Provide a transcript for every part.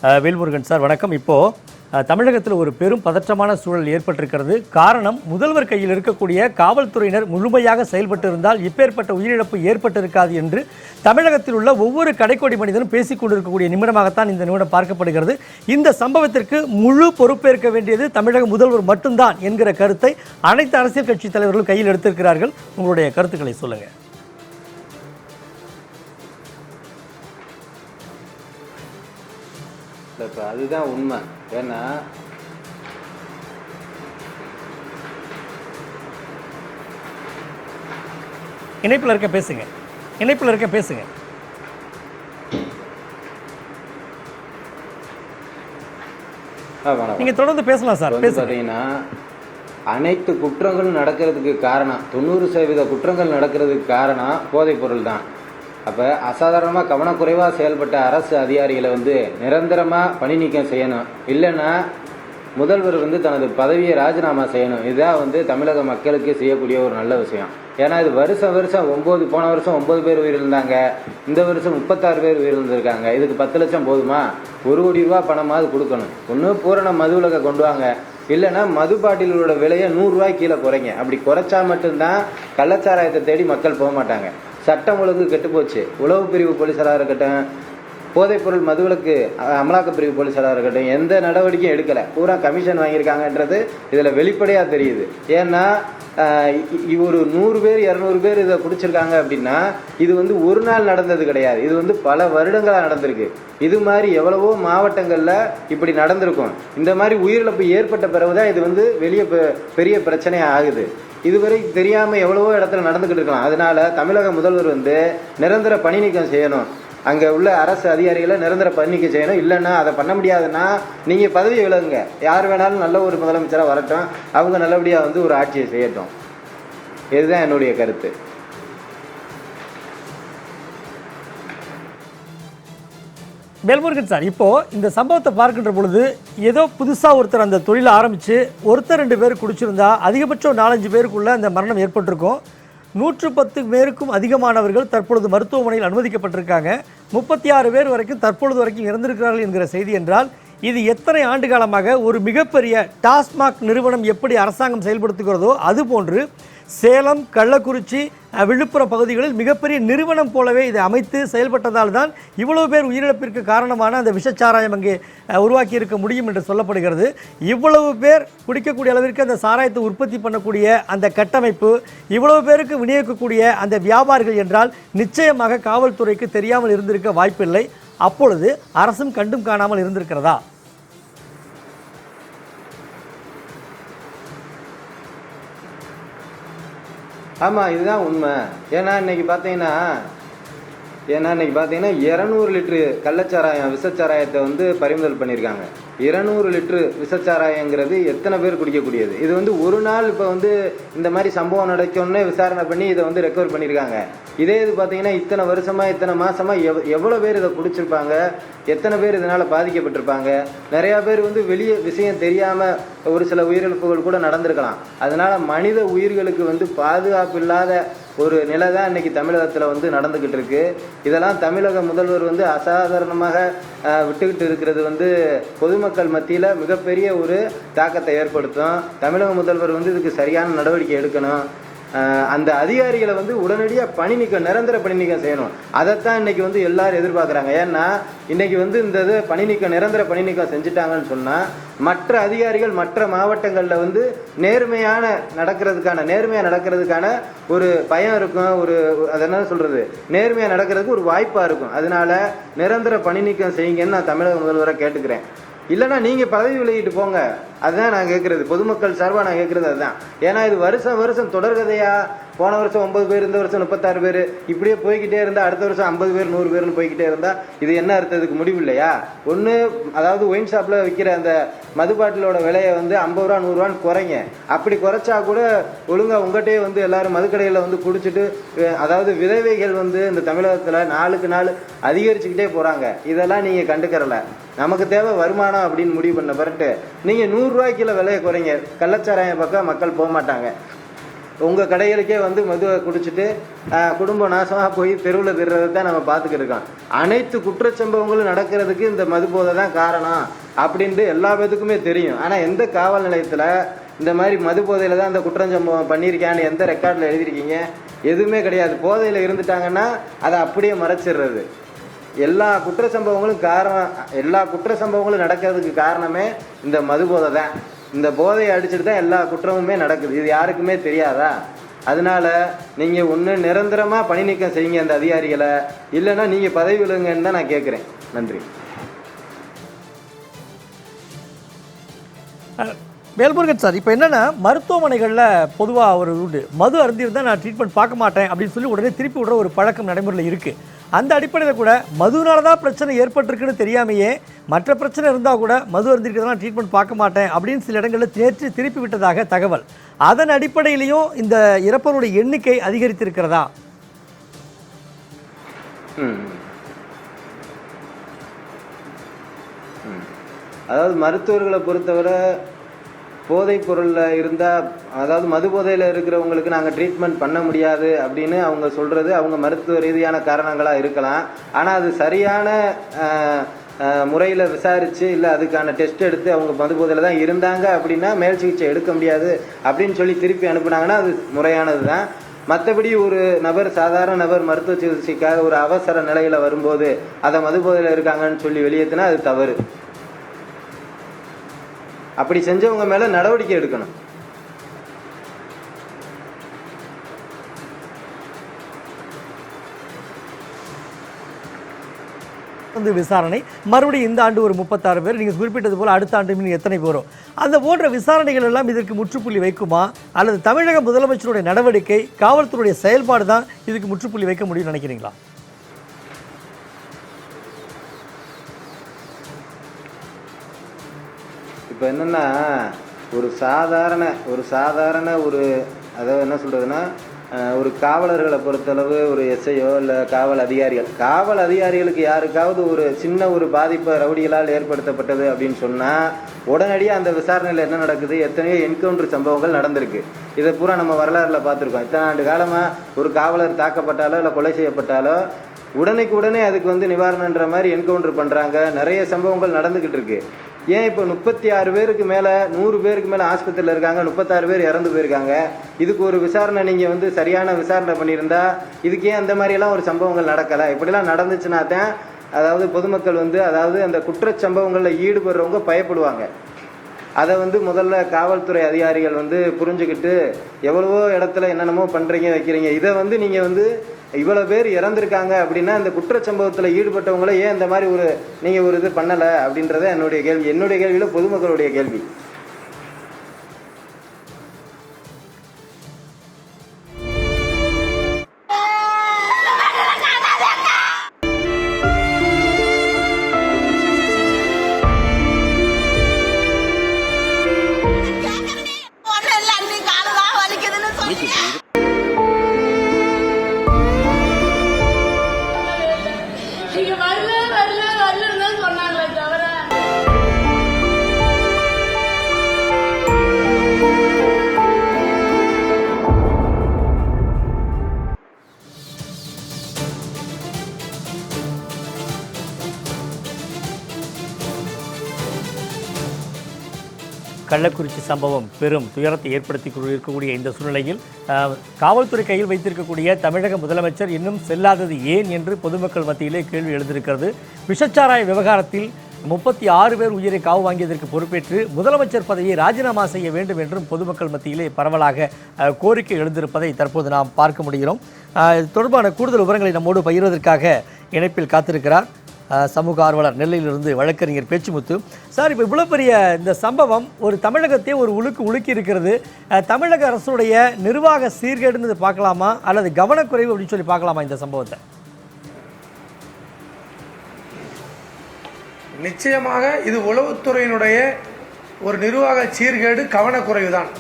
Velmurugan sir வணக்கம். இப்போது தமிழகத்தில் ஒரு பெரும் பதற்றமான சூழல் ஏற்பட்டிருக்கிறது. காரணம், முதல்வர் கையில் இருக்கக்கூடிய காவல்துறையினர் முழுமையாக செயல்பட்டு இருந்தால் இப்பேற்பட்ட உயிரிழப்பு ஏற்பட்டிருக்காது என்று தமிழகத்தில் உள்ள ஒவ்வொரு கடைக்கோடி மனிதனும் பேசிக் கொண்டிருக்கக்கூடிய நிமிடமாகத்தான் இந்த நிமிடம் பார்க்கப்படுகிறது. இந்த சம்பவத்திற்கு முழு பொறுப்பேற்க வேண்டியது தமிழக முதல்வர் மட்டும்தான் என்கிற கருத்தை அனைத்து அரசியல் கட்சி தலைவர்களும் கையில் எடுத்திருக்கிறார்கள். உங்களுடைய கருத்துக்களை சொல்லுங்கள். இப்போ அதுதான் உண்மை. ஏன்னா இணைப்பில் இருக்க பேசுங்க. நீங்க தொடர்ந்து பேசலாம் சார். பார்த்தீங்கன்னா அனைத்து குற்றங்களும் நடக்கிறதுக்கு காரணம், 90% குற்றங்கள் நடக்கிறதுக்கு காரணம் போதைப் பொருள் தான். அப்போ அசாதாரணமாக கவனக்குறைவாக செயல்பட்ட அரசு அதிகாரிகளை நிரந்தரமாக பணி நீக்கம் செய்யணும். இல்லைன்னா முதல்வர் தனது பதவியை ராஜினாமா செய்யணும். இதுதான் தமிழக மக்களுக்கு செய்யக்கூடிய ஒரு நல்ல விஷயம். ஏன்னா இது வருஷம் போன வருஷம் 9 பேர் உயிரிழந்தாங்க. இந்த வருஷம் 36 பேர் உயிரிழந்திருக்காங்க. இதுக்கு 10 லட்சம் போதுமா? 1 கோடி ரூபா பணமாவது கொடுக்கணும். ஒன்று பூரண மதுவிலக்கை கொண்டு வாங்க, இல்லைன்னா மது பாட்டிலோட விலையை 100 ரூபாய்க்கு கீழே குறைங்க. அப்படி குறைச்சா மட்டும்தான் கள்ளச்சாராயத்தை தேடி மக்கள் போக மாட்டாங்க. சட்டம் ஒழுங்கு கெட்டுப்போச்சு. உளவு பிரிவு போலீஸாராக இருக்கட்டும், போதைப்பொருள் மதுவிலக்கு அமலாக்க பிரிவு போலீஸாராக இருக்கட்டும், எந்த நடவடிக்கையும் எடுக்கலை. பூரா கமிஷன் வாங்கியிருக்காங்கன்றது இதில் வெளிப்படையாக தெரியுது. ஏன்னா ஒரு 100 பேர் 200 பேர் இதை குடிச்சிருக்காங்க அப்படின்னா இது ஒரு நாள் நடந்தது கிடையாது. இது பல வருடங்களாக நடந்திருக்கு. இது மாதிரி எவ்வளவோ மாவட்டங்களில் இப்படி நடந்திருக்கும். இந்த மாதிரி உயிரிழப்பு ஏற்பட்ட பிறகுதான் இது வெளியே பெரிய பிரச்சனையாக ஆகுது. இதுவரை தெரியாமல் எவ்வளவோ இடத்துல நடந்துக்கிட்டு இருக்கலாம். அதனால தமிழக முதல்வர் நிரந்தர பணி நீக்கம் செய்யணும். அங்கே உள்ள அரசு அதிகாரிகளை நிரந்தர பணி நீக்கம் செய்யணும். இல்லைன்னா அதை பண்ண முடியாதுன்னா நீங்கள் பதவி விலகுங்க. யார் வேணாலும் நல்ல ஒரு முதலமைச்சராக வரட்டும், அவங்க நல்லபடியாக ஒரு ஆட்சியை செய்யட்டும். இதுதான் என்னுடைய கருத்து. வேல்முருகன் சார், இப்போது இந்த சம்பவத்தை பார்க்கின்ற பொழுது ஏதோ புதுசாக ஒருத்தர் அந்த தொழிலை ஆரம்பித்து ஒருத்தர் 2 பேர் குடிச்சிருந்தா அதிகபட்சம் 4-5 பேருக்குள்ளே அந்த மரணம் ஏற்பட்டிருக்கும். 110 பேருக்கும் அதிகமானவர்கள் தற்பொழுது மருத்துவமனையில் அனுமதிக்கப்பட்டிருக்காங்க. 36 பேர் வரைக்கும் தற்பொழுது வரைக்கும் இறந்திருக்கிறார்கள் என்கிற செய்தி என்றால் இது எத்தனை ஆண்டு காலமாக ஒரு மிகப்பெரிய டாஸ்மாக் நிறுவனம் எப்படி அரசாங்கம் செயல்படுத்துகிறதோ அதுபோன்று சேலம், கள்ளக்குறிச்சி, விழுப்புரம் பகுதிகளில் மிகப்பெரிய நிறுவனம் போலவே இதை அமைத்து செயல்பட்டதால் தான் இவ்வளவு பேர் உயிரிழப்பிற்கு காரணமான அந்த விஷச்சாராயம் அங்கே உருவாக்கி இருக்க முடியும் என்று சொல்லப்படுகிறது. இவ்வளவு பேர் குடிக்கக்கூடிய அளவிற்கு அந்த சாராயத்தை உற்பத்தி பண்ணக்கூடிய அந்த கட்டமைப்பு, இவ்வளவு பேருக்கு விநியோகிக்கக்கூடிய அந்த வியாபாரிகள் என்றால் நிச்சயமாக காவல்துறைக்கு தெரியாமல் இருந்திருக்க வாய்ப்பில்லை. அப்பொழுது அரசும் கண்டும் காணாமல் இருந்திருக்கிறதா? ஆமாம், இதுதான் உண்மை. ஏன்னா இன்னைக்கு பார்த்தீங்கன்னா 200 லிட்டரு கள்ளச்சாராயம் விஷச்சாராயத்தை பறிமுதல் பண்ணியிருக்காங்க. 200 லிட்டரு விஷச்சாராயங்கிறது எத்தனை பேர் குடிக்கக்கூடியது? இது ஒரு நாள் இப்போ இந்த மாதிரி சம்பவம் நடக்கணுன்னே விசாரணை பண்ணி இதை ரெக்கவர் பண்ணியிருக்காங்க. இதே இது பார்த்தீங்கன்னா இத்தனை வருஷமாக இத்தனை மாதமாக எவ்வளோ பேர் இதை குடிச்சிருப்பாங்க, எத்தனை பேர் இதனால் பாதிக்கப்பட்டிருப்பாங்க. நிறையா பேர் வெளியே விஷயம் தெரியாமல் ஒரு சில உயிரிழப்புகள் கூட நடந்திருக்கலாம். அதனால் மனித உயிர்களுக்கு பாதுகாப்பு இல்லாத ஒரு நிலை தான் இன்றைக்கி தமிழகத்தில் நடந்துக்கிட்டு இருக்கு. இதெல்லாம் தமிழக முதல்வர் அசாதாரணமாக விட்டுக்கிட்டு இருக்கிறது பொதுமக்கள் மத்தியில் மிகப்பெரிய ஒரு தாக்கத்தை ஏற்படுத்தும். தமிழக முதல்வர் இதுக்கு சரியான நடவடிக்கை எடுக்கணும். அந்த அதிகாரிகளை உடனடியாக பணி நீக்கம், நிரந்தர பணி நீக்கம் செய்யணும். அதைத்தான் இன்னைக்கு எல்லாரும் எதிர்பார்க்குறாங்க. ஏன்னா இன்னைக்கு இந்த இது பணி நீக்கம், நிரந்தர பணி நீக்கம் செஞ்சுட்டாங்கன்னு சொன்னால் மற்ற அதிகாரிகள் மற்ற மாவட்டங்களில் நேர்மையாக நடக்கிறதுக்கான ஒரு பயம் இருக்கும். அது என்ன சொல்கிறது, நேர்மையாக நடக்கிறதுக்கு ஒரு வாய்ப்பாக இருக்கும். அதனால நிரந்தர பணி நீக்கம் செய்யுங்கன்னு நான் தமிழக முதல்வரை கேட்டுக்கிறேன். இல்லைன்னா நீங்கள் பதவி விலகிட்டு போங்க. அதுதான் நான் கேட்குறது, பொதுமக்கள் சார்பாக நான் கேட்குறது அதுதான். ஏன்னா இது வருஷம் தொடர்கதையாக போன வருஷம் 9 பேர், இந்த வருஷம் 36 பேர், இப்படியே போய்கிட்டே இருந்தால் அடுத்த வருஷம் 50 பேர் 100 பேர்னு போய்கிட்டே இருந்தால் இது என்ன அர்த்தத்துக்கு முடிவு இல்லையா? ஒன்று, அதாவது ஒயின் ஷாப்பில் விற்கிற அந்த மது பாட்டிலோட விலையை 50 ரூபா 100 ரூபான்னு குறைங்க. அப்படி குறைச்சா கூட ஒழுங்காக உங்கள்கிட்டயே எல்லாரும் மதுக்கடையில் குடிச்சிட்டு, அதாவது விதவைகள் இந்த தமிழகத்தில் நாளுக்கு நாள் அதிகரிச்சுக்கிட்டே போகிறாங்க. இதெல்லாம் நீங்கள் கண்டுக்கிறல. நமக்கு தேவை வருமானம் அப்படின்னு முடிவு பண்ண பிறகு நீங்கள் 100 ரூபாய்க்குள்ள விலையை குறைங்க. கள்ளச்சாராயம் பக்கம் மக்கள் போக மாட்டாங்க. உங்கள் கடைகளுக்கே வந்து மதுவை குடிச்சிட்டு குடும்பம் நாசமாக போய் தெருவில் திடுறதை தான் நம்ம பார்த்துக்கிட்டு இருக்கோம். அனைத்து குற்றச்சம்பவங்களும் நடக்கிறதுக்கு இந்த மது போதை தான் காரணம் அப்படின்ட்டு எல்லா பேத்துக்குமே தெரியும். ஆனால் எந்த காவல் நிலையத்தில் இந்த மாதிரி மது போதையில் தான் இந்த குற்றச்சம்பவம் பண்ணியிருக்கான்னு எந்த ரெக்கார்டில் எழுதியிருக்கீங்க? எதுவுமே கிடையாது. போதையில் இருந்துட்டாங்கன்னா அதை அப்படியே மறைச்சிடுறது. எல்லா குற்ற சம்பவங்களும் நடக்கிறதுக்கு காரணமே இந்த மது போதை தான். இந்த போதையை அடிச்சுட்டு தான் எல்லா குற்றமுமே நடக்குது. இது யாருக்குமே தெரியாதா? அதனால நீங்கள் ஒன்று நிரந்தரமாக பணி நீக்கம் செய்யுங்க அந்த அதிகாரிகளை, இல்லைன்னா நீங்கள் பதவி விழுங்கன்னு தான் நான் கேட்குறேன். நன்றி. வேல்முருகன் சார், இப்போ என்னென்னா மருத்துவமனைகளில் பொதுவாக ஒரு உண்டு, மது அருந்திருந்தால் நான் ட்ரீட்மெண்ட் பார்க்க மாட்டேன் அப்படின்னு சொல்லி உடனே திருப்பி விடுற ஒரு பழக்கம் நடைமுறையில் இருக்குது. அந்த அடிப்படையில் கூட மதுனால தான் பிரச்சனை ஏற்பட்டிருக்குன்னு தெரியாமையே மற்ற பிரச்சனை இருந்தால் கூட மது அருந்திருக்கிறதெல்லாம் ட்ரீட்மெண்ட் பார்க்க மாட்டேன் அப்படின்னு சில இடங்களில் நேற்று திருப்பி விட்டதாக தகவல். அதன் அடிப்படையிலையும் இந்த இறப்பவருடைய எண்ணிக்கை அதிகரித்திருக்கிறதா? அதாவது மருத்துவர்களை பொறுத்தவரை போதைப் பொருளில் இருந்தால், அதாவது மது போதையில் இருக்கிறவங்களுக்கு நாங்கள் ட்ரீட்மெண்ட் பண்ண முடியாது அப்படின்னு அவங்க சொல்கிறது அவங்க மருத்துவ ரீதியான காரணங்களாக இருக்கலாம். ஆனால் அது சரியான முறையில் விசாரித்து இல்லை அதுக்கான டெஸ்ட் எடுத்து அவங்க மது போதையில் தான் இருந்தாங்க அப்படின்னா மேல் சிகிச்சை எடுக்க முடியாது அப்படின்னு சொல்லி திருப்பி அனுப்புனாங்கன்னா அது முறையானது தான். மற்றபடி ஒரு நபர், சாதாரண நபர் மருத்துவ சிகிச்சைக்காக ஒரு அவசர நிலையில் வரும்போது அதை மது போதையில் இருக்காங்கன்னு சொல்லி வெளியேற்றினா அது தவறு. அப்படி செஞ்சவங்க மேல நடவடிக்கை எடுக்கணும். வந்து விசாரணை மறுபடியும் இந்த ஆண்டு ஒரு 36 பேர், நீங்கள் குறிப்பிட்டது போல அடுத்த ஆண்டு இன்னும் எத்தனை பேரும், அந்த போன்ற விசாரணைகள் எல்லாம் இதற்கு முற்றுப்புள்ளி வைக்குமா, அல்லது தமிழக முதலமைச்சருடைய நடவடிக்கை, காவல்துறையுடைய செயல்பாடு தான் இதுக்கு முற்றுப்புள்ளி வைக்க முடியும்னு நினைக்கிறீங்களா? இப்போ என்னென்னா ஒரு சாதாரண ஒரு அதாவது என்ன சொல்கிறதுன்னா, ஒரு காவலர்களை பொறுத்தளவு ஒரு எஸ்ஐயோ இல்லை காவல் அதிகாரிகளுக்கு யாருக்காவது ஒரு சின்ன ஒரு பாதிப்பை ரவுடிகளால் ஏற்படுத்தப்பட்டது அப்படின்னு சொன்னால் உடனடியாக அந்த விசாரணையில் என்ன நடக்குது, எத்தனையோ என்கவுண்டர் சம்பவங்கள் நடந்திருக்கு. இதை பூரா நம்ம வரலாறில் பார்த்துருக்கோம். இத்தனை ஆண்டு காலமாக ஒரு காவலர் தாக்கப்பட்டாலோ இல்லை கொலை செய்யப்பட்டாலோ உடனே அதுக்கு வந்து நிவாரணன்ற மாதிரி என்கவுண்டர் பண்ணுறாங்க. நிறைய சம்பவங்கள் நடந்துக்கிட்டு இருக்கு. ஏன் இப்போ 36 பேருக்கு மேலே 100 பேருக்கு மேலே ஆஸ்பத்திரியில் இருக்காங்க, 36 பேர் இறந்து போயிருக்காங்க. இதுக்கு ஒரு விசாரணை நீங்கள் வந்து சரியான விசாரணை பண்ணியிருந்தா இதுக்கு ஏன் அந்த மாதிரியெல்லாம் ஒரு சம்பவங்கள் நடக்கலை? இப்படிலாம் நடந்துச்சுன்னா தான் அதாவது பொதுமக்கள் வந்து அதாவது அந்த குற்றச்சம்பவங்களில் ஈடுபடுறவங்க பயப்படுவாங்க. அதை வந்து முதல்ல காவல்துறை அதிகாரிகள் வந்து புரிஞ்சுக்கிட்டு எவ்வளவோ இடத்துல என்னென்னமோ பண்ணுறீங்க வைக்கிறீங்க. இதை வந்து நீங்கள் வந்து இவ்வளோ பேர் இறந்துருக்காங்க அப்படின்னா இந்த குற்றச்சம்பவத்தில் ஈடுபட்டவங்கள ஏன் இந்த மாதிரி நீங்கள் ஒரு இது பண்ணலை அப்படின்றத என்னுடைய கேள்வியில் பொதுமக்களுடைய கேள்வி. கள்ளக்குறிச்சி சம்பவம் பெரும் துயரத்தை ஏற்படுத்தி இருக்கக்கூடிய இந்த சூழ்நிலையில் காவல்துறை கையில் வைத்திருக்கக்கூடிய தமிழக முதலமைச்சர் இன்னும் செல்லாதது ஏன் என்று பொதுமக்கள் மத்தியிலே கேள்வி எழுந்திருக்கிறது. விஷச்சாராய விவகாரத்தில் 36 பேர் உயிரை காவு வாங்கியதற்கு பொறுப்பேற்று முதலமைச்சர் பதவியை ராஜினாமா செய்ய வேண்டும் என்றும் பொதுமக்கள் மத்தியிலே பரவலாக கோரிக்கை எழுந்திருப்பதை தற்போது நாம் பார்க்க முடிகிறோம். இது தொடர்பான கூடுதல் விவரங்களை நம்மோடு பகிர்வதற்காக இணைப்பில் காத்திருக்கிறார் சமூக ஆர்வலர் நெல்லையிலிருந்து வழக்கறிஞர் பேச்சுமுத்து. சார், இப்போ இவ்வளோ பெரிய இந்த சம்பவம் ஒரு தமிழகத்தையே ஒரு உலுக்கி இருக்கிறது. தமிழக அரசுடைய நிர்வாக சீர்கேடுன்னு பார்க்கலாமா, அல்லது கவனக்குறைவு அப்படின்னு சொல்லி பார்க்கலாமா இந்த சம்பவத்தை? நிச்சயமாக இது உளவுத்துறையினுடைய ஒரு நிர்வாக சீர்கேடு, கவனக்குறைவு தான்.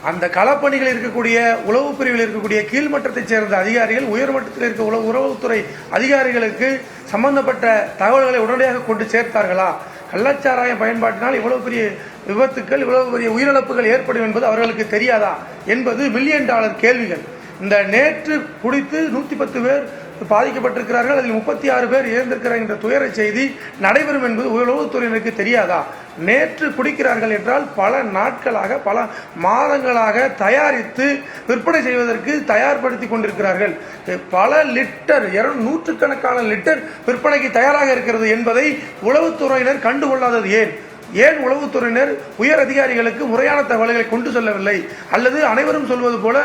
அந்த களப்பணிகள் இருக்கக்கூடிய உளவு பிரிவில் இருக்கக்கூடிய கீழ்மட்டத்தைச் சேர்ந்த அதிகாரிகள் உயர்மட்டத்தில் இருக்க உளவுத்துறை அதிகாரிகளுக்கு சம்பந்தப்பட்ட தகவல்களை உடனடியாக கொண்டு சேர்த்தார்களா, கள்ளச்சாராயம் பயன்பாட்டினால் இவ்வளவு பெரிய விபத்துக்கள், இவ்வளவு பெரிய உயிரிழப்புகள் ஏற்படும் என்பது அவர்களுக்கு தெரியாதா என்பது மில்லியன் டாலர் கேள்விகள். இந்த நேற்று குடித்து 110 பேர் பாதிக்கப்பட்டிருக்கிறார்கள், அதில் 36 பேர் இறந்திருக்கிறார் என்ற துயர செய்தி நடைபெறும் என்பது உளவுத்துறையினருக்கு தெரியாதா? நேற்று குடிக்கிறார்கள் என்றால் பல நாட்களாக, பல மாதங்களாக தயாரித்து விற்பனை செய்வதற்கு தயார்படுத்தி கொண்டிருக்கிறார்கள். பல லிட்டர், நூற்றுக்கணக்கான லிட்டர் விற்பனைக்கு தயாராக இருக்கிறது என்பதை உளவுத்துறையினர் கண்டுகொள்ளாதது ஏன்? ஏன் உளவுத்துறையினர் உயர் அதிகாரிகளுக்கு முறையான தகவல்களை கொண்டு செல்லவில்லை? அல்லது அனைவரும் சொல்வது போல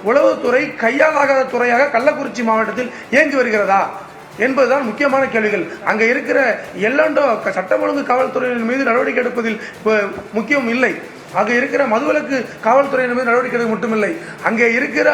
உளவுத்துறை கையாலாகாத துறையாக கள்ளக்குறிச்சி மாவட்டத்தில் இயங்கி வருகிறதா என்பதுதான் முக்கியமான கேள்விகள். அங்கே இருக்கிற எல்லண்டோ சட்டம் ஒழுங்கு காவல்துறையினர் மீது நடவடிக்கை எடுப்பதில் முக்கியம் இல்லை. அங்கே இருக்கிற மதுவிலக்கு காவல்துறையினர் மீது நடவடிக்கை எடுக்க மட்டுமில்லை, அங்கே இருக்கிற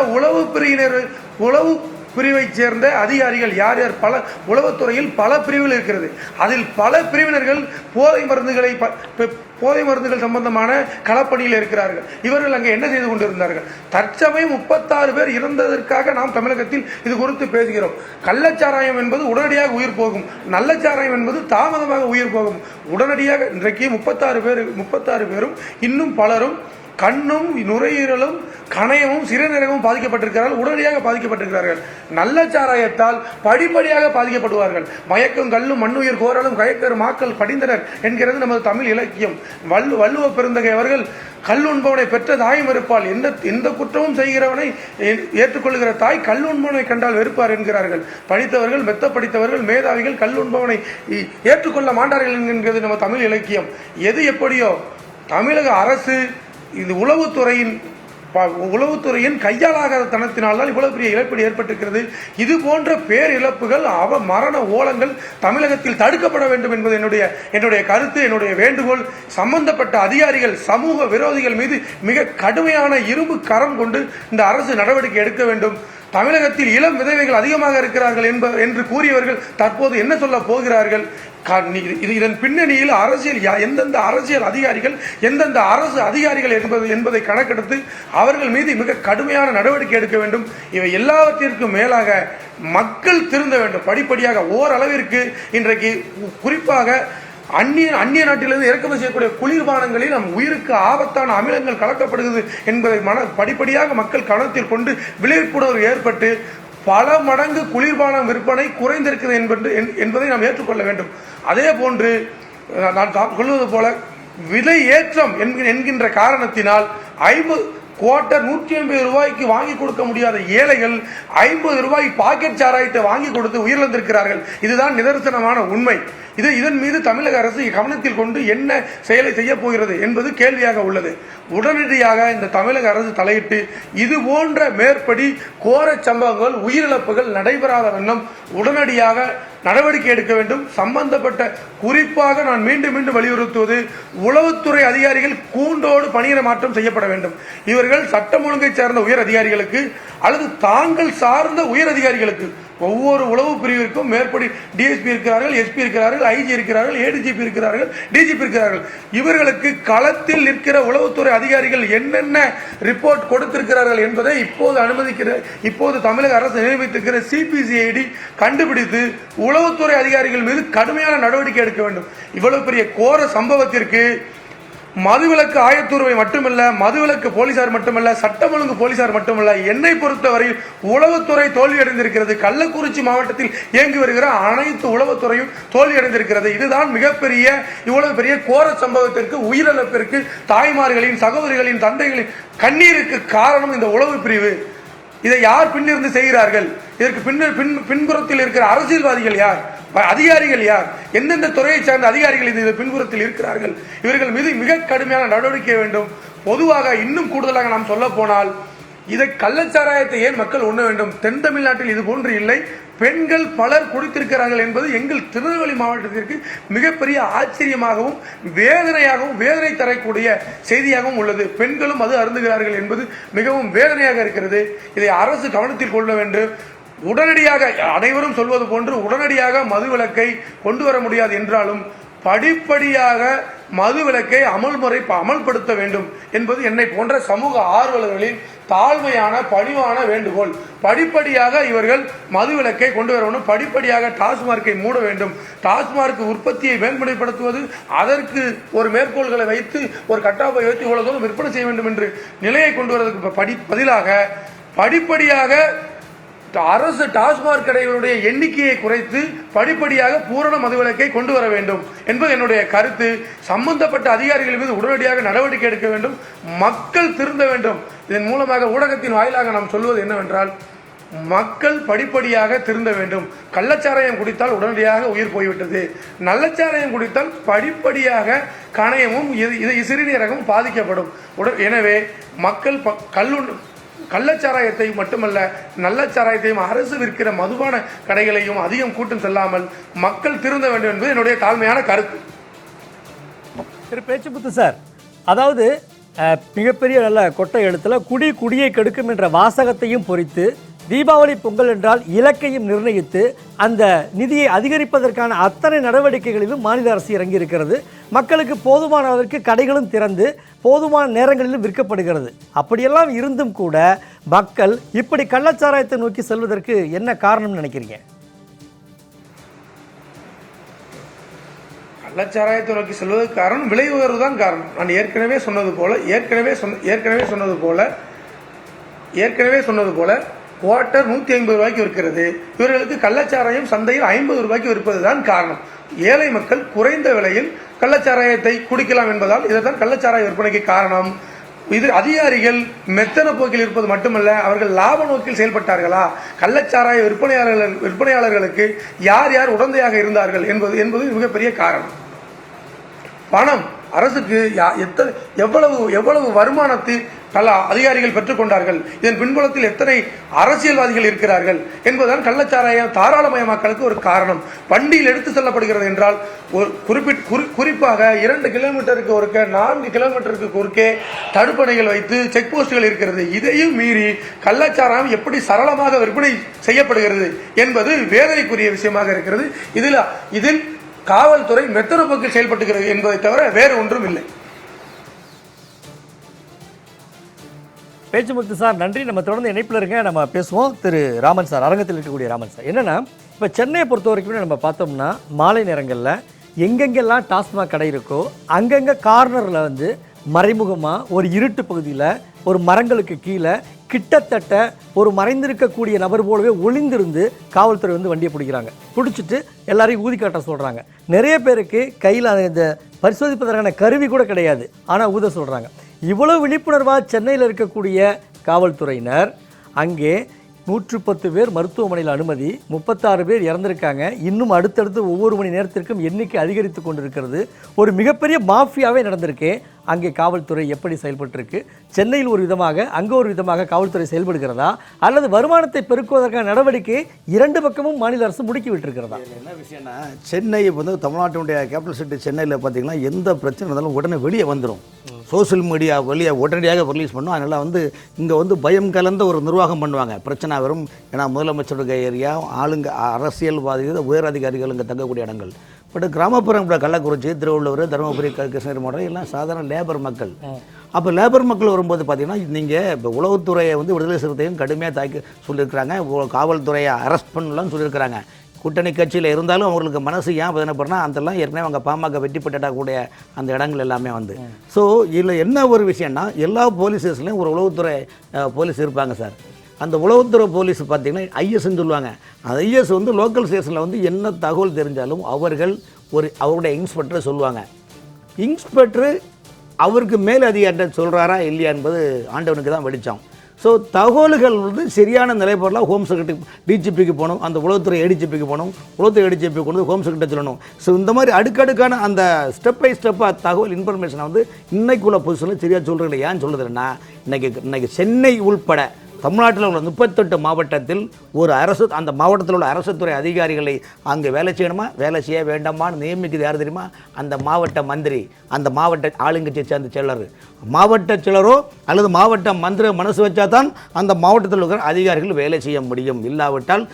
உளவு பிரிவை சேர்ந்த அதிகாரிகள் யார் யார், பல உளவுத்துறையில் பல பிரிவுகள் இருக்கிறது. அதில் பல பிரிவினர்கள் போதை மருந்துகள் சம்பந்தமான களப்பணியில் இருக்கிறார்கள். இவர்கள் அங்கே என்ன செய்து கொண்டிருந்தார்கள்? தற்சமயம் 36 பேர் இறந்ததற்காக நாம் தமிழகத்தில் இது குறித்து பேசுகிறோம். கள்ளச்சாராயம் என்பது உடனடியாக உயிர் போகும், நல்லச்சாராயம் என்பது தாமதமாக உயிர் போகும். உடனடியாக இன்றைக்கு 36 பேரும் இன்னும் பலரும் கண்ணும் நுரையீரலும் கணையமும் சிறுநீரகமும் பாதிக்கப்பட்டிருக்கிறார்கள், உடனடியாக பாதிக்கப்பட்டிருக்கிறார்கள். நல்ல சாராயத்தால் படிப்படியாக பாதிக்கப்படுவார்கள். மயக்கம் கல்லும் மண்ணுயிர் கோரலும் கயக்கர் மாக்கள் படிந்தனர் என்கிறது நமது தமிழ் இலக்கியம். வள்ளுவ பெருந்தகை அவர்கள் கல்லுண்பவனை பெற்ற தாயும் இருப்பால், எந்த குற்றமும் செய்கிறவனை ஏற்றுக்கொள்கிற தாய் கல்லுண்பவனை கண்டால் வெறுப்பார் என்கிறார்கள். படித்தவர்கள், மெத்த படித்தவர்கள், மேதாவிகள் கல்லுண்பவனை ஏற்றுக்கொள்ள மாட்டார்கள் என்கிறது நம்ம தமிழ் இலக்கியம். எது எப்படியோ தமிழக அரசு இந்த உளவுத்துறையின் கையாளாகாத தனத்தினால்தான் இவ்வளவு பெரிய இழப்பீடு ஏற்பட்டிருக்கிறது. இது போன்ற பேர் இழப்புகள், மரண ஓலங்கள் தமிழகத்தில் தடுக்கப்பட வேண்டும் என்பது என்னுடைய கருத்து, என்னுடைய வேண்டுகோள். சம்பந்தப்பட்ட அதிகாரிகள், சமூக விரோதிகள் மீது மிக கடுமையான இரும்பு கரம் கொண்டு இந்த அரசு நடவடிக்கை எடுக்க வேண்டும். தமிழகத்தில் இளம் விதவைகள் அதிகமாக இருக்கிறார்கள் என்று கூறியவர்கள் தற்போது என்ன சொல்ல போகிறார்கள்? இதன் பின்னணியில் எந்தெந்த அரசியல் அதிகாரிகள், எந்தெந்த அரசு அதிகாரிகள் என்பதை கணக்கெடுத்து அவர்கள் மீது மிக கடுமையான நடவடிக்கை எடுக்க வேண்டும். இவை எல்லாவற்றிற்கும் மேலாக மக்கள் திருந்த வேண்டும். படிப்படியாக ஓரளவிற்கு இன்றைக்கு குறிப்பாக அந்நிய நாட்டிலிருந்து இறக்குமதி செய்யக்கூடிய குளிர்பானங்களில் நம் உயிருக்கு ஆபத்தான அமிலங்கள் கலக்கப்படுகிறது என்பதை படிப்படியாக மக்கள் கவனத்தில் கொண்டு விழிப்புணர்வு ஏற்பட்டு பல மடங்கு குளிர்பானம் விற்பனை குறைந்திருக்கிறது என்பதை நாம் ஏற்றுக்கொள்ள வேண்டும். அதே போன்று நான் சொல்வது போல விலை ஏற்றம் என்கின்ற காரணத்தினால் 50 குவார்ட்டர் 150 ரூபாய்க்கு வாங்கி கொடுக்க முடியாத ஏழைகள் 50 ரூபாய் பாக்கெட் சாராயத்தை வாங்கி கொடுத்து உயிரிழந்திருக்கிறார்கள். இதுதான் நிதர்சனமான உண்மை. இதன் மீது தமிழக அரசு கவனத்தில் கொண்டு என்ன செயலை செய்ய போகிறது என்பது கேள்வியாக உள்ளது. உடனடியாக இந்த தமிழக அரசு தலையிட்டு இது போன்ற மேற்படி கோர சம்பவங்கள், உயிரிழப்புகள் நடைபெறாத வண்ணம் உடனடியாக நடவடிக்கை எடுக்க வேண்டும். சம்பந்தப்பட்ட குறிப்பாக நான் மீண்டும் வலியுறுத்துவது, உளவுத்துறை அதிகாரிகள் கூண்டோடு பணியிட மாற்றம் செய்யப்பட வேண்டும். இவர்கள் சட்டம் ஒழுங்கை சேர்ந்த உயர் அதிகாரிகளுக்கு அல்லது தாங்கள் சார்ந்த உயர் அதிகாரிகளுக்கு, ஒவ்வொரு உளவு பிரிவிற்கும் மேற்படி டிஎஸ்பி இருக்கிறார்கள், எஸ்பி இருக்கிறார்கள், ஐஜி இருக்கிறார்கள், ஏடிஜிபி இருக்கிறார்கள், டிஜிபி இருக்கிறார்கள். இவர்களுக்கு களத்தில் நிற்கிற உளவுத்துறை அதிகாரிகள் என்னென்ன ரிப்போர்ட் கொடுத்திருக்கிறார்கள் என்பதை இப்போது தமிழக அரசு நியமித்திருக்கிற சிபிசிஐடி கண்டுபிடித்து உளவுத்துறை அதிகாரிகள் மீது கடுமையான நடவடிக்கை எடுக்க வேண்டும். இவ்வளவு பெரிய கோர சம்பவத்திற்கு மதுவிலக்கு ஆயத்தூர்வை மட்டுமல்ல, மதுவிலக்கு போலீசார் மட்டுமல்ல, சட்டம் ஒழுங்கு போலீசார் மட்டுமல்ல, என்னை பொறுத்தவரையில் உளவுத்துறை தோல்வியடைந்திருக்கிறது. கள்ளக்குறிச்சி மாவட்டத்தில் இயங்கி வருகிற அனைத்து உளவுத்துறையும் தோல்வியடைந்திருக்கிறது. இதுதான் இவ்வளவு பெரிய கோர சம்பவத்திற்கு, உயிரிழப்பிற்கு, தாய்மார்களின், சகோதரிகளின், தந்தைகளின் கண்ணீருக்கு காரணம் இந்த உளவு பிரிவு. இதை யார் பின்னிருந்து செய்கிறார்கள்? இதற்கு பின்புறத்தில் இருக்கிற அரசியல்வாதிகள் யார்? அதிகாரிகள் யார்? எந்தெந்த துறையை சார்ந்த அதிகாரிகள் இந்த பின்புறத்தில் இருக்கிறார்கள்? இவர்கள் மீது மிக கடுமையான நடவடிக்கை வேண்டும். பொதுவாக இன்னும் கூடுதலாக நாம் சொல்ல போனால், இதை கள்ளச்சாராயத்தை ஏன் மக்கள் உண்ண வேண்டும்? தென் தமிழ்நாட்டில் இது போன்று இல்லை. பெண்கள் பலர் குடித்திருக்கிறார்கள் என்பது எங்கள் திருநெல்வேலி மாவட்டத்திற்கு மிகப்பெரிய ஆச்சரியமாகவும் வேதனை தரக்கூடிய செய்தியாகவும் உள்ளது. பெண்களும் அது அருந்துகிறார்கள் என்பது மிகவும் வேதனையாக இருக்கிறது. இதை அரசு கவனத்தில் கொள்ள வேண்டும். உடனடியாக அனைவரும் சொல்வது போன்று உடனடியாக மதுவிலக்கை கொண்டு வர முடியாது என்றாலும் படிப்படியாக மதுவிலக்கை அமல்படுத்த வேண்டும் என்பது என்னை போன்ற சமூக ஆர்வலர்களின் தாழ்மையான பணிவான வேண்டுகோள். படிப்படியாக இவர்கள் மதுவிலக்கை கொண்டு வர வேண்டும். படிப்படியாக டாஸ்மார்க்கை மூட வேண்டும். டாஸ்மார்க் உற்பத்தியை மேம்படுத்துவது, அதற்கு ஒரு மேற்கோள்களை வைத்து ஒரு கட்டாப்பை வைத்து இவ்வளவு தூரம் விற்பனை செய்ய வேண்டும் என்று நிலையை கொண்டு வருவதற்கு பதிலாக படிப்படியாக அரசு டாஸ்மாக் கடைகளுடைய எண்ணிக்கையை குறைத்து படிப்படியாக பூரண மதுவிலக்கை கொண்டு வர வேண்டும் என்பது என்னுடைய கருத்து. சம்பந்தப்பட்ட அதிகாரிகள் மீது உடனடியாக நடவடிக்கை எடுக்க வேண்டும். மக்கள் திருந்த வேண்டும். இதன் மூலமாக ஊடகத்தின் வாயிலாக நாம் சொல்வது என்னவென்றால், மக்கள் படிப்படியாக திருந்த வேண்டும். கள்ளச்சாராயம் குடித்தால் உடனடியாக உயிர் போய்விட்டது. நல்லச்சாராயம் குடித்தால் படிப்படியாக கணையமும் சிறுநீரகமும் பாதிக்கப்படும். எனவே மக்கள் கள்ளச்சாராயத்தை மட்டுமல்ல, நல்லச்சாராயத்தையும் அரசு விற்கிற மதுபான கடைகளையும் அதிகம் கூட்டம் செல்லாமல் மக்கள் திருந்த வேண்டும் என்பது என்னுடைய தாழ்மையான கருத்து. திரு பேச்சுமுத்து சார், அதாவது மிகப்பெரிய நல்ல கொட்டை எழுத்துல குடியை கெடுக்கும் என்ற வாசகத்தையும் பொறித்து, தீபாவளி பொங்கல் என்றால் இலக்கையும் நிர்ணயித்து அந்த நிதியை அதிகரிப்பதற்கான அத்தனை நடவடிக்கைகளிலும் மாநில அரசு இறங்கி இருக்கிறது. மக்களுக்கு போதுமான அளவிற்கு கடைகளும் திறந்து போதுமான நேரங்களிலும் விற்கப்படுகிறது. அப்படியெல்லாம் இருந்தும் கூட மக்கள் இப்படி கள்ளச்சாராயத்தை நோக்கி செல்வதற்கு என்ன காரணம் நினைக்கிறீங்க? கள்ளச்சாராயத்தை நோக்கி செல்வதற்கு காரணம் விலை உயர்வு தான் காரணம். நான் ஏற்கனவே சொன்னது போல குவார்ட்டர் 150 ரூபாய்க்கு விற்கிறது. இவர்களுக்கு கள்ளச்சாராயம் சந்தையில் 50 ரூபாய்க்கு விற்பதுதான் காரணம். ஏழை மக்கள் குறைந்த விலையில் கள்ளச்சாராயத்தை குடிக்கலாம் என்பதால் இதைத்தான் கள்ளச்சாராய விற்பனைக்கு காரணம். இது அதிகாரிகள் மெத்தன போக்கில் இருப்பது மட்டுமல்ல, அவர்கள் லாப நோக்கில் செயல்பட்டார்களா, கள்ளச்சாராய விற்பனையாளர்களுக்கு யார் யார் உடந்தையாக இருந்தார்கள் என்பது மிகப்பெரிய காரணம். பணம் அரசுக்கு எவ்வளவு வருமானத்தை பல அதிகாரிகள் பெற்றுக்கொண்டார்கள், இதன் பின்புலத்தில் எத்தனை அரசியல்வாதிகள் இருக்கிறார்கள் என்பதுதான் கள்ளச்சாராயம் தாராளமயமாக்கலுக்கு ஒரு காரணம். வண்டியில் எடுத்து செல்லப்படுகிறது என்றால் குறிப்பாக 2 கிலோமீட்டருக்கு ஒருக்க 4 கிலோமீட்டருக்கு குறுக்கே தடுப்பணைகள் வைத்து செக் போஸ்டுகள் இருக்கிறது. இதையும் மீறி கள்ளச்சாராயம் எப்படி சரளமாக விற்பனை செய்யப்படுகிறது என்பது வேதனைக்குரிய விஷயமாக இருக்கிறது. இதில் காவல்துறை மெத்தன போக்கில் செயல்பட்டுகிறது என்பதை தவிர வேறு ஒன்றும் இல்லை. பேச்சுமுத்து சார் நன்றி. நம்ம தொடர்ந்து இணைப்பில் இருங்க, நம்ம பேசுவோம். திரு ராமன் சார், அரங்கத்தில் இருக்கக்கூடிய ராமன் சார், என்னன்னா இப்போ சென்னையை பொறுத்த வரைக்கும் நம்ம பார்த்தோம்னா மாலை நேரங்களில் எங்கெங்கெல்லாம் டாஸ்மாக் கடை இருக்கோ அங்கங்கே கார்னரில் வந்து மறைமுகமாக ஒரு இருட்டு பகுதியில் ஒரு மரங்களுக்கு கீழே கிட்டத்தட்ட ஒரு மறைந்திருக்கக்கூடிய நபர் போலவே ஒளிந்திருந்து காவல்துறை வந்து வண்டியை பிடிக்கிறாங்க. பிடிச்சிட்டு எல்லாரையும் ஊதி காட்ட சொல்கிறாங்க. நிறைய பேருக்கு கையில் இந்த பரிசோதிப்பதற்கான கருவி கூட கிடையாது, ஆனால் ஊத சொல்கிறாங்க. இவ்வளோ விழிப்புணர்வாக சென்னையில் இருக்கக்கூடிய காவல்துறையினர் அங்கே 110 பேர் மருத்துவமனையில் அனுமதி, 36 பேர் இறந்திருக்காங்க. இன்னும் அடுத்தடுத்து ஒவ்வொரு மணி நேரத்திற்கும் எண்ணிக்கை அதிகரித்து கொண்டிருக்கிறது. ஒரு மிகப்பெரிய மாஃபியாவே நடந்திருக்கு. அங்கே காவல்துறை எப்படி செயல்பட்டிருக்கு? சென்னையில் ஒரு விதமாக அங்கே ஒரு விதமாக காவல்துறை செயல்படுகிறதா, அல்லது வருமானத்தை பெருக்குவதற்கான நடவடிக்கை 2 பக்கமும் மாநில அரசு முடுக்கி விட்டுருக்கிறதா? என்ன விஷயம்னா, சென்னை வந்து தமிழ்நாட்டினுடைய கேபிட்டல் சிட்டி சென்னையில் பார்த்தீங்கன்னா எந்த பிரச்சனை இருந்தாலும் உடனே வெளியே வந்துடும். சோசியல் மீடியா வெளியே உடனடியாக ரிலீஸ் பண்ணும். அதனால் வந்து இங்கே வந்து பயம் கலந்த ஒரு நிர்வாகம் பண்ணுவாங்க. பிரச்சனை வரும். ஏன்னா முதலமைச்சருடைய ஏரியா, ஆளுங்க, அரசியல்வாதிகள், உயர் அதிகாரிகள் இங்கே தங்கக்கூடிய இடங்கள். பட் கிராமப்புறம் கள்ளக்குறிச்சி, திருவள்ளூர், தருமபுரி, கிருஷ்ணகிரி மாவட்டம் எல்லாம் சாதாரண லேபர் மக்கள். அப்போ லேபர் மக்கள் வரும்போது பார்த்தீங்கன்னா, நீங்கள் இப்போ உளவுத்துறையை வந்து விடுதலை சிறுத்தையும் கடுமையாக தாக்கி சொல்லியிருக்கிறாங்க. காவல்துறையை அரெஸ்ட் பண்ணலாம்னு சொல்லியிருக்கிறாங்க. கூட்டணி கட்சியில் இருந்தாலும் அவங்களுக்கு மனசு ஏன் பதினப்படுறா அதெல்லாம் ஏற்கனவே அவங்க பாமக வெற்றி பெற்றக்கூடிய அந்த இடங்கள் எல்லாமே வந்து. ஸோ இதில் என்ன ஒரு விஷயம்னா, எல்லா போலீஸ் ஸ்டேஷன்லையும் ஒரு உளவுத்துறை போலீஸ் இருப்பாங்க சார். அந்த உளவுத்துறை போலீஸ் பார்த்திங்கன்னா ஐஎஸ்ன்னு சொல்லுவாங்க. அந்த ஐஎஸ் வந்து லோக்கல் ஸ்டேஷனில் வந்து என்ன தகவல் தெரிஞ்சாலும் அவருடைய இன்ஸ்பெக்டரை சொல்லுவாங்க. இன்ஸ்பெக்டரு அவருக்கு மேல் அதிகாரிட்ட சொல்கிறாரா இல்லையா என்பது ஆண்டவனுக்கு தான் வெளிச்சம். ஸோ தகவல்கள் வந்து சரியான நிலைப்பாடில் ஹோம் செக்ரட்டரி டிஜிபிக்கு போகணும், அந்த உளவுத்துறை ஏடிஜிபிக்கு போகணும், உளவுத்துறை ஏடிஜிபி கொண்டு ஹோம் செக்ரட்டரி சொல்லணும். ஸோ இந்த மாதிரி அடுக்கடுக்கான அந்த ஸ்டெப் பை ஸ்டெப்பாக தகவல் இன்ஃபர்மேஷனை வந்து இன்னைக்குள்ள பொசிஷனில் சரியாக சொல்கிறீங்களா? ஏன்னு சொல்லுதுன்னா, இன்னைக்கு சென்னை உள்பட தமிழ்நாட்டில் உள்ள 38 மாவட்டத்தில் ஒரு அரசு, அந்த மாவட்டத்தில் உள்ள அரசுத்துறை அதிகாரிகளை அங்கே வேலை செய்யணுமா வேலை செய்ய வேண்டாமான்னு நியமிக்குது யார் தெரியுமா? அந்த மாவட்ட மந்திரி, அந்த மாவட்ட ஆளுங்கட்சியை சேர்ந்த செயலர். மாவட்ட செயலரோ அல்லது மாவட்ட மந்திரி மனசு வச்சா தான் அந்த மாவட்டத்தில் இருக்கிற அதிகாரிகள் வேலை செய்ய முடியும். இல்லாவிட்டால்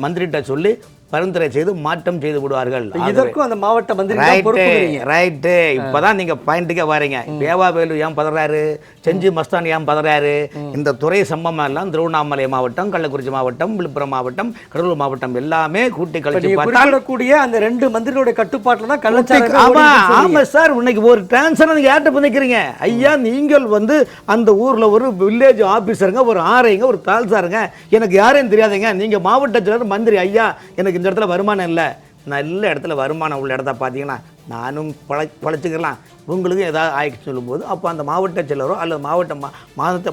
மந்திரிகிட்ட சொல்லி பரிந்துரை செய்து மாற்றம் செய்து விடுவார்கள். இதற்கும் அந்த மாவட்ட மந்திரி ரைட்டு. இப்பதான் நீங்க பாயிண்ட்டுக்கே வரீங்க. வேவாவேலு ஏன் பதறாரு, செஞ்சி மஸ்தான் ஏன் பதறாரு? இந்த துறை சம்பவம் எல்லாம் திருவண்ணாமலை மாவட்டம், கள்ளக்குறிச்சி மாவட்டம், விழுப்புரம் மாவட்டம், கடலூர் மாவட்டம் எல்லாமே கூட்டி கழிச்சு பார்க்கக்கூடிய அந்த 2 மந்திரிகளுடைய கட்டுப்பாட்டுல தான் கள்ளச்சாராயம். ஆமா சார், இன்னைக்கு ஒரு டிரான்ஸ்ஃபர் நீங்க யார்கிட்ட பண்ணிக்கிறீங்க? ஐயா, நீங்கள் வந்து அந்த ஊர்ல ஒரு வில்லேஜ் ஆபீசருங்க, ஒரு ஆரைங்க, ஒரு தால்சாருங்க, எனக்கு யாரையும் தெரியாதுங்க. நீங்க மாவட்ட செயலர் மந்திரி, ஐயா எனக்கு இந்த இடத்துல வருமானம் இல்லை, நல்ல இடத்துல வருமானம் உள்ள இடத்த பார்த்தீங்கன்னா நானும் பழைச்சிக்கலாம், உங்களுக்கு ஏதாவது ஆயிடுச்சு சொல்லும்போது அப்போ அந்த மாவட்ட செயலரோ அல்லது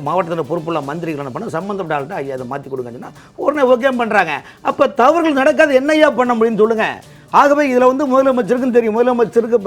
மாவட்டத்தில் பொறுப்புள்ள மந்திரிகள் என்ன பண்ண சம்மந்தப்பட்ட ஆள்கிட்ட ஐயா அதை மாற்றி கொடுங்கன்னா உடனே ஓகே பண்ணுறாங்க. அப்போ தவறுகள் நடக்காது, என்னையா பண்ண முடியும்னு சொல்லுங்கள். ஆகவே இதில் வந்து முதலமைச்சருக்கும் தெரியும், முதலமைச்சருக்கு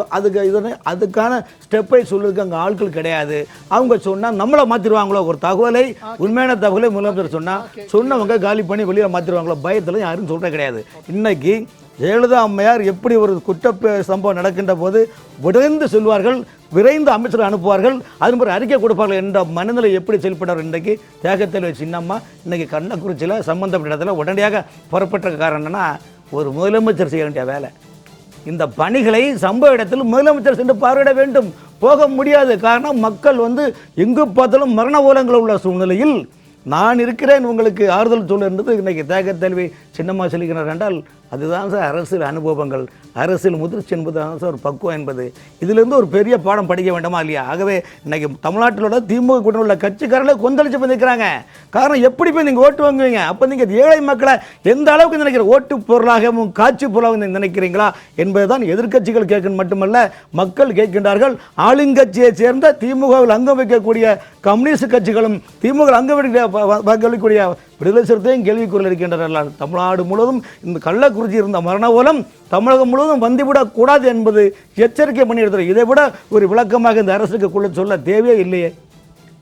அதுக்கான ஸ்டெப்பை சொல்லுறதுக்கு அங்கே ஆட்கள் கிடையாது. அவங்க சொன்னால் நம்மளை மாற்றிடுவாங்களோ, ஒரு தகவலை உண்மையான தகவலை முதலமைச்சர் சொன்னவங்க காலி பண்ணி வெளியே மாற்றிடுவாங்களோ பயத்தில் யாரும் சொல்கிற கிடையாது. இன்னைக்கு ஜெயலலிதா அம்மையார் எப்படி ஒரு குற்ற சம்பவம் நடக்கின்ற போது விரைந்து சொல்வார்கள், விரைந்து அமைச்சர்கள் அனுப்புவார்கள், அது மாதிரி அறிக்கை கொடுப்பார்கள் என்ற மனநிலை எப்படி செயல்பட்டார். இன்றைக்கு தேகத்தில் சின்னம்மா இன்னைக்கு கள்ளக்குறிச்சியில் சம்பந்தப்பட்ட இடத்துல உடனடியாக புறப்பட்ட காரணம் என்னன்னா, ஒரு முதலமைச்சர் செய்ய வேண்டிய வேலை. இந்த பணிகளை சம்பவ இடத்தில் முதலமைச்சர் சென்று பார்வையிட வேண்டும். போக முடியாது. காரணம், மக்கள் வந்து எங்கு பார்த்தாலும் மரண ஓலங்கள் உள்ள சூழ்நிலையில் நான் இருக்கிறேன் உங்களுக்கு ஆறுதல் சொல்லுன்றது இன்னைக்கு தேகத்தல்வி சின்னம்மா சொல்லிக்கிறார் என்றால் அதுதான் சார் அரசியல் அனுபவங்கள், அரசியல் முதிர்ச்சி என்பது தான் சார் ஒரு பக்குவம் என்பது. இதிலிருந்து ஒரு பெரிய பாடம் படிக்க வேண்டாமா இல்லையா? ஆகவே இன்னைக்கு தமிழ்நாட்டிலோட திமுக கூட உள்ள கட்சிக்காரர்களை கொந்தளிச்சு போய் நிற்கிறாங்க. காரணம், எப்படி போய் நீங்கள் ஓட்டு வாங்குவீங்க? அப்போ நீங்கள் ஏழை மக்களை எந்த அளவுக்கு நினைக்கிற ஓட்டு பொருளாகவும் காட்சி பொருளாக நினைக்கிறீங்களா என்பதுதான் எதிர்க்கட்சிகள் கேட்கணும் மட்டுமல்ல, மக்கள் கேட்கின்றார்கள். ஆளுங்கட்சியை சேர்ந்த திமுகவில் அங்கம் வைக்கக்கூடிய கம்யூனிஸ்ட் கட்சிகளும் திமுக அங்கம் வைக்கக்கூடிய விடுதலை சிறுத்தையும் கேள்விக்குறில் இருக்கின்றனர். தமிழ்நாடு முழுவதும் இந்த கள்ளக்குறிச்சி இருந்த மரண ஓலம் தமிழகம் முழுவதும் வந்துவிடக் கூடாது என்பது எச்சரிக்கை பண்ணி எடுத்துறோம். இதை விட ஒரு விளக்கமாக இந்த அரசுக்கு சொல்ல தேவையே இல்லையே.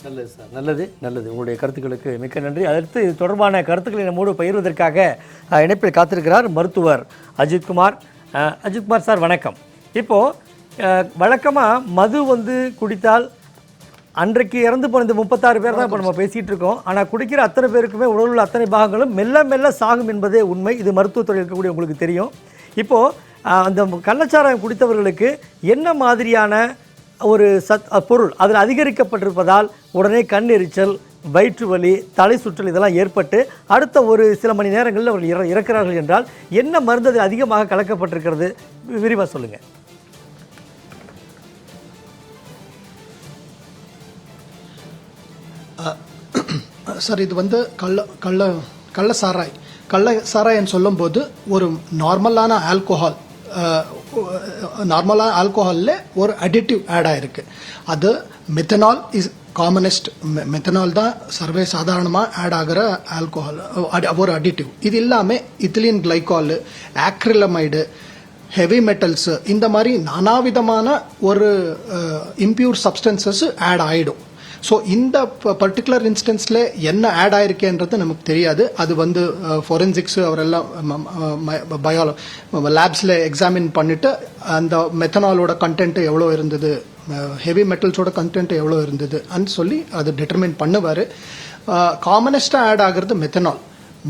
நல்லது சார், நல்லது. உங்களுடைய கருத்துக்களுக்கு மிக்க நன்றி. அடுத்து இது தொடர்பான கருத்துக்களை நம்மோடு பகிர்வதற்காக இணைப்பில் காத்திருக்கிறார் மருத்துவர் அஜித்குமார். அஜித்குமார் சார் வணக்கம். இப்போது வழக்கமாக மது வந்து குடித்தால் அன்றைக்கு இறந்து போன இந்த 36 பேர் தான் இப்போ நம்ம பேசிகிட்டு இருக்கோம். ஆனால் குடிக்கிற அத்தனை பேருக்குமே உடலில் உள்ள அத்தனை பாகங்களும் மெல்ல மெல்ல சாகும் என்பதே உண்மை. இது மருத்துவத்துறை இருக்கக்கூடிய உங்களுக்கு தெரியும். இப்போது அந்த கள்ளச்சாராயம் குடித்தவர்களுக்கு என்ன மாதிரியான ஒரு பொருள் அதில் அதிகரிக்கப்பட்டிருப்பதால் உடனே கண் எரிச்சல், வயிற்று வலி, தலை சுற்றல் இதெல்லாம் ஏற்பட்டு அடுத்த ஒரு சில மணி நேரங்களில் அவர்கள் இறக்கிறார்கள் என்றால் என்ன மருந்து அதில் அதிகமாக கலக்கப்பட்டிருக்கிறது? விரிவாக சொல்லுங்கள். சார், இது வந்து கள்ள சாராயன்னு சொல்லும்போது ஒரு நார்மலான ஆல்கோஹாலில் ஒரு அடிட்டிவ் ஆட் ஆகிருக்கு. அது மெத்தனால் இஸ் காமனஸ்ட். மெத்தனால் தான் சர்வே சாதாரணமாக ஆட் ஆகிற ஆல்கோஹால், ஒரு அடிட்டிவ். இது இல்லாமல் இத்திலின் கிளைகால், ஆக்ரிலமைடு, ஹெவி மெட்டல்ஸ், இந்த மாதிரி நானாவிதமான ஒரு இம்பியூர் சப்ஸ்டன்சஸ் ஆட் ஆகிடும். ஸோ இந்த பர்டிகுலர் இன்ஸ்டன்ஸில் என்ன ஆட் ஆயிருக்கேன்றது நமக்கு தெரியாது. அது வந்து ஃபோரென்சிக்ஸ் அவரெல்லாம் லேப்ஸில் எக்ஸாமின் பண்ணிவிட்டு அந்த மெத்தனாலோட கண்டென்ட் எவ்வளோ இருந்தது, ஹெவி மெட்டல்ஸோட கண்டென்ட் எவ்வளோ இருந்தது சொல்லி அது டிட்டர்மின் பண்ணுவார். காமனஸ்டாக ஆட் ஆகிறது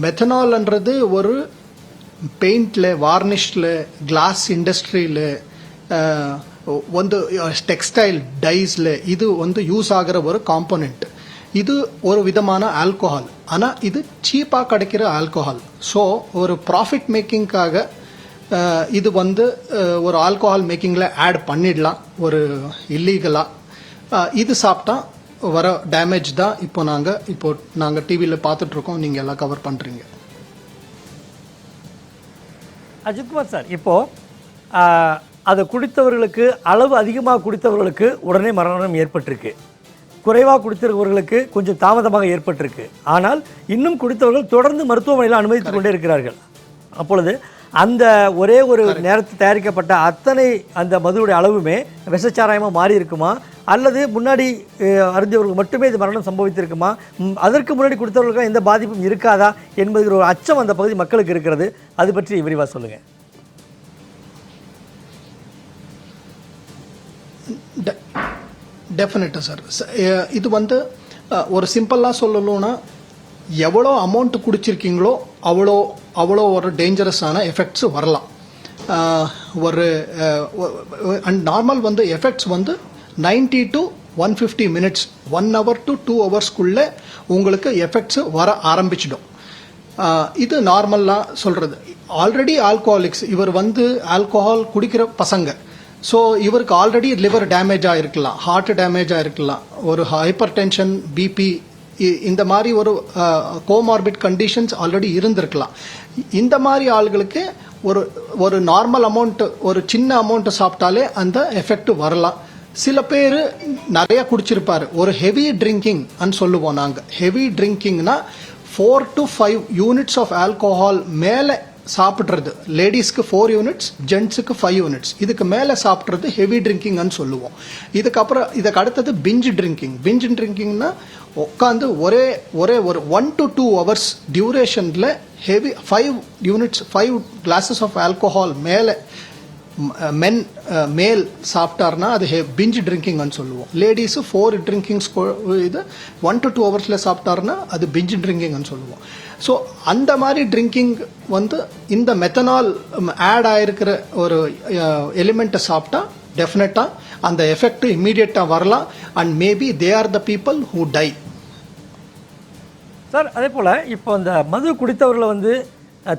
மெத்தனால்ன்றது ஒரு பெயிண்டில், வார்னிஷில், கிளாஸ் இண்டஸ்ட்ரியில், ಒಂದು ಟೆಕ್ಸ್ಟೈಲ್ ಡೈಸ್ல இது வந்து யூஸ் ஆகிற ஒரு காம்போனன்ட். இது ஒரு விதமான ஆல்கோஹால், ஆனால் இது சீப்பாக கிடைக்கிற ஆல்கோஹால். ஸோ ஒரு ப்ராஃபிட் மேக்கிங்காக இது வந்து ஒரு ஆல்கோஹால் மேக்கிங்கில் ஆட் பண்ணிடலாம் ஒரு இல்லீகலாக. இது சாப்பிட்டா வர டேமேஜ் தான் இப்போ நாங்கள் டிவியில் பார்த்துட்ருக்கோம், நீங்கள் எல்லாம் கவர் பண்ணுறீங்க. அஜித்குமார் சார், இப்போது அதை குடித்தவர்களுக்கு, அளவு அதிகமாக குடித்தவர்களுக்கு உடனே மரணம் ஏற்பட்டிருக்கு, குறைவாக குடித்தவர்களுக்கு கொஞ்சம் தாமதமாக ஏற்பட்டிருக்கு. ஆனால் இன்னும் குடித்தவர்கள் தொடர்ந்து மருத்துவமனையில் அனுமதித்து கொண்டே இருக்கிறார்கள். அப்பொழுது அந்த ஒரே ஒரு நேரத்தில் தயாரிக்கப்பட்ட அத்தனை அந்த மதுவுடைய அளவுமே விஷச்சாராயமாக மாறி இருக்குமா, அல்லது முன்னாடி அருந்தியவர்கள் மட்டுமே இது மரணம் சம்பவித்திருக்குமா, அதற்கு முன்னாடி குடித்தவர்களுக்கு எந்த பாதிப்பும் இருக்காதா என்பது ஒரு அச்சம் அந்த பகுதி மக்களுக்கு இருக்கிறது. அது பற்றி விரிவாக சொல்லுங்கள். டெஃபினட்டாக சார், இது வந்து ஒரு சிம்பிளாக சொல்லணும்னா எவ்வளோ அமௌண்ட் குடிச்சிருக்கீங்களோ அவ்வளோ அவ்வளோ ஒரு டேஞ்சரஸான எஃபெக்ட்ஸ் வரலாம். ஒரு அண்ட் நார்மல் வந்து எஃபெக்ட்ஸ் வந்து 90 to 150 minutes 1 hour to 2 hours உங்களுக்கு எஃபெக்ட்ஸ் வர ஆரம்பிச்சிடும். இது நார்மலாக சொல்கிறது. ஆல்ரெடி ஆல்கஹாலிக்ஸ், இவர் வந்து ஆல்கஹால் குடிக்கிற பசங்க. ஸோ இவருக்கு ஆல்ரெடி லிவர் டேமேஜ் ஆகிருக்கலாம், ஹார்ட் டேமேஜ் ஆகிருக்கலாம், ஒரு ஹைப்பர் டென்ஷன், பிபி, இந்த மாதிரி ஒரு கோமார்பிட் கண்டிஷன்ஸ் ஆல்ரெடி இருந்திருக்கலாம். இந்த மாதிரி ஆளுகளுக்கு ஒரு நார்மல் அமௌண்ட், ஒரு சின்ன அமௌண்ட் சாப்பிட்டாலே அந்த எஃபெக்ட் வரலாம். சில பேர் நிறைய குடிச்சிருப்பாரு. ஒரு ஹெவி ட்ரிங்கிங் சொல்லுவோம் நாங்கள். ஹெவி ட்ரிங்கிங்னா 4 to 5 யூனிட்ஸ் ஆஃப் ஆல்கோஹால் மேலே சாப்பிட்றது. லேடிஸ்க்கு 4 யூனிட்ஸ், ஜென்ட்ஸுக்கு 5 யூனிட்ஸ். இதுக்கு மேலே சாப்பிட்றது ஹெவி ட்ரிங்கிங்னு சொல்லுவோம். இதுக்கு அடுத்தது பிஞ்ச் ட்ரிங்கிங். பிஞ்ச் ட்ரிங்கிங்னா உட்காந்து ஒரே ஒரு 1 to 2 hours டியூரேஷனில் heavy 5 units 5 glasses of alcohol மேலே மேல் சாப்பிட்டார்னா அது பிஞ்ச் ட்ரிங்கிங்னு சொல்லுவோம். லேடிஸு 4 ட்ரிங்கிங்ஸ் இது 1 to 2 hours சாப்பிட்டாருன்னா அது பிஞ்ச் ட்ரிங்கிங்னு சொல்லுவோம். ஸோ அந்த மாதிரி ட்ரிங்கிங் வந்து இந்த மெத்தனால் ஆட் ஆகிருக்கிற ஒரு எலிமெண்ட்டை சாப்பிட்டா டெஃபினட்டாக அந்த எஃபெக்ட் இம்மீடியட்டாக வரலாம். And maybe they are the people who tie. Sir, அதே போல் இப்போ இந்த மது குடித்தவர்களை வந்து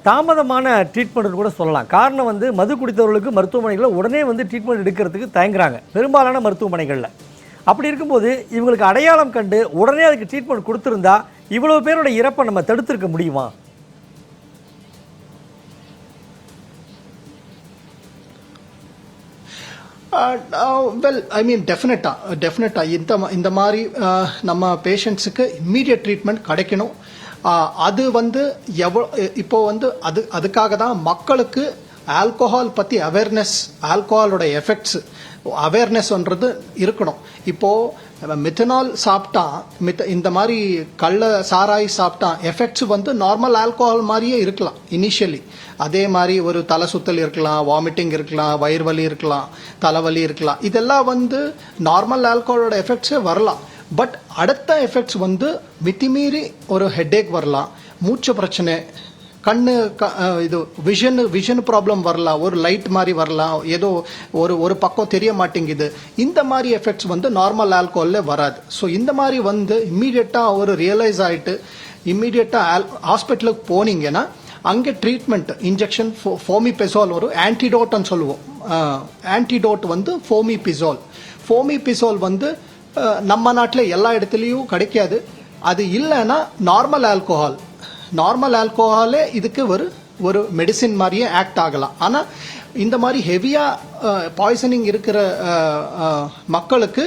தாமதமான ட்ரீட்மெண்ட் கூட சொல்லலாம். காரணம் வந்து மது குடித்தவர்களுக்கு மருத்துவமனைகளில் உடனே வந்து ட்ரீட்மெண்ட் எடுக்கிறதுக்கு தயங்குறாங்க பெரும்பாலான மருத்துவமனைகளில். அப்படி இருக்கும்போது இவங்களுக்கு அடையாளம் கண்டு உடனே அதுக்கு ட்ரீட்மெண்ட் கொடுத்துருந்தா இவ்வளவு பேரோட இறப்பை நம்ம தடுத்திருக்க முடியுமா? வெல், ஐ மீன் டெஃபினட்டாக இந்த மாதிரி நம்ம பேஷண்ட்ஸுக்கு இம்மீடியட் ட்ரீட்மெண்ட் கிடைக்கணும். அது வந்து இப்போ வந்து அதுக்காக தான் மக்களுக்கு ஆல்கோஹால் பற்றி அவேர்னஸ், ஆல்கோஹாலோட எஃபெக்ட்ஸ் அவேர்னஸ்ன்றது இருக்கணும். இப்போது மித்தனால் சாப்பிட்டா, இந்த மாதிரி சாராய் சாப்பிட்டா எஃபெக்ட்ஸ் வந்து நார்மல் ஆல்கோஹால் மாதிரியே இருக்கலாம் இனிஷியலி. அதே மாதிரி ஒரு தலை சுத்தல் இருக்கலாம், வாமிட்டிங் இருக்கலாம், வயிறு வலி இருக்கலாம், தலைவலி இருக்கலாம். இதெல்லாம் வந்து நார்மல் ஆல்கோஹாலோட எஃபெக்ட்ஸே வரலாம். பட் அடுத்த எஃபெக்ட்ஸ் வந்து மித்திமீறி ஒரு ஹெட்டேக் வரலாம், மூச்சு பிரச்சனை, கண்ணு இது விஷன் ப்ராப்ளம் வரலாம், ஒரு லைட் மாதிரி வரலாம், ஏதோ ஒரு பக்கம் தெரிய மாட்டேங்குது. இந்த மாதிரி எஃபெக்ட்ஸ் வந்து நார்மல் ஆல்கோஹாலில் வராது. ஸோ இந்த மாதிரி வந்து இம்மீடியட்டாக ஒரு ரியலைஸ் ஆகிட்டு இம்மீடியட்டாக ஹாஸ்பிட்டலுக்கு போனீங்கன்னா அங்கே ட்ரீட்மெண்ட், இன்ஜெக்ஷன், ஃபோமிபெசால், ஒரு ஆன்டிடோட்னு சொல்லுவோம். ஆன்டிடோட் வந்து ஃபோமிபிசால் வந்து நம்ம நாட்டில் எல்லா இடத்துலையும் கிடைக்காது. அது இல்லைன்னா நார்மல் ஆல்கோஹாலே இதுக்கு ஒரு மெடிசின் மாதிரியே ஆக்ட் ஆகலாம். ஆனால் இந்த மாதிரி ஹெவியாக பாய்சனிங் இருக்கிற மக்களுக்கு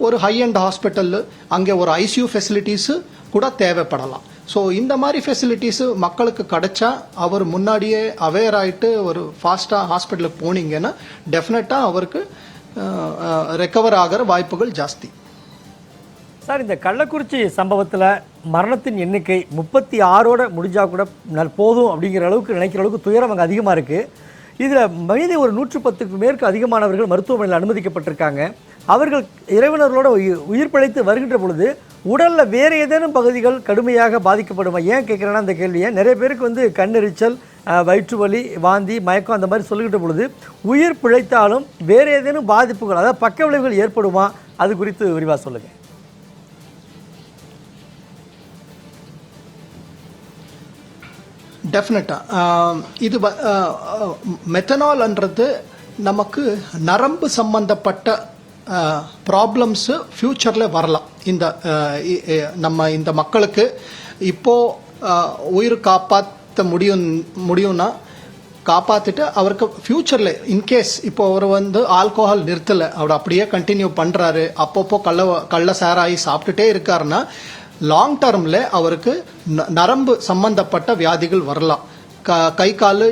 ஒரு ஹை அண்ட் ஹாஸ்பிட்டல், அங்கே ஒரு ஐசியூ ஃபெசிலிட்டிஸு கூட தேவைப்படலாம். ஸோ இந்த மாதிரி ஃபெசிலிட்டிஸு மக்களுக்கு கிடைச்சா அவர் முன்னாடியே அவேர் ஆகிட்டு ஒரு ஃபாஸ்ட்டாக ஹாஸ்பிட்டலுக்கு போனீங்கன்னா டெஃபினட்டாக அவருக்கு ரெக்கவர் ஆகிற வாய்ப்புகள் ஜாஸ்தி. சார், இந்த கள்ளக்குறிச்சி சம்பவத்தில் மரணத்தின் எண்ணிக்கை 36ஓட முடிஞ்சால் கூட போதும் அப்படிங்கிற அளவுக்கு நினைக்கிற அளவுக்கு துயரம் அங்கே அதிகமாக இருக்குது. இதில் மீதி ஒரு 110க்கு மேற்கு அதிகமானவர்கள் மருத்துவமனையில் அனுமதிக்கப்பட்டிருக்காங்க. அவர்கள் இறைவனர்களோட உயிர் பிழைத்து வருகின்ற பொழுது உடலில் வேறு ஏதேனும் பகுதிகள் கடுமையாக பாதிக்கப்படுமா? ஏன் கேட்குறேன்னா அந்த கேள்வியை, நிறைய பேருக்கு வந்து கண்ணெரிச்சல், வயிற்று வலி, வாந்தி, மயக்கம் அந்த மாதிரி சொல்லுகின்ற பொழுது உயிர் பிழைத்தாலும் வேறு ஏதேனும் பாதிப்புகள், அதாவது பக்க விளைவுகள் ஏற்படுமா? அது குறித்து விரிவாக சொல்லுங்கள். டெஃபினட்டாக இது மெத்தனால்ன்றது நமக்கு நரம்பு சம்பந்தப்பட்ட ப்ராப்ளம்ஸு ஃப்யூச்சரில் வரலாம். இந்த மக்களுக்கு இப்போது உயிர் காப்பாற்ற முடியும்னா காப்பாற்றிட்டு அவருக்கு ஃப்யூச்சரில் இன்கேஸ் இப்போ அவர் வந்து ஆல்கோஹால் நிறுத்தலை, அவர் அப்படியே கண்டினியூ பண்ணுறாரு, அப்பப்போ கள்ள சாராயி சாப்பிட்டுட்டே இருக்காருன்னா லாங் டர்மில் அவருக்கு நரம்பு சம்பந்தப்பட்ட வியாதிகள் வரலாம். கை கால்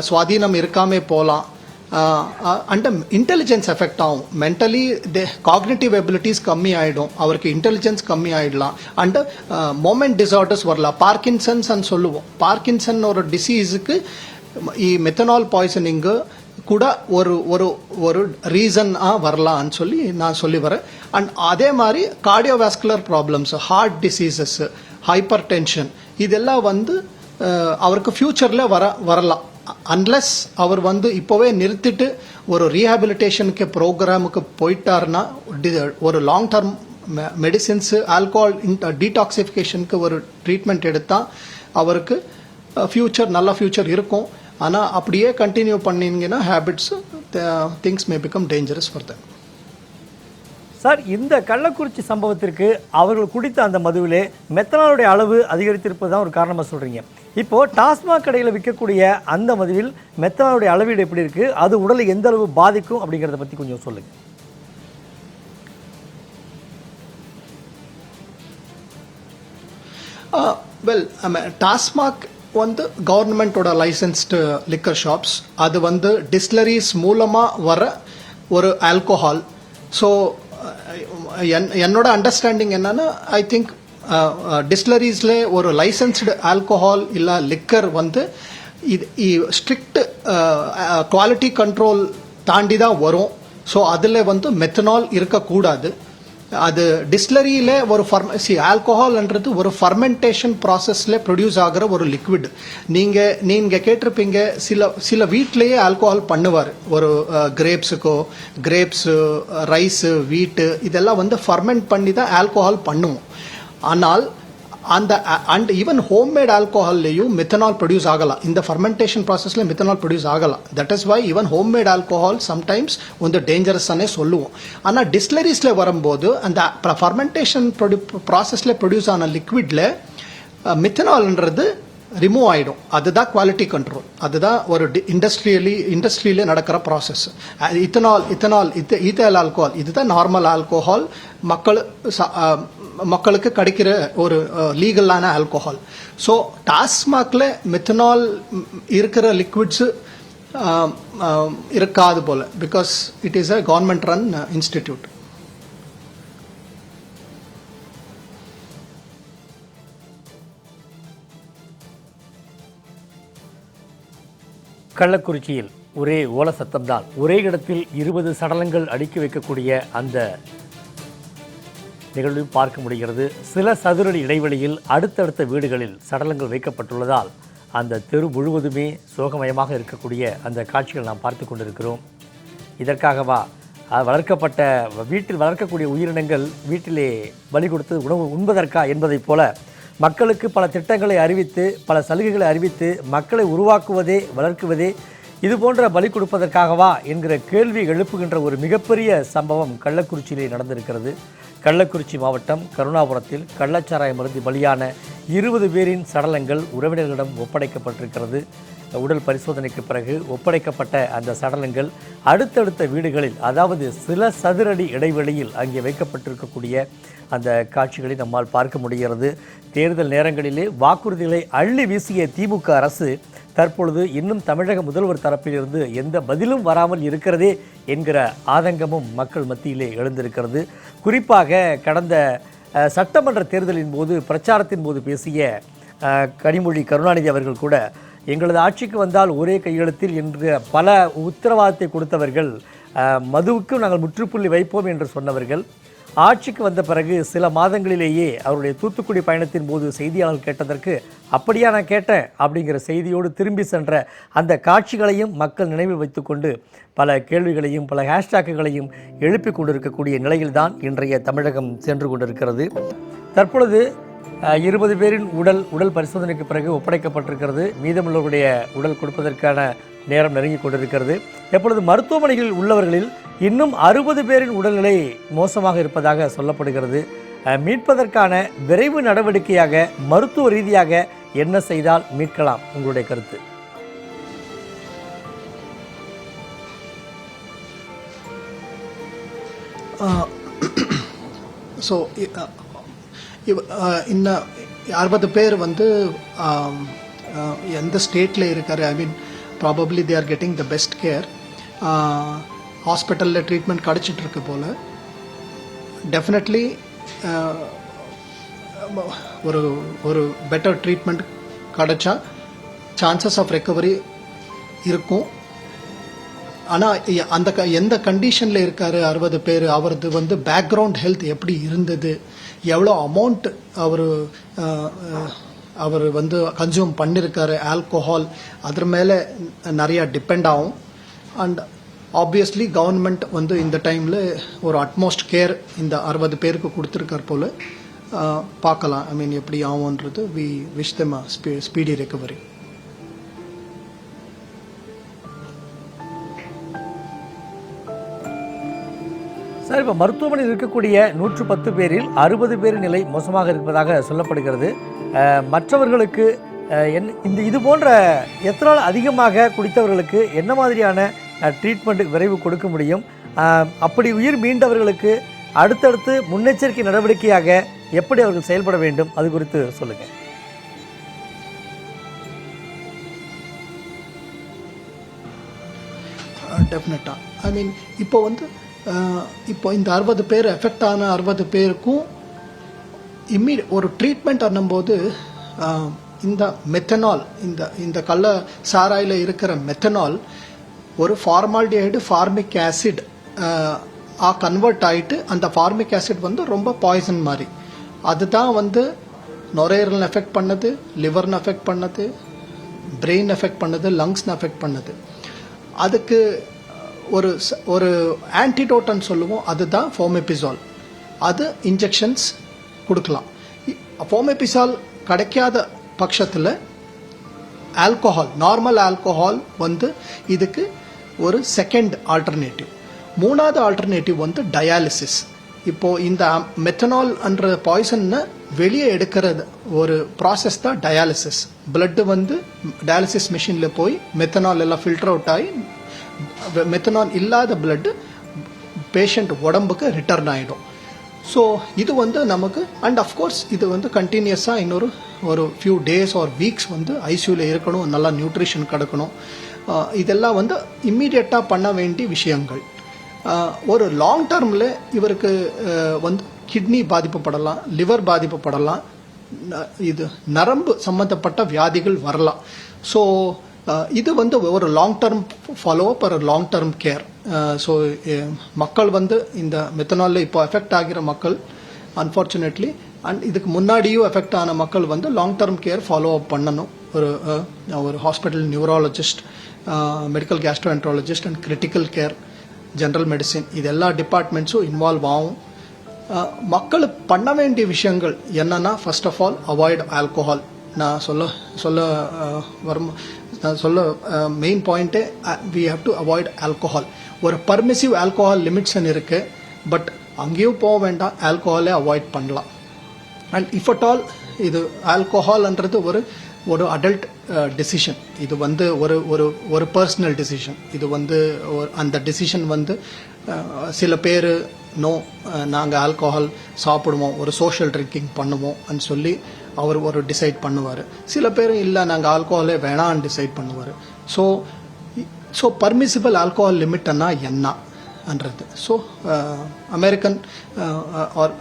சுவாதீனம் இருக்காமே போகலாம். அண்ட் இன்டெலிஜென்ஸ் எஃபெக்ட் ஆகும். மென்டலி காக்னிட்டிவ் எபிலிட்டிஸ் கம்மி ஆகிடும், அவருக்கு இன்டெலிஜென்ஸ் கம்மி ஆகிடலாம். அண்ட் மொமெண்ட் டிசார்டர்ஸ் வரலாம். பார்க்கின்சன்ஸ் சொல்லுவோம். பார்க்கின்சன் ஒரு டிசீஸுக்கு மெத்தனால் பாய்சனிங்கு கூட ஒரு ரீசனாக வரலான்னு சொல்லி நான் சொல்லி வரேன். அண்ட் அதே மாதிரி cardiovascular problems, heart diseases, hypertension, இதெல்லாம் வந்து அவருக்கு ஃபியூச்சரில் வரலாம். அன்லெஸ் அவர் வந்து இப்போவே நிறுத்திட்டு ஒரு ரீஹாபிலிட்டேஷனுக்கு ப்ரோக்ராமுக்கு போயிட்டாருன்னா ஒரு லாங் டர்ம் மெடிசின்ஸு ஆல்கோஹால் டீடாக்சிஃபிகேஷனுக்கு ஒரு ட்ரீட்மெண்ட் எடுத்தால் அவருக்கு நல்ல ஃபியூச்சர் இருக்கும். ஆனால் அப்படியே கண்டினியூ பண்ணிங்கன்னா habits things May become dangerous for them. Sir, இந்த கள்ளக்குறிச்சி சம்பவத்திற்கு அவர்கள் குடித்த அந்த மதுவிலே மெத்தனாலுடைய அளவு அதிகரித்திருப்பது தான் ஒரு காரணமாக சொல்கிறீங்க. இப்போது டாஸ்மாக் கடையில் விற்கக்கூடிய அந்த மதுவில் மெத்தனாலுடைய அளவீடு எப்படி இருக்குது, அது உடலை எந்த அளவு பாதிக்கும் அப்படிங்கிறத பற்றி கொஞ்சம் சொல்லுங்கள். வெல், டாஸ்மாக் வந்து கவர்மெண்ட்டோட லைசன்ஸ்டு லிக்கர் ஷாப்ஸ். அது வந்து டிஸ்லரிஸ் மூலமாக வர ஒரு ஆல்கோஹால். ஸோ என்னோட அண்டர்ஸ்டாண்டிங் என்னன்னா, ஐ திங்க் டிஸ்லரிஸில் ஒரு லைசன்ஸ்டு ஆல்கோஹால் இல்லை லிக்கர் வந்து இது ஸ்ட்ரிக்ட் குவாலிட்டி கண்ட்ரோல் தாண்டி தான் வரும். ஸோ அதில் வந்து மெத்தனால் இருக்கக்கூடாது. அது டிஸ்லரியில் ஒரு ஆல்கோஹால்ன்றது ஒரு ஃபர்மெண்டேஷன் ப்ராசஸில் ப்ரொடியூஸ் ஆகிற ஒரு லிக்விட். நீங்கள் கேட்டிருப்பீங்க, சில வீட்லேயே ஆல்கோஹால் பண்ணுவார். ஒரு கிரேப்ஸு, ரைஸு, வீட்டு இதெல்லாம் வந்து ஃபர்மெண்ட் பண்ணி தான் ஆல்கோஹால் பண்ணுவோம். ஆனால் அண்ட் ஈவன் ஹோம்மேட் ஆல்கோஹால்லையும் மெத்தனால் ப்ரொடியூஸ் ஆகலாம். இந்த ஃபர்மெண்டேஷன் ப்ராசஸில் மெத்தனால் ப்ரொடியூஸ் ஆகலாம். That is why even homemade alcohol sometimes வந்து டேஞ்சரஸ்ஸானே சொல்லுவோம். ஆனால் டிஸ்லரிஸில் வரும்போது அந்த ஃபர்மெண்டேஷன் ப்ராசஸில் ப்ரொடியூஸ் ஆன லிக்விடில் மெத்தனால்ன்றது ரிமூவ் ஆகிடும். அதுதான் குவாலிட்டி கண்ட்ரோல். அதுதான் ஒரு இண்டஸ்ட்ரியிலே நடக்கிற ப்ராசஸ். ஈத்தனால் ஆல்கோஹால் இதுதான் நார்மல் ஆல்கோஹால், மக்களுக்கு கிடைக்கிற ஒரு லீகலான ஆல்கோஹால். ஸோ டாஸ்மாகில் மெத்தனால் இருக்கிற லிக்விட்ஸு இருக்காது போல, because it is a government run institute. கள்ளக்குறிச்சியில் ஒரே ஓல சத்தம்தான். ஒரே இடத்தில் 20 சடலங்கள் அடுக்கி வைக்கக்கூடிய அந்த நிகழ்வையும் பார்க்க முடிகிறது. சில சதுரடி இடைவெளியில் அடுத்தடுத்த வீடுகளில் சடலங்கள் வைக்கப்பட்டுள்ளதால் அந்த தெரு முழுவதுமே சோகமயமாக இருக்கக்கூடிய அந்த காட்சிகள் நாம் பார்த்து கொண்டிருக்கிறோம். இதற்காகவா வீட்டில் வளர்க்கக்கூடிய உயிரினங்கள் வீட்டிலே பலி கொடுத்து உணவு உண்பதற்கா என்பதைப் போல மக்களுக்கு பல திட்டங்களை அறிவித்து, பல சலுகைகளை அறிவித்து மக்களை உருவாக்குவதே, வளர்க்குவதே இது போன்ற பலி கொடுப்பதற்காகவா என்கிற கேள்வி எழுப்புகின்ற ஒரு மிகப்பெரிய சம்பவம் கள்ளக்குறிச்சியிலே நடந்திருக்கிறது. கள்ளக்குறிச்சி மாவட்டம் கருணாபுரத்தில் கள்ளச்சாராயம் மருந்து பலியான 20 பேரின் சடலங்கள் உறவினர்களிடம் ஒப்படைக்கப்பட்டிருக்கிறது. உடல் பரிசோதனைக்கு பிறகு ஒப்படைக்கப்பட்ட அந்த சடலங்கள் அடுத்தடுத்த வீடுகளில், அதாவது சில சதுரடி இடைவெளியில் அங்கே வைக்கப்பட்டிருக்கக்கூடிய அந்த காட்சிகளை நம்மால் பார்க்க முடிகிறது. தேர்தல் நேரங்களிலே வாக்குறுதிகளை அள்ளி வீசிய திமுக அரசு தற்பொழுது இன்னும் தமிழக முதல்வர் தரப்பிலிருந்து எந்த பதிலும் வராமல் இருக்கிறதே என்கிற ஆதங்கமும் மக்கள் மத்தியிலே எழுந்திருக்கிறது. குறிப்பாக கடந்த சட்டமன்ற தேர்தலின் போது, பிரச்சாரத்தின் போது பேசிய கனிமொழி கருணாநிதி அவர்கள் கூட எங்களது ஆட்சிக்கு வந்தால் ஒரே கையெழுத்தில் என்று பல உத்தரவாதத்தை கொடுத்தவர்கள், மதுவுக்கு நாங்கள் முற்றுப்புள்ளி வைப்போம் என்று சொன்னவர்கள், ஆட்சிக்கு வந்த பிறகு சில மாதங்களிலேயே அவருடைய தூத்துக்குடி பயணத்தின் போது செய்தியாளர்கள் கேட்டதற்கு அப்படியா நான் கேட்டேன் அப்படிங்கிற செய்தியோடு திரும்பி சென்ற அந்த காட்சிகளையும் மக்கள் நினைவில் வைத்துக்கொண்டு பல கேள்விகளையும் பல ஹேஷ்டாக்குகளையும் எழுப்பி கொண்டிருக்கக்கூடிய நிலையில்தான் இன்றைய தமிழகம் சென்று கொண்டிருக்கிறது. தற்பொழுது 20 பேரின் உடல் பரிசோதனைக்கு பிறகு ஒப்படைக்கப்பட்டிருக்கிறது. மீதமுள்ளவருடைய உடல் கொடுப்பதற்கான நேரம் நெருங்கி கொண்டிருக்கிறது. எப்பொழுது மருத்துவமனைகளில் உள்ளவர்களில் இன்னும் 60 பேரின் உடல்நிலை மோசமாக இருப்பதாக சொல்லப்படுகிறது. மீட்பதற்கான விரைவு நடவடிக்கையாக மருத்துவ ரீதியாக என்ன செய்தால் மீட்கலாம்? உங்களுடைய கருத்து? ஸோ இன்னும் 60 பேர் வந்து எந்த ஸ்டேட்டில் இருக்காரு? I mean probably they are getting the best care. ஹாஸ்பிட்டலில் ட்ரீட்மெண்ட் கிடச்சிட்ருக்கு போல். டெஃபினெட்லி ஒரு பெட்டர் ட்ரீட்மெண்ட் கிடச்சா சான்சஸ் ஆஃப் ரெக்கவரி இருக்கும். ஆனால் எந்த கண்டிஷனில் இருக்கார் 60 பேர், அவரது வந்து பேக்ரவுண்ட் ஹெல்த் எப்படி இருந்தது, எவ்வளோ அமௌண்ட் அவர் வந்து கன்சியூம் பண்ணியிருக்காரு ஆல்கோஹால், அதர் மேலே நிறைய டிபெண்ட் ஆகும். அண்ட் ஆப்வியஸ்லி கவர்மெண்ட் வந்து இந்த டைமில் ஒரு அட்மோஸ்ட் கேர் இந்த 60 பேருக்கு கொடுத்துருக்கார் போல். பார்க்கலாம் ஐ மீன் எப்படி ஆகும்ன்றது. We wish them speedy recovery. Sir, இப்போ மருத்துவமனையில் இருக்கக்கூடிய 110 பேரில் 60 பேரின் நிலை மோசமாக இருப்பதாக சொல்லப்படுகிறது. மற்றவர்களுக்கு இது போன்ற எத்தனால் அதிகமாக குடித்தவர்களுக்கு என்ன மாதிரியான ட்ரீட்மெண்ட் விரைவு கொடுக்க முடியும்? அப்படி உயிர் மீண்டவர்களுக்கு அடுத்தடுத்து முன்னெச்சரிக்கை நடவடிக்கையாக எப்படி அவர்கள் செயல்பட வேண்டும், அது குறித்து சொல்லுங்கள். டெஃபினட்டாக ஐ மீன் இப்போ இந்த 60 பேர் எஃபெக்ட் ஆன 60 பேருக்கும் ஒரு ட்ரீட்மெண்ட் பண்ணும்போது இந்த மெத்தனால், இந்த கள்ள சாராயில் இருக்கிற மெத்தனால் ஒரு ஃபார்மால்டிஹைடு ஃபார்மிக் ஆசிட் கன்வெர்ட் ஆகிட்டு, அந்த ஃபார்மிக் ஆசிட் வந்து ரொம்ப பாய்சன் மாதிரி. அதுதான் வந்து நுரையீரல் எஃபெக்ட் பண்ணுது, லிவர்னு எஃபெக்ட் பண்ணுது, பிரெயின் எஃபெக்ட் பண்ணுது, லங்ஸ்னு எஃபெக்ட் பண்ணுது. அதுக்கு ஒரு ஆன்டிடோட்டன் சொல்லுவோம், அதுதான் ஃபோமெபிசால். அது இன்ஜெக்ஷன்ஸ் கொடுக்கலாம். ஃபோமெபிசால் கிடைக்காத பட்சத்தில் ஆல்கோஹால், நார்மல் ஆல்கோஹால் வந்து இதுக்கு ஒரு செகண்ட் ஆல்டர்னேட்டிவ். மூணாவது ஆல்டர்னேட்டிவ் வந்து டயாலிசிஸ். இப்போது இந்த மெத்தனால் என்ற பாய்சனை வெளியே எடுக்கிறது ஒரு ப்ராசஸ் தான் டயாலிசிஸ். பிளட்டு வந்து டயாலிசிஸ் மிஷினில் போய் மெத்தனால் எல்லாம் ஃபில்டர் அவுட் ஆகி மெத்தனால் இல்லாத பிளட்டு பேஷண்ட் உடம்புக்கு ரிட்டர்ன் ஆகிடும். ஸோ இது வந்து நமக்கு அண்ட் அஃப்கோர்ஸ் இது வந்து கண்டினியூஸாக இன்னொரு ஃபியூ டேஸ் ஆர் வீக்ஸ் வந்து ஐசியூவில் இருக்கணும், நல்லா நியூட்ரிஷன் கிடைக்கணும். இதெல்லாம் வந்து இம்மீடியட்டாக பண்ண வேண்டிய விஷயங்கள். ஒரு லாங் டர்மில் இவருக்கு வந்து கிட்னி பாதிக்கப்படலாம், லிவர் பாதிக்கப்படலாம், இது நரம்பு சம்மந்தப்பட்ட வியாதிகள் வரலாம். ஸோ இது வந்து ஒரு லாங் டர்ம் ஃபாலோஅப், ஒரு லாங் டர்ம் கேர். ஸோ மக்கள் வந்து இந்த மெத்தனாலில் இப்போ எஃபெக்ட் ஆகிற மக்கள் அன்ஃபார்ச்சுனேட்லி அண்ட் இதுக்கு முன்னாடியும் எஃபெக்ட் ஆன மக்கள் வந்து long term care follow up பண்ணணும். ஒரு hospital neurologist, medical gastroenterologist and critical care, general medicine, இது எல்லா டிபார்ட்மெண்ட்ஸும் இன்வால்வ் ஆகும். மக்கள் பண்ண வேண்டிய விஷயங்கள் என்னன்னா, first of all avoid alcohol. நான் சொல்ல மெயின் பாயிண்ட்டே we have to avoid alcohol. ஒரு பர்மிசிவ் ஆல்கோஹால் லிமிட்ஸ் இருக்கு, பட் அங்கேயும் போக வேண்டாம், ஆல்கோஹாலே அவாய்ட் பண்ணலாம். அண்ட் இஃப் அட் ஆல் இது ஆல்கோஹால்ன்றது ஒரு அடல்ட் டெசிஷன். இது வந்து ஒரு பர்சனல் டெசிஷன். இது வந்து அந்த டெசிஷன் வந்து சில பேர் நாங்கள் ஆல்கோஹால் சாப்பிடுவோம், ஒரு சோஷியல் ட்ரிங்கிங் பண்ணுவோம் அப்படின்னு சொல்லி அவர் ஒரு டிசைட் பண்ணுவார். சில பேர் இல்லை நாங்கள் ஆல்கோஹாலே வேணான்னு டிசைட் பண்ணுவார். ஸோ பர்மிசிபிள் ஆல்கோஹால் லிமிட்னா என்னன்றது. So American or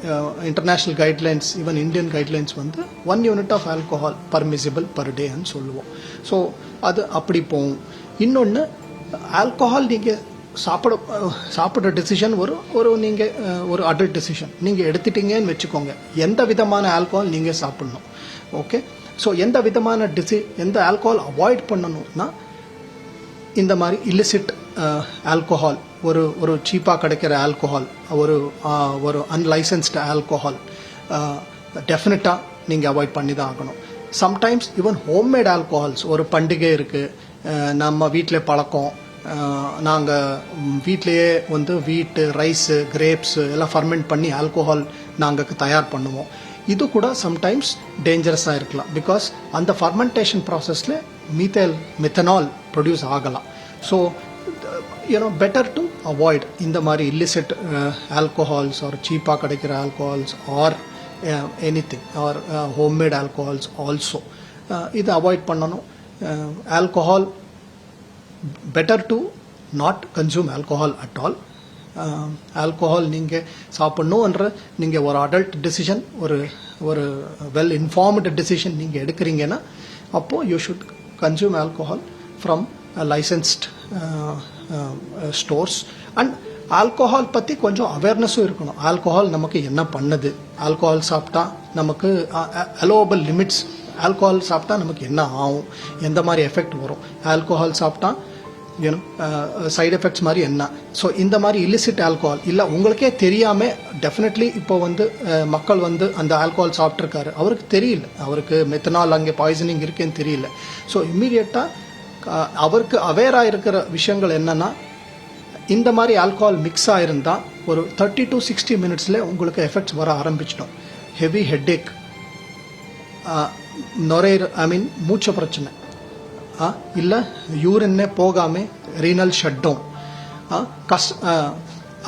international guidelines, even Indian guidelines வந்து 1 unit of alcohol permissible per டேன்னு சொல்லுவோம். ஸோ அது அப்படி போகும். இன்னொன்று, ஆல்கோஹால் நீங்கள் சாப்பிட்ற டெசிஷன் நீங்கள் ஒரு அடல்ட் டெசிஷன் நீங்கள் எடுத்துட்டீங்கன்னு வச்சுக்கோங்க. எந்த விதமான ஆல்கோஹால் நீங்கள் சாப்பிடணும், ஓகே. ஸோ எந்த ஆல்கோஹால் அவாய்ட் பண்ணணும்னா, இந்த மாதிரி இல்லிசிட் ஆல்கோஹால், ஒரு சீப்பாக கிடைக்கிற ஆல்கோஹால், ஒரு அன்லைசன்ஸ்டு ஆல்கோஹால் டெஃபினட்டாக நீங்கள் அவாய்ட் பண்ணி தான் ஆகணும். சம்டைம்ஸ் ஈவன் ஹோம்மேட் ஆல்கோஹால்ஸ், ஒரு பண்டிகை இருக்குது, நம்ம வீட்டில் பழக்கம், நாங்கள் வீட்டிலையே வந்து வீட்டு, ரைஸு, கிரேப்ஸு எல்லாம் ஃபர்மெண்ட் பண்ணி ஆல்கோஹால் நாங்கள் தயார் பண்ணுவோம். இது கூட சம்டைம்ஸ் டேஞ்சரஸாக இருக்கலாம். பிகாஸ் அந்த ஃபர்மெண்டேஷன் ப்ராசஸில் மெத்தனால் ப்ரொடியூஸ் ஆகலாம். ஸோ பெட்டர் டு அவாய்ட் இந்த மாதிரி இல்லிசிட் ஆல்கோஹால்ஸ் ஆர் சீப்பாக கிடைக்கிற alcohols or anything or homemade alcohols also. இதை அவாய்ட் பண்ணணும். Alcohol better to not consume alcohol at all. Alcohol நீங்கள் சாப்பிட்ணுன்ற நீங்கள் ஒரு அடல்ட் டெசிஷன், ஒரு வெல் இன்ஃபார்ம்டு டெசிஷன் நீங்கள் எடுக்கிறீங்கன்னா, அப்போது you should consume alcohol from licensed stores. And alcohol பற்றி கொஞ்சம் அவேர்னஸும் இருக்கணும். ஆல்கோஹால் நமக்கு என்ன பண்ணுது, ஆல்கோஹால் சாப்பிட்டா நமக்கு அலோவபிள் லிமிட்ஸ் ஆல்கோஹால் சாப்பிட்டா நமக்கு என்ன ஆகும், எந்த மாதிரி எஃபெக்ட் வரும், ஆல்கோஹால் சாப்பிட்டா சைடு எஃபெக்ட்ஸ் மாதிரி என்ன. ஸோ இந்த மாதிரி இல்லிசிட் ஆல்கோஹால் இல்லை உங்களுக்கே தெரியாமல் டெஃபினெட்லி இப்போ மக்கள் அந்த ஆல்கோஹால் சாப்பிட்ருக்காரு, அவருக்கு தெரியல, அவருக்கு மெத்தனால் அங்கே பாய்சனிங் இருக்குன்னு தெரியல. ஸோ இம்மீடியட்டாக அவருக்கு அவேராக இருக்கிற விஷயங்கள் என்னென்னா, இந்த மாதிரி ஆல்கோஹால் மிக்ஸ் ஆகிருந்தால் ஒரு 30 to 60 மினிட்ஸில் உங்களுக்கு எஃபெக்ட்ஸ் வர ஆரம்பிச்சிடும். ஹெவி ஹெட்டேக், மூச்சு பிரச்சனை, இல்லை யூரின்னே போகாமல் ரீனல் ஷட் டவுன்,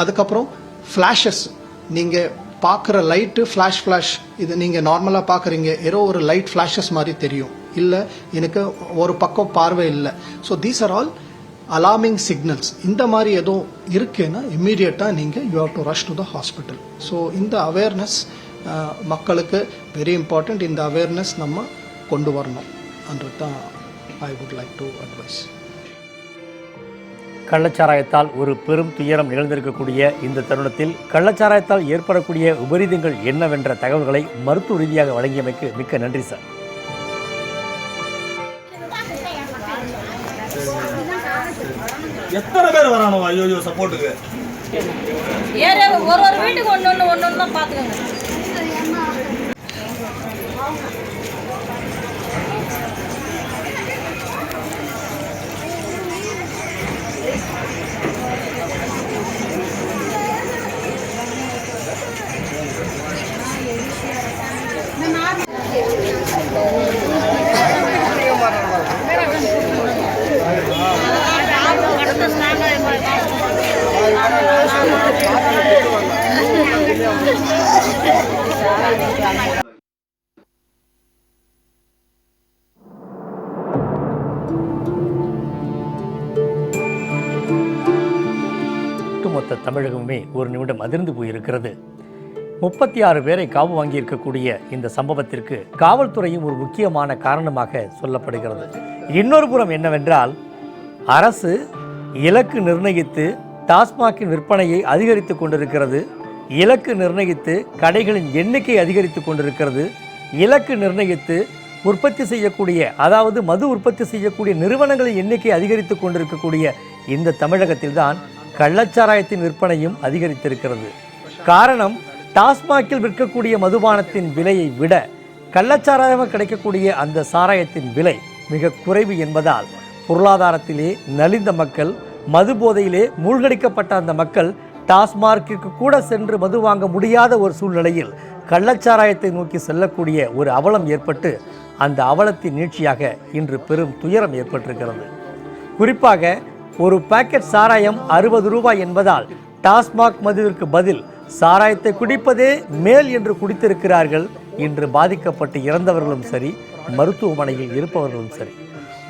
அதுக்கப்புறம் ஃப்ளாஷஸ், நீங்கள் பார்க்குற லைட்டு ஃப்ளாஷ் இது நீங்கள் நார்மலாக பார்க்குறீங்க, ஏதோ ஒரு லைட் ஃப்ளாஷஸ் மாதிரி தெரியும், இல்லை எனக்கு ஒரு பக்கம் பார்வை இல்லை. So these are all alarming signals. இந்த மாதிரி எதுவும் இருக்குன்னா இம்மீடியட்டாக நீங்கள் you have to rush to the hospital. So இந்த அவேர்னஸ் மக்களுக்கு வெரி இம்பார்ட்டண்ட். இந்த அவேர்னஸ் நம்ம கொண்டு வரணும் என்றது தான் I would like to advise. கள்ளச்சாராயத்தால் ஒரு பெரும் துயரம் நிகழ்ந்திருக்கக்கூடிய இந்த தருணத்தில் கள்ளச்சாராயத்தால் ஏற்படக்கூடிய விபரீதங்கள் என்னவென்ற தகவல்களை மருத்துவ ரீதியாக வழங்கியமைக்கு மிக்க நன்றி சார். எத்தனை பேர் வரானோ ஐயோ சப்போர்ட்டுக்கு? ஒரு வீட்டுக்கு ஒன்று தான் பார்த்துக்கோங்க. ஒட்டுமொத்த தமிழகமே ஒரு நிமிடம் அதிர்ந்து போயிருக்கிறது. 36 பேரை காவு வாங்கியிருக்கக்கூடிய இந்த சம்பவத்திற்கு காவல்துறையும் ஒரு முக்கியமான காரணமாக சொல்லப்படுகிறது. இன்னொரு புறம் என்னவென்றால், அரசு இலக்கு நிர்ணயித்து டாஸ்மாகின் விற்பனையை அதிகரித்து கொண்டிருக்கிறது, இலக்கு நிர்ணயித்து கடைகளின் எண்ணிக்கை அதிகரித்து கொண்டிருக்கிறது, இலக்கு நிர்ணயித்து உற்பத்தி செய்யக்கூடிய, அதாவது மது உற்பத்தி செய்யக்கூடிய நிறுவனங்களின் எண்ணிக்கை அதிகரித்து கொண்டிருக்கக்கூடிய இந்த தமிழகத்தில்தான் கள்ளச்சாராயத்தின் விற்பனையும் அதிகரித்திருக்கிறது. காரணம், டாஸ்மாகில் விற்கக்கூடிய மதுபானத்தின் விலையை விட கள்ளச்சாராயமாக கிடைக்கக்கூடிய அந்த சாராயத்தின் விலை மிக குறைவு என்பதால் பொருளாதாரத்திலே நலிந்த மக்கள், மது போதையிலே மூழ்கடிக்கப்பட்ட அந்த மக்கள் டாஸ்மாகிற்கு கூட சென்று மது வாங்க முடியாத ஒரு சூழ்நிலையில் கள்ளச்சாராயத்தை நோக்கி செல்லக்கூடிய ஒரு அவலம் ஏற்பட்டு அந்த அவலத்தின் நீட்சியாக இன்று பெரும் துயரம் ஏற்பட்டிருக்கிறது. குறிப்பாக ஒரு பாக்கெட் சாராயம் 60 ரூபாய் என்பதால் டாஸ்மாக் மதுவிற்கு பதில் சாராயத்தை குடிப்பதே மேல் என்று குடித்திருக்கிறார்கள். இன்று பாதிக்கப்பட்டு இறந்தவர்களும் சரி, மருத்துவமனையில் இருப்பவர்களும் சரி.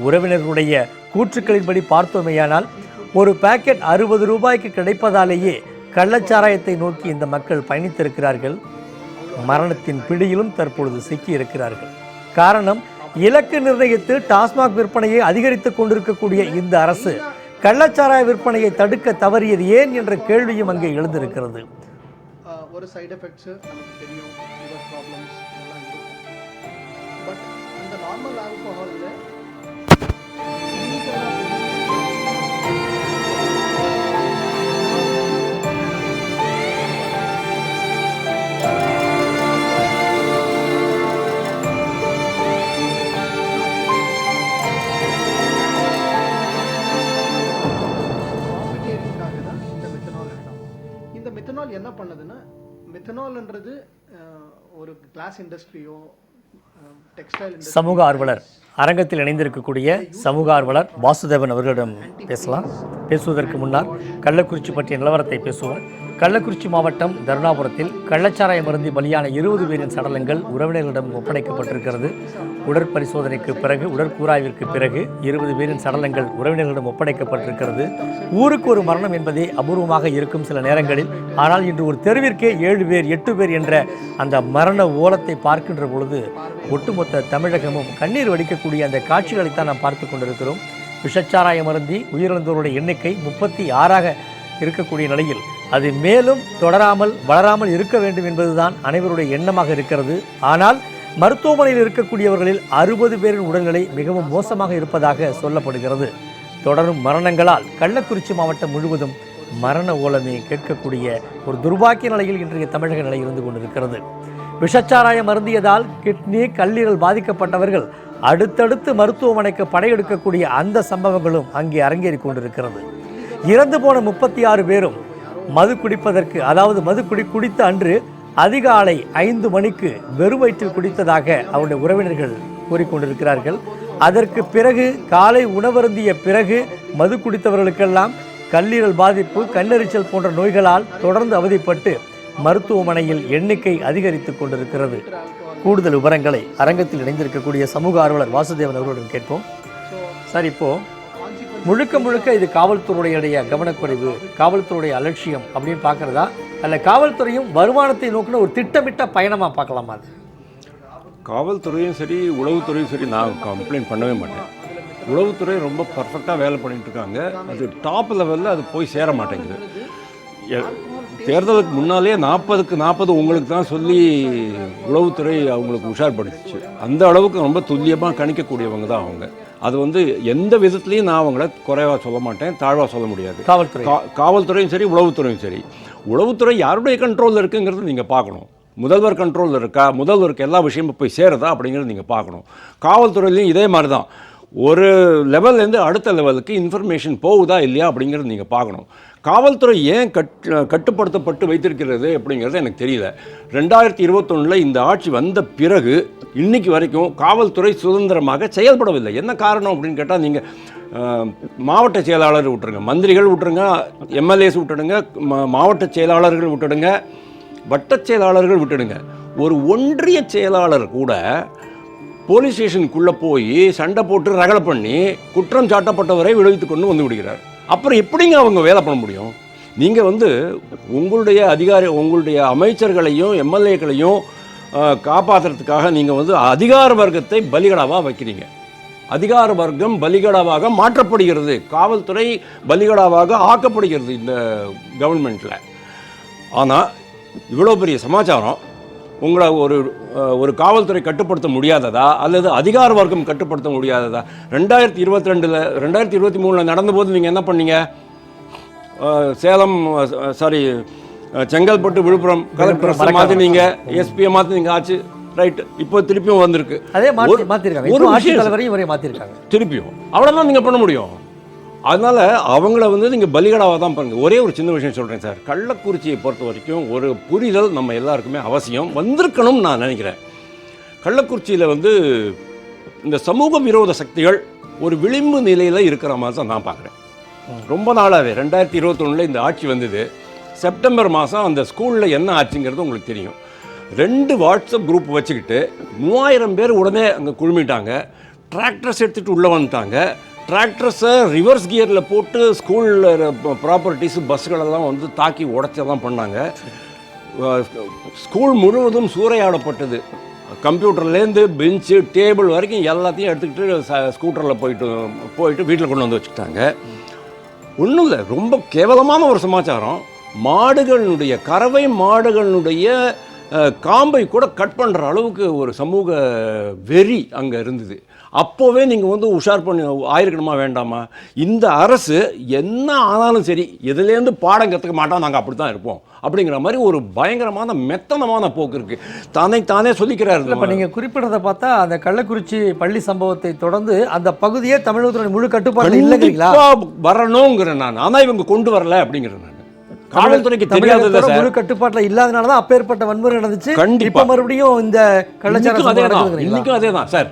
உறவினர்களுடைய கூற்றுக்களின்படி பார்த்தோமேயானால் ஒரு பாக்கெட் 60 ரூபாய்க்கு கிடைப்பதாலேயே கள்ளச்சாராயத்தை நோக்கி இந்த மக்கள் பயணித்திருக்கிறார்கள். மரணத்தின் பிடியிலும் தற்பொழுது சிக்கி இருக்கிறார்கள். காரணம், இலக்கு நிர்ணயித்து டாஸ்மாக் விற்பனையை அதிகரித்து கொண்டிருக்கக்கூடிய இந்த அரசு கள்ளச்சாராய விற்பனையை தடுக்க தவறியது ஏன் என்ற கேள்வியும் அங்கே எழுந்திருக்கிறது. ஒரு சைடு எஃபெக்ட்ஸ் நமக்கு தெரியும், லிவர் ப்ராப்ளம்ஸ் எல்லாம் இருக்கும். பட் அந்த நார்மல் ஆல்கோஹாலில் மெத்தனால் என்ன பண்ணுதுன்னா, மெத்தனால்ன்றது ஒரு கிளாஸ் இண்டஸ்ட்ரியோ டெக்ஸ்டைல் இண்டஸ்ட்ரி. சமூக ஆர்வலர் அரங்கத்தில் இணைந்திருக்கக்கூடிய சமூக ஆர்வலர் வாசுதேவன் அவர்களிடம் பேசலாம். பேசுவதற்கு முன்னால் கள்ளக்குறிச்சி பற்றிய நிலவரத்தை பேசுவோம். கள்ளக்குறிச்சி மாவட்டம் தருணாபுரத்தில் கள்ளச்சாராயம் அருந்தி பலியான 20 பேரின் சடலங்கள் உறவினர்களிடம் ஒப்படைக்கப்பட்டிருக்கிறது. உடற்பரிசோதனைக்கு பிறகு, உடற்கூராய்விற்கு பிறகு 20 பேரின் சடலங்கள் உறவினர்களிடம் ஒப்படைக்கப்பட்டிருக்கிறது. ஊருக்கு ஒரு மரணம் என்பதே அபூர்வமாக இருக்கும் சில நேரங்களில். ஆனால் இன்று ஒரு தெருவிற்கே 7 பேர் 8 பேர் என்ற அந்த மரண ஓலத்தை பார்க்கின்ற பொழுது ஒட்டுமொத்த தமிழகமும் கண்ணீர் வடிக்கக்கூடிய அந்த காட்சிகளைத்தான் நாம் பார்த்து கொண்டிருக்கிறோம். விஷச்சாராயம் அருந்தி உயிரிழந்தோருடைய எண்ணிக்கை 36ஆக இருக்கக்கூடிய நிலையில் அது மேலும் தொடராமல் வளராமல் இருக்க வேண்டும் என்பதுதான் அனைவருடைய எண்ணமாக இருக்கிறது. ஆனால் மருத்துவமனையில் இருக்கக்கூடியவர்களில் 60 பேரின் உடல்நிலை மிகவும் மோசமாக இருப்பதாக சொல்லப்படுகிறது. தொடரும் மரணங்களால் கள்ளக்குறிச்சி மாவட்டம் முழுவதும் மரண ஓலமே கேட்கக்கூடிய ஒரு துர்பாக்கிய நிலையில் இன்றைய தமிழக நிலை இருந்து கொண்டிருக்கிறது. விஷச்சாராயம் அருந்தியதால் கிட்னி கல்லீரல் பாதிக்கப்பட்டவர்கள் அடுத்தடுத்து மருத்துவமனைக்கு படையெடுக்கக்கூடிய அந்த சம்பவங்களும் அங்கே அரங்கேறி கொண்டிருக்கிறது. இறந்து போன 36 பேரும் மது குடிப்பதற்கு, அதாவது மது குடித்த அன்று அதிகாலை 5 மணிக்கு வெறும் வயிற்றில் குடித்ததாக அவருடைய உறவினர்கள் கூறிக்கொண்டிருக்கிறார்கள். அதற்கு பிறகு காலை உணவருந்திய பிறகு மது குடித்தவர்களுக்கெல்லாம் கல்லீரல் பாதிப்பு, கல்லெரிச்சல் போன்ற நோய்களால் தொடர்ந்து அவதிப்பட்டு மருத்துவமனையில் எண்ணிக்கை அதிகரித்துக் கொண்டிருக்கிறது. கூடுதல் விவரங்களை அரங்கத்தில் இணைந்திருக்கக்கூடிய சமூக ஆர்வலர் வாசுதேவன் அவர்களுடன் கேட்போம். சார், இப்போ முழுக்க இது காவல்துறையுடைய கவனக்குறைவு, காவல்துறையுடைய அலட்சியம் அப்படின்னு பார்க்குறதா, அல்ல காவல்துறையும் வருமானத்தை நோக்கின ஒரு திட்டமிட்ட பயணமாக பார்க்கலாமா? அது காவல்துறையும் சரி, உளவுத்துறையும் சரி, நான் கம்ப்ளைண்ட் பண்ணவே மாட்டேன். உளவுத்துறை ரொம்ப பர்ஃபெக்டாக வேலை பண்ணிட்டு இருக்காங்க. அது டாப் லெவலில் அது போய் சேர மாட்டேங்குது. தேர்தலுக்கு முன்னாலே 40க்கு 40 உங்களுக்கு தான் சொல்லி உளவுத்துறை அவங்களுக்கு உஷார்படுத்துச்சு. அந்த அளவுக்கு ரொம்ப துல்லியமாக கணிக்கக்கூடியவங்க தான் அவங்க. அது எந்த விதத்துலையும் நான் அவங்கள குறைவாக சொல்ல மாட்டேன், தாழ்வாக சொல்ல முடியாது. காவல்துறையும் சரி, உளவுத்துறையும் சரி. உளவுத்துறை யாருடைய கண்ட்ரோலில் இருக்குங்கிறது நீங்கள் பார்க்கணும். முதல்வர் கண்ட்ரோலில் இருக்கா, முதல்வருக்கு எல்லா விஷயமும் போய் சேருதா அப்படிங்கிறது நீங்கள் பார்க்கணும். காவல்துறையிலையும் இதே மாதிரி தான். ஒரு லெவல்லேருந்து அடுத்த லெவலுக்கு இன்ஃபர்மேஷன் போகுதா இல்லையா அப்படிங்கிறது நீங்கள் பார்க்கணும். காவல்துறை ஏன் கட்டுப்படுத்தப்பட்டு வைத்திருக்கிறது அப்படிங்கிறது எனக்கு தெரியல. 2021 இந்த ஆட்சி வந்த பிறகு இன்னைக்கு வரைக்கும் காவல்துறை சுதந்திரமாக செயல்படவில்லை. என்ன காரணம் அப்படின்னு கேட்டால், நீங்கள் மாவட்ட செயலாளர் விட்டுருங்க, மந்திரிகள் விட்டுருங்க, எம்எல்ஏஸ் விட்டுடுங்க, மாவட்ட செயலாளர்கள் விட்டுடுங்க, வட்டச் செயலாளர்கள் விட்டுடுங்க, ஒரு ஒன்றிய செயலாளர் கூட போலீஸ் ஸ்டேஷனுக்குள்ளே போய் சண்டை போட்டு ரகலை பண்ணி குற்றம் சாட்டப்பட்டவரை விடுவித்து கொண்டு வந்து விடுகிறார். அப்புறம் எப்படிங்க அவங்க வேலை பண்ண முடியும்? நீங்கள் உங்களுடைய உங்களுடைய அமைச்சர்களையும் எம்எல்ஏக்களையும் காப்பாற்றுறதுக்காக நீங்கள் அதிகார வர்க்கத்தை பலிகடாவாக வைக்கிறீங்க. அதிகார வர்க்கம் பலிகடாவாக மாற்றப்படுகிறது, காவல்துறை பலிகடாவாக ஆக்கப்படுகிறது இந்த கவர்மெண்ட்டில். ஆனால் இவ்வளோ பெரிய சமாச்சாரம் உங்களை ஒரு காவல்துறை கட்டுப்படுத்த முடியாததா, அல்லது அதிகார வர்க்கம் கட்டுப்படுத்த முடியாததா? 2023 நடந்தபோது நீங்கள் என்ன பண்ணீங்க? செங்கல்பட்டு, விழுப்புரம் கலெக்டர் மாற்றினீங்க, எஸ்பியை மாற்றினீங்க, ஆச்சு, ரைட். இப்போ திருப்பியும் வந்திருக்கு, திருப்பியும் அவ்வளோதான் நீங்கள் பண்ண முடியும். அதனால் அவங்கள நீங்கள் பலிகடாவாக தான் பண்ணுங்க. ஒரே ஒரு சின்ன விஷயம் சொல்கிறேன் சார். கள்ளக்குறிச்சியை பொறுத்த வரைக்கும் ஒரு புரிதல் நம்ம எல்லாருக்குமே அவசியம், வந்திருக்கணும்னு நான் நினைக்கிறேன். கள்ளக்குறிச்சியில் இந்த சமூக விரோத சக்திகள் ஒரு விளிம்பு நிலையில் இருக்கிற மாதிரி தான் நான் பார்க்குறேன். ரொம்ப நாளாகவே 2021 இந்த ஆட்சி வந்தது. செப்டம்பர் மாதம் அந்த ஸ்கூலில் என்ன ஆச்சுங்கிறது உங்களுக்கு தெரியும். 2 வாட்ஸ்அப் குரூப் வச்சுக்கிட்டு 3000 பேர் உடனே அங்கே குழுமிட்டாங்க. டிராக்டர்ஸ் எடுத்துகிட்டு உள்ளே வந்துட்டாங்க. டிராக்டர்ஸை ரிவர்ஸ் கியரில் போட்டு ஸ்கூலில் ப்ராப்பர்ட்டிஸ் பஸ்களெல்லாம் தாக்கி உடைச்செல்லாம் பண்ணாங்க. ஸ்கூல் முழுவதும் சூறையாடப்பட்டது. கம்ப்யூட்டர்லேருந்து பெஞ்சு டேபிள் வரைக்கும் எல்லாத்தையும் எடுத்துக்கிட்டு ஸ்கூட்டரில் போயிட்டு வீட்டில் கொண்டு வந்து வச்சுக்கிட்டாங்க. ஒன்றும் இல்லை, ரொம்ப கேவலமான ஒரு சமாச்சாரம். மாடுகளுடைய கறவை மாடுகளுடைய காம்பை கூட கட் பண்ணுற அளவுக்கு ஒரு சமூக வெறி அங்கே இருந்தது. அப்போவே நீங்கள் உஷார் பண்ணி ஆயிருக்கணுமா வேண்டாமா? இந்த அரசு என்ன ஆனாலும் சரி, எதுலேருந்து பாடம் கற்றுக்க மாட்டோம், நாங்கள் அப்படி தான் இருப்போம் அப்படிங்கிற மாதிரி ஒரு பயங்கரமான மெத்தனமான போக்கு இருக்குது. தானே சொல்லிக்கிறாரு. இப்போ நீங்கள் குறிப்பிடுறதை பார்த்தா அந்த கள்ளக்குறிச்சி பள்ளி சம்பவத்தை தொடர்ந்து அந்த பகுதியே தமிழகத்துடைய முழு கட்டுப்பாடு இல்லைங்களா வரணுங்கிறேன் நான். ஆனால் இவங்க கொண்டு வரல அப்படிங்கிறேன் நான். காவல்துறைக்கு தெரியாத முழு கட்டுப்பாட்டில் இல்லாதனால தான் அப்பேற்பட்ட வன்முறை நடந்துச்சு. கண்டிப்பாக மறுபடியும் இந்த கள்ளச்சாரம் இன்னைக்கும் அதே தான் சார்.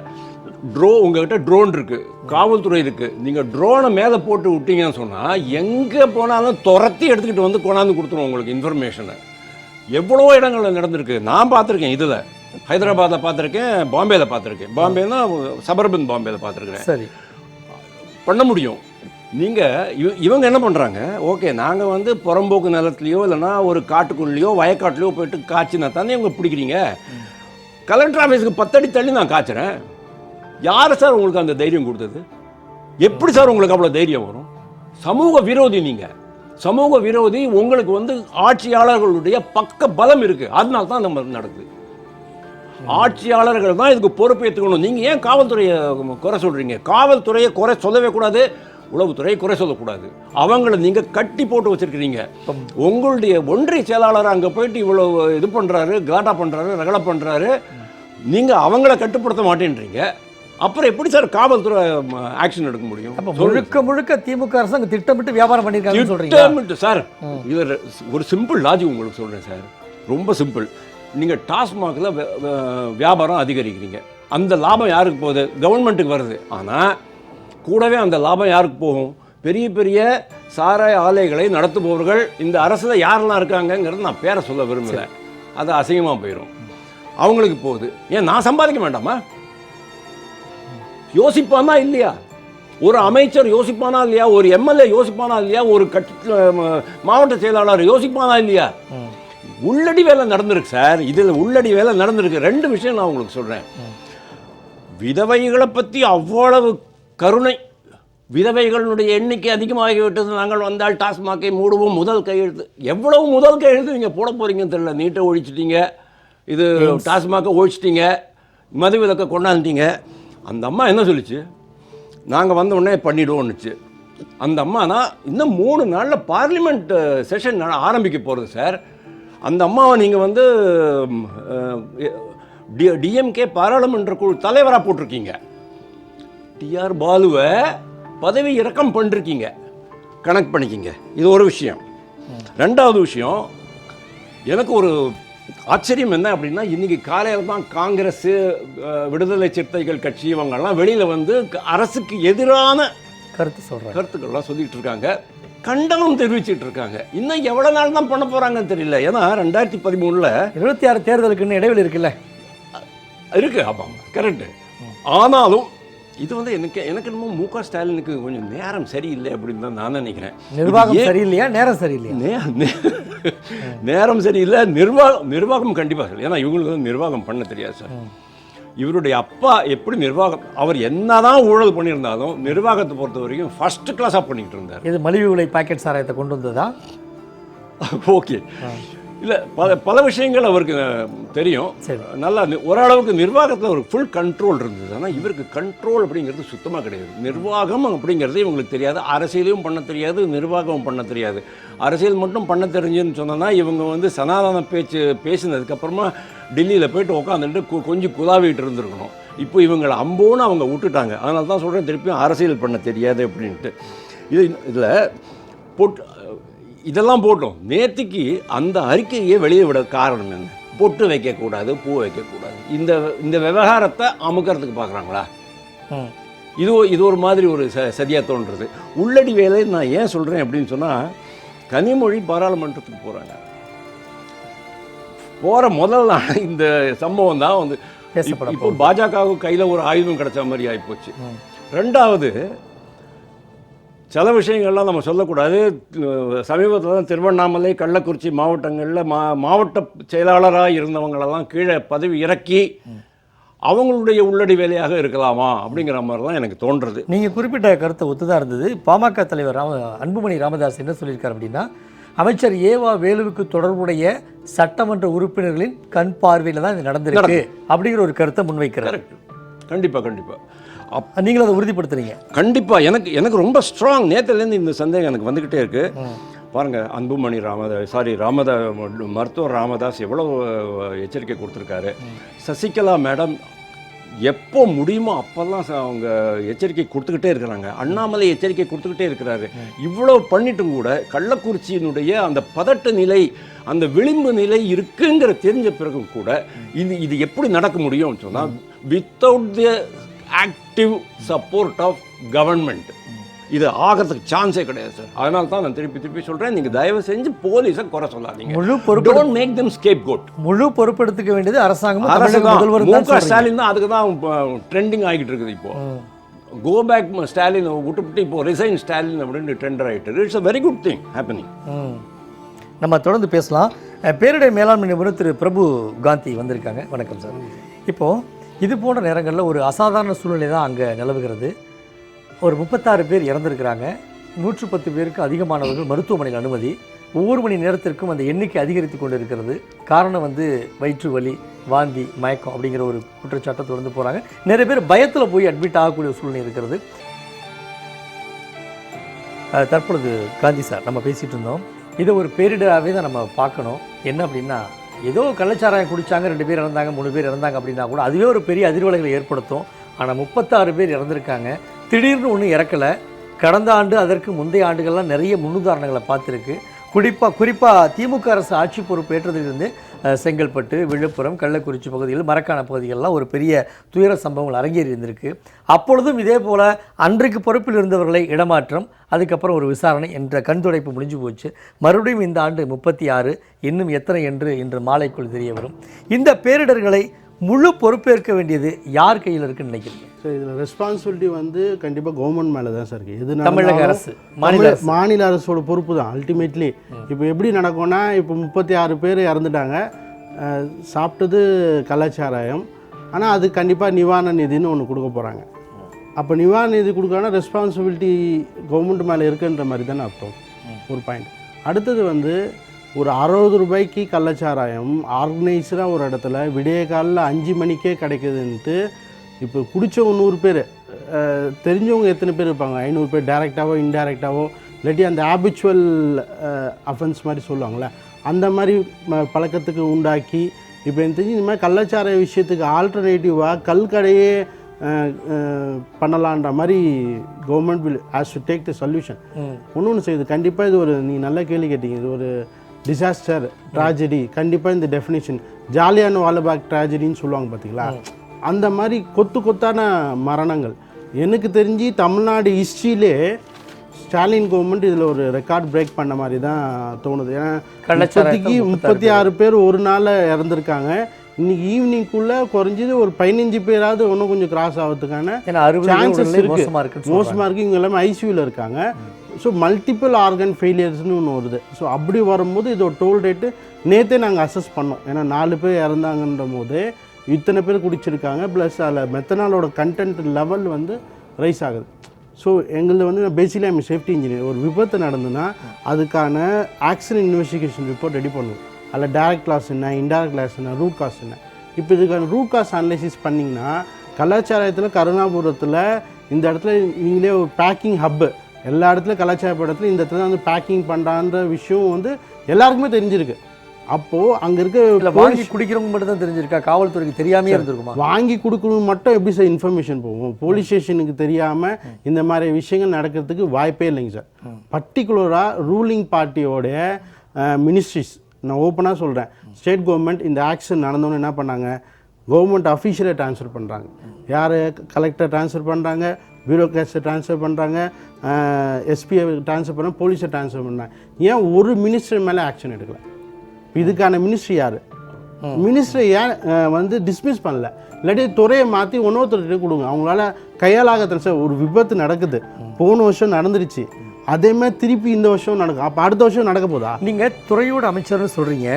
உங்ககிட்ட ட்ரோன் இருக்கு, காவல்துறை இருக்கு. நீங்க ட்ரோனை மேலே போட்டு விட்டீங்கன்னு சொன்னா எங்க போனாலும் துரத்தி எடுத்துக்கிட்டு கொண்டாந்து கொடுத்துருவோம் உங்களுக்கு இன்ஃபர்மேஷனை. எவ்வளோ இடங்கள்ல நடந்திருக்கு, நான் பார்த்துருக்கேன். இதில் ஹைதராபாத்தில் பார்த்துருக்கேன், பாம்பேல பார்த்துருக்கேன். பாம்பேனா சபர்பன் பாம்பேல பார்த்துருக்கேன். சரி, பண்ண முடியும். இவங்க என்ன பண்ணுறாங்க, ஓகே நாங்கள் புறம்போக்கு நிலத்துலையோ இல்லைனா ஒரு காட்டுக்குள்ளேயோ வயக்காட்டுலையோ போயிட்டு காய்ச்சினா தானே இவங்க பிடிக்கிறீங்க. கலெக்டர் ஆஃபீஸுக்கு 10 அடி தள்ளி நான் காய்ச்சுறேன். யார் சார் உங்களுக்கு அந்த தைரியம் கொடுத்தது? எப்படி சார் உங்களுக்கு அவ்வளோ தைரியம் வரும்? சமூக விரோதி நீங்கள். சமூக விரோதி. உங்களுக்கு ஆட்சியாளர்களுடைய பக்க பலம் இருக்குது, அதனால தான் நம்ம நடக்குது. ஆட்சியாளர்கள் தான் இதுக்கு பொறுப்பேற்றுக்கணும். நீங்கள் ஏன் காவல்துறையை குறை சொல்கிறீங்க? காவல்துறையை குறை சொல்லவே கூடாது, உளவுத்துறையை குறை சொல்லக்கூடாது. அவங்கள நீங்கள் கட்டி போட்டு வச்சுருக்கிறீங்க. உங்களுடைய ஒன்றிய செயலாளர் அங்கே போயிட்டு இவ்வளோ இது பண்ணுறாரு, காட்டா பண்ணுறாரு, ரகலை பண்ணுறாரு, நீங்கள் அவங்கள கட்டுப்படுத்த மாட்டேன்றீங்க. அப்புறம் எப்படி சார் காவல்துறை ஆக்ஷன் எடுக்க முடியும்? அப்போ முழுக்க திமுக அரசாங்கம் திட்டமிட்டு வியாபாரம் பண்ணியிருக்காங்கன்னு சொல்கிறீங்க. திட்டமிட்டு சார், இது ஒரு சிம்பிள் லாஜிக் உங்களுக்கு சொல்கிறேன் சார், ரொம்ப சிம்பிள். நீங்கள் டாஸ்மாகில் வியாபாரம் அதிகரிக்கிறீங்க, அந்த லாபம் யாருக்கு போகுது? கவர்மெண்ட்டுக்கு வருது. ஆனால் கூடவே அந்த லாபம் யாருக்கு போகும்? பெரிய பெரிய சாராய ஆலைகளை நடத்துபவர்கள் இந்த அரசில் யாரெல்லாம் இருக்காங்கங்கிறது நான் பேரை சொல்ல விரும்பலை, அது அசிங்கமாக போயிடும், அவங்களுக்கு போகுது. ஏன் நான் சம்பாதிக்க வேண்டாமா? யோசிப்பானா இல்லையா? ஒரு அமைச்சர் யோசிப்பானா இல்லையா? ஒரு எம்எல்ஏ யோசிப்பானா இல்லையா? ஒரு மாவட்ட செயலாளர் யோசிப்பானா இல்லையா? உள்ளடி வேலை நடந்திருக்கு சார். இதில் உள்ளடி வேலை நடந்திருக்கு. 2 விஷயம் நான் உங்களுக்கு சொல்கிறேன். விதவைகளை பற்றி அவ்வளவு கருணை, விதவைகளுடைய எண்ணிக்கை அதிகமாகிவிட்டது, நாங்கள் வந்தால் டாஸ்மாகை மூடுவோம், முதல் கையெழுத்து. எவ்வளவு முதல் கையெழுத்து நீங்கள் போட போகிறீங்கன்னு தெரியல. நீட்டை ஒழிச்சிட்டீங்க, இது டாஸ்மாகை ஒழிச்சிட்டீங்க, மது விலக்கை கொண்டாந்துட்டீங்க. அந்த அம்மா என்ன சொல்லிச்சு? நாங்கள் வந்த உடனே பண்ணிவிடுவோன்னுச்சு. அந்த அம்மானா இன்னும் 3 நாளில் பார்லிமெண்ட் செஷன் ஆரம்பிக்க போகிறது சார். அந்த அம்மாவை நீங்கள் வந்து டிஎம்கே பாராளுமன்ற குழு தலைவராக போட்டிருக்கீங்க. டிஆர் பாலுவை பதவி இறக்கம் பண்ணிருக்கீங்க, கனெக்ட் பண்ணிக்கிங்க. இது ஒரு விஷயம். 2வது விஷயம், எனக்கு ஒரு ஆச்சரியம் என்ன அப்படின்னா, இன்றைக்கி காலையில் தான் காங்கிரஸ், விடுதலை சிறுத்தைகள் கட்சி இவங்கெல்லாம் வெளியில் வந்து அரசுக்கு எதிரான கருத்துக்கள்லாம் சொல்லிகிட்டு இருக்காங்க, கண்டனம் தெரிவிச்சிட்டு இருக்காங்க. இன்னும் எவ்வளோ நாள் தான் பண்ண போகிறாங்கன்னு தெரியல. ஏன்னா 2013 26 தேர்தலுக்குன்னு இடைவெளி இருக்குல்ல, இருக்குது. ஆமாம், கரெக்டு. ஆனாலும் இது வந்து எனக்கு என்னமோ மு.க. ஸ்டாலினுக்கு கொஞ்சம் நேரம் சரியில்லை அப்படின்னு தான் நான் நினைக்கிறேன். நிர்வாகம் சரியில்லையா, நேரம் சரியில்லையா? நேரம் சரியில்லை, நிர்வாகம் கண்டிப்பாக சரி. ஏன்னா இவங்களுக்கு வந்து நிர்வாகம் பண்ண தெரியாது சார். இவருடைய அப்பா எப்படி நிர்வாகம், அவர் என்னதான் ஊழல் பண்ணியிருந்தாலும் நிர்வாகத்தை பொறுத்த வரைக்கும் ஃபர்ஸ்ட் கிளாஸாக பண்ணிக்கிட்டு இருந்தார். இது மலிவு விலை பாக்கெட் சாராயத்தை கொண்டு வந்ததா? ஓகே, இல்லை பல விஷயங்கள் அவருக்கு தெரியும். நல்லா ஓரளவுக்கு நிர்வாகத்தில் ஒரு ஃபுல் கண்ட்ரோல் இருந்தது. ஆனால் இவருக்கு கண்ட்ரோல் அப்படிங்கிறது சுத்தமாக கிடையாது. நிர்வாகம் அப்படிங்கிறது இவங்களுக்கு தெரியாது. அரசியலையும் பண்ண தெரியாது, நிர்வாகமும் பண்ண தெரியாது. அரசியல் மட்டும் பண்ண தெரிஞ்சுன்னு சொன்னோன்னா இவங்க வந்து சனாதன பேச்சு பேசினதுக்கப்புறமா டெல்லியில் போய்ட்டு உட்காந்துட்டு கொஞ்சம் குலாவிட்டு இருந்திருக்கணும். இப்போ இவங்களை அம்போன்னு அவங்க விட்டுட்டாங்க. அதனால தான் சொல்கிறேன், திருப்பியும் அரசியல் பண்ண தெரியாது அப்படின்ட்டு. இதில் போட்டு இதெல்லாம் போட்டோம். நேற்றுக்கு அந்த அறிக்கையை வெளியே விட காரணம் என்ன? பொட்டு வைக்கக்கூடாது, பூ வைக்கக்கூடாது, இந்த விவகாரத்தை அமுக்கிறதுக்கு பார்க்குறாங்களா? இது ஒரு மாதிரி ஒரு சரியாக தோன்றுறது. உள்ளடி வேலை நான் ஏன் சொல்கிறேன் அப்படின்னு சொன்னால், கனிமொழி பாராளுமன்றத்துக்கு போகிறாங்க. போகிற முதல் நாள் இந்த சம்பவம் தான் வந்து இப்போ பாஜகவுக்கு கையில் ஒரு ஆயுதம் கிடைச்ச மாதிரி ஆகிப்போச்சு. 2வது, சில விஷயங்கள்லாம் நம்ம சொல்லக்கூடாது. சமீபத்தில் தான் திருவண்ணாமலை, கள்ளக்குறிச்சி மாவட்டங்களில் மாவட்ட செயலாளராக இருந்தவங்களெல்லாம் கீழே பதவி இறக்கி அவங்களுடைய உள்ளடி வேலையாக இருக்கலாமா அப்படிங்கிற மாதிரிலாம் எனக்கு தோன்றுறது. நீங்கள் குறிப்பிட்ட கருத்தை ஒத்துதான் இருந்தது. பாமக தலைவர் அன்புமணி ராமதாஸ் என்ன சொல்லியிருக்காரு அப்படின்னா, அமைச்சர் ஏவா வேலுவுக்கு தொடர்புடைய சட்டமன்ற உறுப்பினர்களின் கண் பார்வையில் தான் இது நடந்திருக்கு அப்படிங்கிற ஒரு கருத்தை முன்வைக்கிறார். கண்டிப்பாக நீங்களும் அதை உறுதிப்படுத்துறீங்க? கண்டிப்பாக. எனக்கு ரொம்ப ஸ்ட்ராங் நேற்றுலேருந்து இந்த சந்தேகம் எனக்கு வந்துக்கிட்டே இருக்குது. பாருங்கள், அன்புமணி மருத்துவர் ராமதாஸ் எவ்வளோ எச்சரிக்கை கொடுத்துருக்காரு. சசிகலா மேடம் எப்போ முடியுமோ அப்போல்லாம் அவங்க எச்சரிக்கை கொடுத்துக்கிட்டே இருக்கிறாங்க. அண்ணாமலை எச்சரிக்கை கொடுத்துக்கிட்டே இருக்கிறாரு. இவ்வளோ பண்ணிட்டும் கூட கள்ளக்குறிச்சியினுடைய அந்த பதட்ட நிலை, அந்த விளிம்பு நிலை இருக்குங்கிற தெரிஞ்ச பிறகும் கூட இது எப்படி நடக்க முடியும்னு சொன்னால், without the active support of government இது ஆகிறதுக்கு சான்ஸே கிடையாது சார். அதனால தான் நான் திருப்பி சொல்கிறேன், நீங்கள் தயவு செஞ்சு போலீஸை குறை சொல்லாதீங்க. முழு பொறுப்பு, டோன்ட் மேக் them scapegoat. முழு பொறுப்பெடுத்துக்க வேண்டியது அரசாங்கம். மு.க. ஸ்டாலின் தான் அதுக்கு தான் ட்ரெண்டிங் ஆகிட்டு இருக்குது. இப்போ கோ பேக் ஸ்டாலின் விட்டுவிட்டு இப்போ ரிசைன் ஸ்டாலின் அப்படின்னு ட்ரெண்டர் ஆகிட்டு. It's a very good thing happening. நம்ம தொடர்ந்து பேசலாம். பேரிடர் மேலாண்மை நிபுணர் திரு பிரபு காந்தி வந்திருக்காங்க. வணக்கம் சார். இப்போது இது போன்ற நேரங்களில் ஒரு அசாதாரண சூழ்நிலை தான் அங்கே நிலவுகிறது. ஒரு 36 பேர் இறந்துருக்கிறாங்க. 110 பேருக்கு அதிகமானவர்கள் மருத்துவமனையில் அனுமதி. ஒவ்வொரு மணி நேரத்திற்கும் அந்த எண்ணிக்கை அதிகரித்து கொண்டு இருக்கிறது. காரணம் வந்து வயிற்று வலி, வாந்தி, மயக்கம் அப்படிங்கிற ஒரு குற்றச்சாட்டை தொடர்ந்து போகிறாங்க. நிறைய பேர் பயத்தில் போய் அட்மிட் ஆகக்கூடிய சூழ்நிலை இருக்கிறது. தற்பொழுது காந்தி சார் நம்ம பேசிகிட்டு இருந்தோம், இதை ஒரு பேரிடராகவே தான் நம்ம பார்க்கணும். என்ன அப்படின்னா, ஏதோ கள்ளச்சாராயம் குடித்தாங்க, 2 பேர் இறந்தாங்க, 3 பேர் இறந்தாங்க அப்படின்னா கூட அதுவே ஒரு பெரிய அதிர்வலைகளை ஏற்படுத்தும். ஆனால் 36 பேர் இறந்துருக்காங்க. திடீர்னு ஒன்றும் இறக்கலை. கடந்த ஆண்டு, அதற்கு முந்தைய ஆண்டுகள்லாம் நிறைய முன்னுதாரணங்களை பார்த்துருக்கு. குறிப்பாக திமுக அரசு ஆட்சி பொறுப்பேற்றதிலிருந்து செங்கல்பட்டு, விழுப்புரம், கள்ளக்குறிச்சி பகுதிகள், மரக்காண பகுதிகளெலாம் ஒரு பெரிய துயர சம்பவங்கள் அரங்கேறி இருந்திருக்கு. அப்பொழுதும் இதே போல் அன்றைக்கு பொறுப்பில் இருந்தவர்களை இடமாற்றம், அதுக்கப்புறம் ஒரு விசாரணை என்ற கண்துடைப்பு முடிஞ்சு போச்சு. மறுபடியும் இந்த ஆண்டு 36, இன்னும் எத்தனை என்று இன்று மாலைக்குள் தெரிய வரும். இந்த பேரிடர்களை முழு பொறுப்பேற்க வேண்டியது யார் கையில் இருக்குன்னு நினைக்கிறீங்க? சார் இதில் ரெஸ்பான்சிபிலிட்டி வந்து கண்டிப்பாக கவர்மெண்ட் மேலே தான் சார் இருக்குது. எது தமிழக அரசு, மாநில அரசோட பொறுப்பு தான் அல்டிமேட்லி. இப்போ எப்படி நடக்கும்னா, இப்போ 36 பேர் இறந்துட்டாங்க, சாப்பிட்டது கள்ளச்சாராயம். ஆனால் அது கண்டிப்பாக நிவாரண நிதின்னு ஒன்று கொடுக்க போகிறாங்க. அப்போ நிவாரண நிதி கொடுக்கறனா ரெஸ்பான்சிபிலிட்டி கவர்மெண்ட் மேலே இருக்குன்ற மாதிரி தானே அர்த்தம். ஒரு பாயிண்ட். அடுத்தது வந்து ஒரு 60 ரூபாய்க்கு கள்ளச்சாராயம் ஆர்கனைஸ்டாக ஒரு இடத்துல விடிய காலில் 5 மணிக்கே கிடைக்குதுன்ட்டு, இப்போ குடித்தவங்க 100 பேர், தெரிஞ்சவங்க எத்தனை பேர் இருப்பாங்க? 500 பேர் டைரெக்டாவோ இன்டைரக்டாவோ, இல்லாட்டி அந்த ஹேபிச்சுவல் அஃபென்ஸ் மாதிரி சொல்லுவாங்களே, அந்த மாதிரி பழக்கத்துக்கு உண்டாக்கி, இப்போ எனக்கு தெரிஞ்சு இந்த மாதிரி கள்ளச்சாராய விஷயத்துக்கு ஆல்டர்னேட்டிவாக கல்கடையே பண்ணலான்ற மாதிரி government will has to take the solution. ஒன்று செய்யுது. கண்டிப்பாக இது ஒரு, நீ நல்ல கேள்வி கேட்டீங்க, இது ஒரு டிசாஸ்டர் ட்ராஜடி. கண்டிப்பாக இந்த டெஃபினேஷன் ஜாலியான வாலபாக் ட்ராஜடின்னு சொல்லுவாங்க பார்த்தீங்களா, அந்த மாதிரி கொத்தான மரணங்கள். எனக்கு தெரிஞ்சு தமிழ்நாடு ஹிஸ்ட்ரியிலே ஸ்டாலின் கவர்மெண்ட் இதில் ஒரு ரெக்கார்ட் பிரேக் பண்ண மாதிரி தான் தோணுது. ஏன்னா இப்போதைக்கு 36 பேர் ஒரு நாளில் இறந்துருக்காங்க. இன்னைக்கு ஈவினிங்குள்ளே குறைஞ்சது ஒரு 15 பேராவது இன்னும் கொஞ்சம் கிராஸ் ஆகிறதுக்கான சான்சஸ் இருக்குது. மோசமாக இருக்குது. இவங்க எல்லாமே ஐசியூவில் இருக்காங்க. ஸோ மல்டிபிள் ஆர்கன் ஃபெயிலியர்ஸ்னு ஒன்று வருது. ஸோ அப்படி வரும்போது இது ஒரு டோல் ரேட்டு நேற்றே நாங்கள் அசஸ் பண்ணோம். ஏன்னா 4 பேர் இறந்தாங்கன்ற போது இத்தனை பேர் குடிச்சிருக்காங்க, ப்ளஸ் அதில் மெத்தனாலோட கண்டென்ட் லெவல் வந்து ரைஸ் ஆகுது. ஸோ எங்களது வந்து பேசிக்கலி ஐம் சேஃப்டி இன்ஜினியர். ஒரு விபத்து நடந்துன்னா அதுக்கான ஆக்சிடென்ட் இன்வெஸ்டிகேஷன் ரிப்போர்ட் ரெடி பண்ணுவோம். அதில் டைரக்ட் லாஸ் என்ன, இன்டைரக்ட் லாஸ் என்ன, ரூட் காஸ் என்ன. இப்போ இதுக்கான ரூட் காஸ் அனலைசிஸ் பண்ணிங்கன்னா, கலாச்சாரத்தில் கருணாபுரத்தில் இந்த இடத்துல நீங்களே ஒரு பேக்கிங் ஹப்பு, எல்லா இடத்துலையும் கலாச்சார இடத்துல இந்த இடத்துல வந்து பேக்கிங் பண்ணுறான்ற விஷயம் வந்து எல்லாருக்குமே தெரிஞ்சிருக்கு. அப்போது அங்கே இருக்க வாங்கி குடிக்கிறவங்க மட்டும் தான் தெரிஞ்சிருக்கா? காவல்துறைக்கு தெரியாமே இருந்திருக்குமா? வாங்கி கொடுக்கணும் மட்டும் எப்படி சார் இன்ஃபர்மேஷன் போகும்? போலீஸ் ஸ்டேஷனுக்கு தெரியாமல் இந்த மாதிரி விஷயங்கள் நடக்கிறதுக்கு வாய்ப்பே இல்லைங்க சார். பர்டிகுலராக ரூலிங் பார்ட்டியோடைய மினிஸ்ட்ரிஸ், நான் ஓப்பனாக சொல்கிறேன், ஸ்டேட் கவர்மெண்ட் இந்த ஆக்ஷன் நடந்தோன்னு என்ன பண்ணாங்க, கவர்மெண்ட் அஃபீஷியலை ட்ரான்ஸ்ஃபர் பண்ணுறாங்க. யார்? கலெக்டர் ட்ரான்ஸ்ஃபர் பண்ணுறாங்க, பியூரோக்ராட்ஸை ட்ரான்ஸ்ஃபர் பண்ணுறாங்க, எஸ்பியை ட்ரான்ஸ்ஃபர் பண்ண, போலீஸை ட்ரான்ஸ்ஃபர் பண்ணுறாங்க. ஏன் ஒரு மினிஸ்டர் மேலே ஆக்ஷன் எடுக்கல? இதுக்கான மினிஸ்ட்ரி யார்? மினிஸ்டரை ஏன் வந்து டிஸ்மிஸ் பண்ணல? இல்லாட்டி துறையை மாற்றி இன்னொருத்தர்கிட்ட கொடுங்க. அவங்களால கையாளாக சார் ஒரு விபத்து நடக்குது, போன வருஷம் நடந்துருச்சு, அதே மாதிரி திருப்பி இந்த வருஷம் நடக்கும். அப்போ அடுத்த வருஷம் நடக்க போதா? நீங்கள் துறையோட அமைச்சர்னு சொல்கிறீங்க.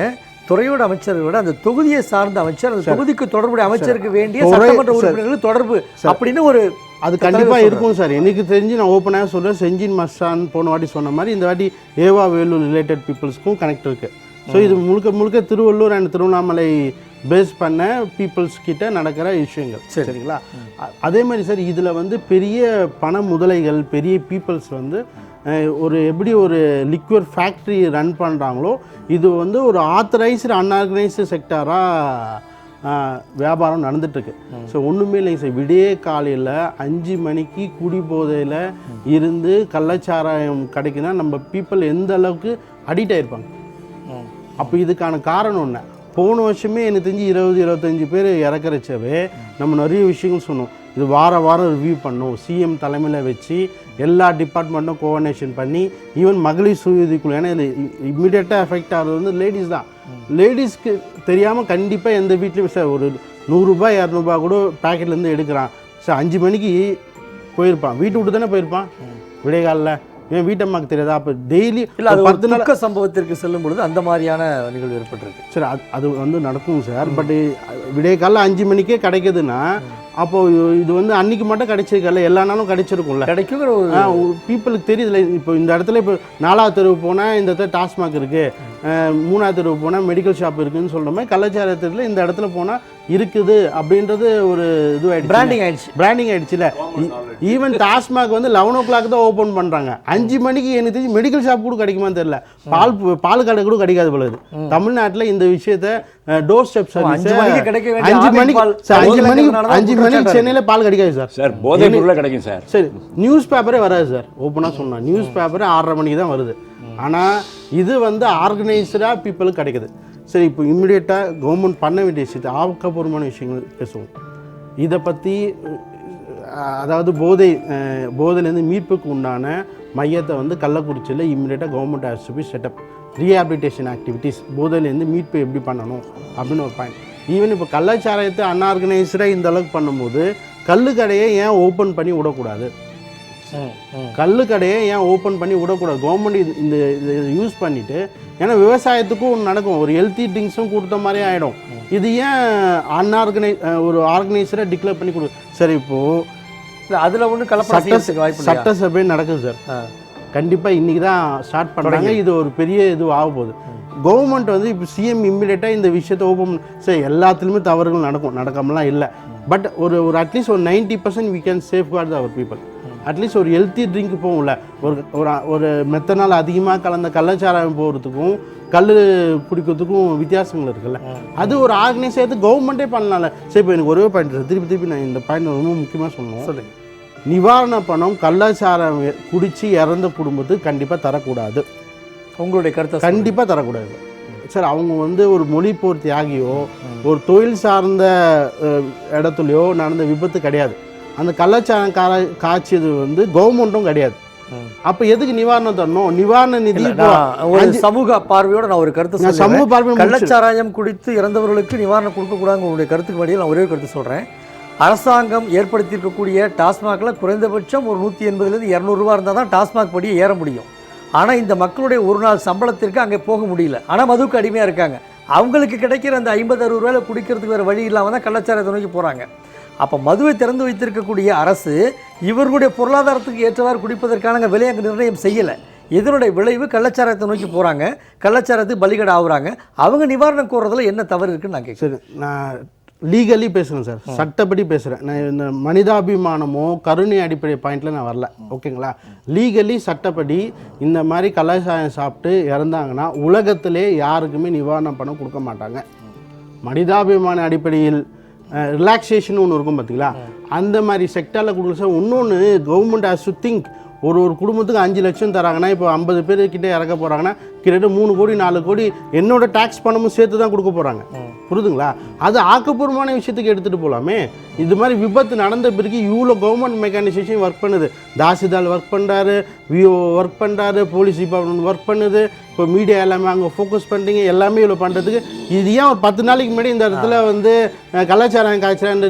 துறையோட அமைச்சரை விட அந்த தொகுதியை சார்ந்த அமைச்சர், அந்த தொகுதிக்கு தொடர்புடைய அமைச்சருக்கு வேண்டிய சட்டமன்ற உறுப்பினர்களுக்கு தொடர்பு அப்படின்னு ஒரு, அது கண்டிப்பாக இருக்கும் சார். எனக்கு தெரிஞ்சு நான் ஓப்பனாக சொல்கிறேன், செஞ்சின் மஸ்தான் போன வாட்டி சொன்ன மாதிரி இந்த வாட்டி ஏவா வேலூர் ரிலேட்டட் பீப்புள்ஸ்க்கும் கனெக்ட் இருக்குது. ஸோ இது முழுக்க திருவள்ளூர் அண்ட் திருவண்ணாமலை பேஸ் பண்ண பீப்புள்ஸ் கிட்ட நடக்கிற விஷயங்கள். சரிங்களா? அதே மாதிரி சார் இதில் வந்து பெரிய பண முதலைகள், பெரிய பீப்புள்ஸ் வந்து ஒரு எப்படி ஒரு லிக்விட் ஃபேக்ட்ரி ரன் பண்ணுறாங்களோ, இது வந்து ஒரு ஆத்தரைஸ்டு அன்ஆர்கனைஸ்டு செக்டாராக வியாபாரம் நடந்துட்டுருக்கு. ஸோ ஒன்றுமே இல்லைங்க சார். விடிய காலையில் 5 மணிக்கு குடி போதையில் இருந்து கள்ளச்சாராயம் கிடைக்குன்னா நம்ம பீப்புள் எந்த அளவுக்கு அடிக்ட் ஆகிருப்பாங்க. அப்போ இதுக்கான காரணம் என்ன? போன வருஷமே எனக்கு தெரிஞ்சு 20-25 பேர் இறக்கறச்சவே நம்ம நிறைய விஷயங்கள் சொன்னோம். இது வாரம் ரிவ்யூ பண்ணோம், சிஎம் தலைமையில் வச்சு எல்லா டிபார்ட்மெண்ட்டும் கோஆர்டினேஷன் பண்ணி, ஈவன் மகளிர் சுயஉதவிக்குழு. ஏன்னா இது இம்மிடியட்டாக எஃபெக்ட் ஆகிறது வந்து லேடிஸ் தான். லேடிஸ்க்கு தெரியாமல் கண்டிப்பாக எந்த வீட்லேயும் சார் ஒரு 100 ரூபாய் 200 ரூபா கூட பேக்கெட்லேருந்து எடுக்கிறான் சார். 5 மணிக்கு போயிருப்பான், வீட்டு விட்டு தானே போயிருப்பான் விடைகாலில். ஏன் வீட்டம்மாக்கு தெரியாதா? அப்போ டெய்லி 10 நாள் சம்பவத்திற்கு செல்லும் பொழுது அந்த மாதிரியான நிகழ்வு ஏற்பட்டிருக்கு. சரி, அது வந்து நடக்கும் சார். பட் விடிய காலைல 5 மணிக்கே கிடைக்குதுன்னா அப்போ இது வந்து அன்னைக்கு மட்டும் கிடைச்சிருக்கல, எல்லா நாளும் கிடைச்சிருக்கும்ல. கிடைக்குங்கிற ஒரு பீப்புளுக்கு தெரியுதுல. இப்போ இந்த இடத்துல இப்போ 4வது தெருவு போனால் இந்த இடத்துல டாஸ்மாக் இருக்குது, 3வது தெருவு போனால் மெடிக்கல் ஷாப் இருக்குதுன்னு சொல்கிற மாதிரி கலாச்சாரத்தில் இந்த இடத்துல போனால் இருக்குது அப்படின்றது ஒரு இது ஆயிடுச்சு, பிராண்டிங் ஆயிடுச்சுல. ஈவன் டாஸ்மாக் வந்து 11 o'clock தான் ஓப்பன் பண்ணுறாங்க. 5 மணிக்கு எனக்கு தெரிஞ்சு மெடிக்கல் ஷாப் கூட கிடைக்குமான்னு தெரியல, பால் கடை கூட கிடைக்காது பொழுது. தமிழ்நாட்டில் இந்த விஷயத்த டோர் ஸ்டெப் சர்வீஸ் 5 மணிக்கு சென்னையில் பால் கிடைக்காது சார். போதை பொருள் கிடைக்கும் சார். சரி, நியூஸ் பேப்பரே வராது சார். ஓப்பனாக சொன்னா நியூஸ் பேப்பரே 6:30 மணிக்கு தான் வருது. ஆனால் இது வந்து ஆர்கனைஸ்டாக பீப்புளுக்கு கிடைக்குது. சரி, இப்போ இம்மிடியேட்டாக கவர்மெண்ட் பண்ண வேண்டிய விஷயத்தை ஆக்கப்பூர்வமான விஷயங்கள் பேசுவோம். இதை பற்றி அதாவது போதையிலேருந்து மீட்புக்கு உண்டான மையத்தை வந்து கள்ளக்குறிச்சியில் இம்மிடியேட்டாக government has to be set up rehabilitation activities. போதையிலேருந்து மீட்பு எப்படி பண்ணணும் அப்படின்னு ஒரு பாயிண்ட். ஈவன் இப்போ கள்ளச்சாராயத்தை அன்ஆர்கனைஸ்டாக இந்த அளவுக்கு பண்ணும்போது கள்ளுக்கடையை ஏன் ஓப்பன் பண்ணி விடக்கூடாது? கள்ளுக்கடையை ஏன் ஓப்பன் பண்ணி விடக்கூடாது? கவர்மெண்ட் இந்த யூஸ் பண்ணிவிட்டு, ஏன்னா விவசாயத்துக்கும் ஒன்று நடக்கும், ஒரு ஹெல்த்தி ட்ரிங்க்ஸும் கொடுத்த மாதிரியே ஆகிடும். இது ஏன் ஒரு ஆர்கனைசராக டிக்ளேர் பண்ணி கொடு. சரி, இப்போது அதில் ஒன்று சட்டசபை நடக்குது சார். கண்டிப்பாக இன்றைக்கி தான் ஸ்டார்ட் பண்ணுறாங்க. இது ஒரு பெரிய இது ஆக போகுது. கவர்மெண்ட் வந்து இப்போ சிஎம் இம்மிடியேட்டாக இந்த விஷயத்தை ஓப்பன் சரி, எல்லாத்துலேயுமே தவறுகள் நடக்காமலாம் இல்லை. பட் ஒரு அட்லீஸ்ட் ஒரு 90% we can safeguard our people. At least ஒரு ஹெல்த்தி ட்ரிங்க் போகும்ல, ஒரு மெத்தனால் அதிகமாக கலந்த கள்ளச்சாராயம் போகிறதுக்கும் கல் பிடிக்கிறதுக்கும் வித்தியாசங்கள் இருக்குல்ல. அது ஒரு ஆர்கனைசேஷன் கவர்மெண்ட்டே பண்ணலாம்ல. சரி, இப்போ எனக்கு ஒரே பாயிண்ட் திருப்பி நான் இந்த பாயிண்ட் ரொம்ப முக்கியமாக சொல்லணும். சொல்லுங்க. நிவாரண பணம் கள்ளச்சாரம் குடித்து இறந்த குடும்பத்துக்கு கண்டிப்பாக தரக்கூடாது. உங்களுடைய கருத்தை கண்டிப்பாக தரக்கூடாது சார். அவங்க வந்து ஒரு மொழிப்போர் தியாகியோ ஒரு தொழில் சார்ந்த இடத்துலையோ நடந்த விபத்து கிடையாது. அந்த கள்ளச்சாரம் காய்ச்சது வந்து கவர்மெண்ட்டும் கிடையாது. அப்போ எதுக்கு நிவாரணம் தரணும்? நிவாரண நிதி ஒரு சமூக பார்வையோட நான் ஒரு கருத்து சமூக பார்வை. கள்ளச்சாராயம் குடித்து இறந்தவர்களுக்கு நிவாரணம் கொடுக்கக்கூடாதுங்க உங்களுடைய கருத்துக்கு வழியில் நான் ஒரே ஒரு கருத்து சொல்கிறேன். அரசாங்கம் ஏற்படுத்தியிருக்கக்கூடிய டாஸ்மாகில் குறைந்தபட்சம் ஒரு 180 200 ரூபா இருந்தால் தான் டாஸ்மாக் படியே ஏற முடியும். ஆனால் இந்த மக்களுடைய ஒரு நாள் சம்பளத்திற்கு அங்கே போக முடியல. ஆனால் மதுவுக்கு அடிமையாக இருக்காங்க. அவங்களுக்கு கிடைக்கிற அந்த 50-60 ரூபாயில் குடிக்கிறதுக்கு வேறு வழி இல்லாமல் தான் கள்ளச்சாரத்தை நோக்கி போகிறாங்க. அப்போ மதுவை திறந்து வைத்திருக்கக்கூடிய அரசு இவர்களுடைய பொருளாதாரத்துக்கு ஏற்றவாறு குடிப்பதற்கான விலை அங்கே நிர்ணயம் செய்யலை. இதனுடைய விளைவு கள்ளச்சாரத்தை நோக்கி போகிறாங்க, கள்ளச்சாரத்துக்கு பலிகடை ஆகுறாங்க. அவங்க நிவாரணம் கோர்றதுல என்ன தவறு இருக்குன்னு நான் கேட்குறேன். சரி, நான் லீகலி பேசுகிறேன் சார், சட்டப்படி பேசுகிறேன். நான் இந்த மனிதாபிமானமோ கருணை அடிப்படை பாயிண்டில் நான் வரல, ஓகேங்களா? லீகலி சட்டப்படி இந்த மாதிரி கள்ளச்சாரம் சாப்பிட்டு இறந்தாங்கன்னா உலகத்திலே யாருக்குமே நிவாரணம் பணம் கொடுக்க மாட்டாங்க. மனிதாபிமான அடிப்படையில் ரிலாக்ஸேஷன் ஒன்று இருக்கும் பார்த்தீங்களா, அந்த மாதிரி செக்டாரில் கொடுக்குற. இன்னொன்று கவர்மெண்ட் ஹேஸ் டு திங்க். ஒரு குடும்பத்துக்கு 5 லட்சம் தராங்கன்னா இப்போ 50 பேர்கிட்ட இறக்க போகிறாங்கன்னா கிட்டத்தட்ட 3 கோடி 4 கோடி என்னோட டேக்ஸ் பணமும் சேர்த்து தான் கொடுக்க போகிறாங்க. புரியுதுங்களா? அது ஆக்கப்பூர்வமான விஷயத்துக்கு எடுத்துகிட்டு போகலாமே. இது மாதிரி விபத்து நடந்த பிறகு இவ்வளோ கவர்மெண்ட் மெக்கானிசேஷன் ஒர்க் பண்ணுது. தாசில்தார் ஒர்க் பண்ணுறாரு, விஓ ஒர்க் பண்ணுறாரு, போலீஸ் டிபார்ட்மெண்ட் ஒர்க் பண்ணுது, இப்போ மீடியா எல்லாமே அங்கே ஃபோக்கஸ் பண்ணுறீங்க. எல்லாமே இவ்வளோ பண்ணுறதுக்கு இது ஏன் ஒரு 10 நாளைக்கு முன்னாடி இந்த இடத்துல வந்து கலாச்சாரம் காய்ச்சல்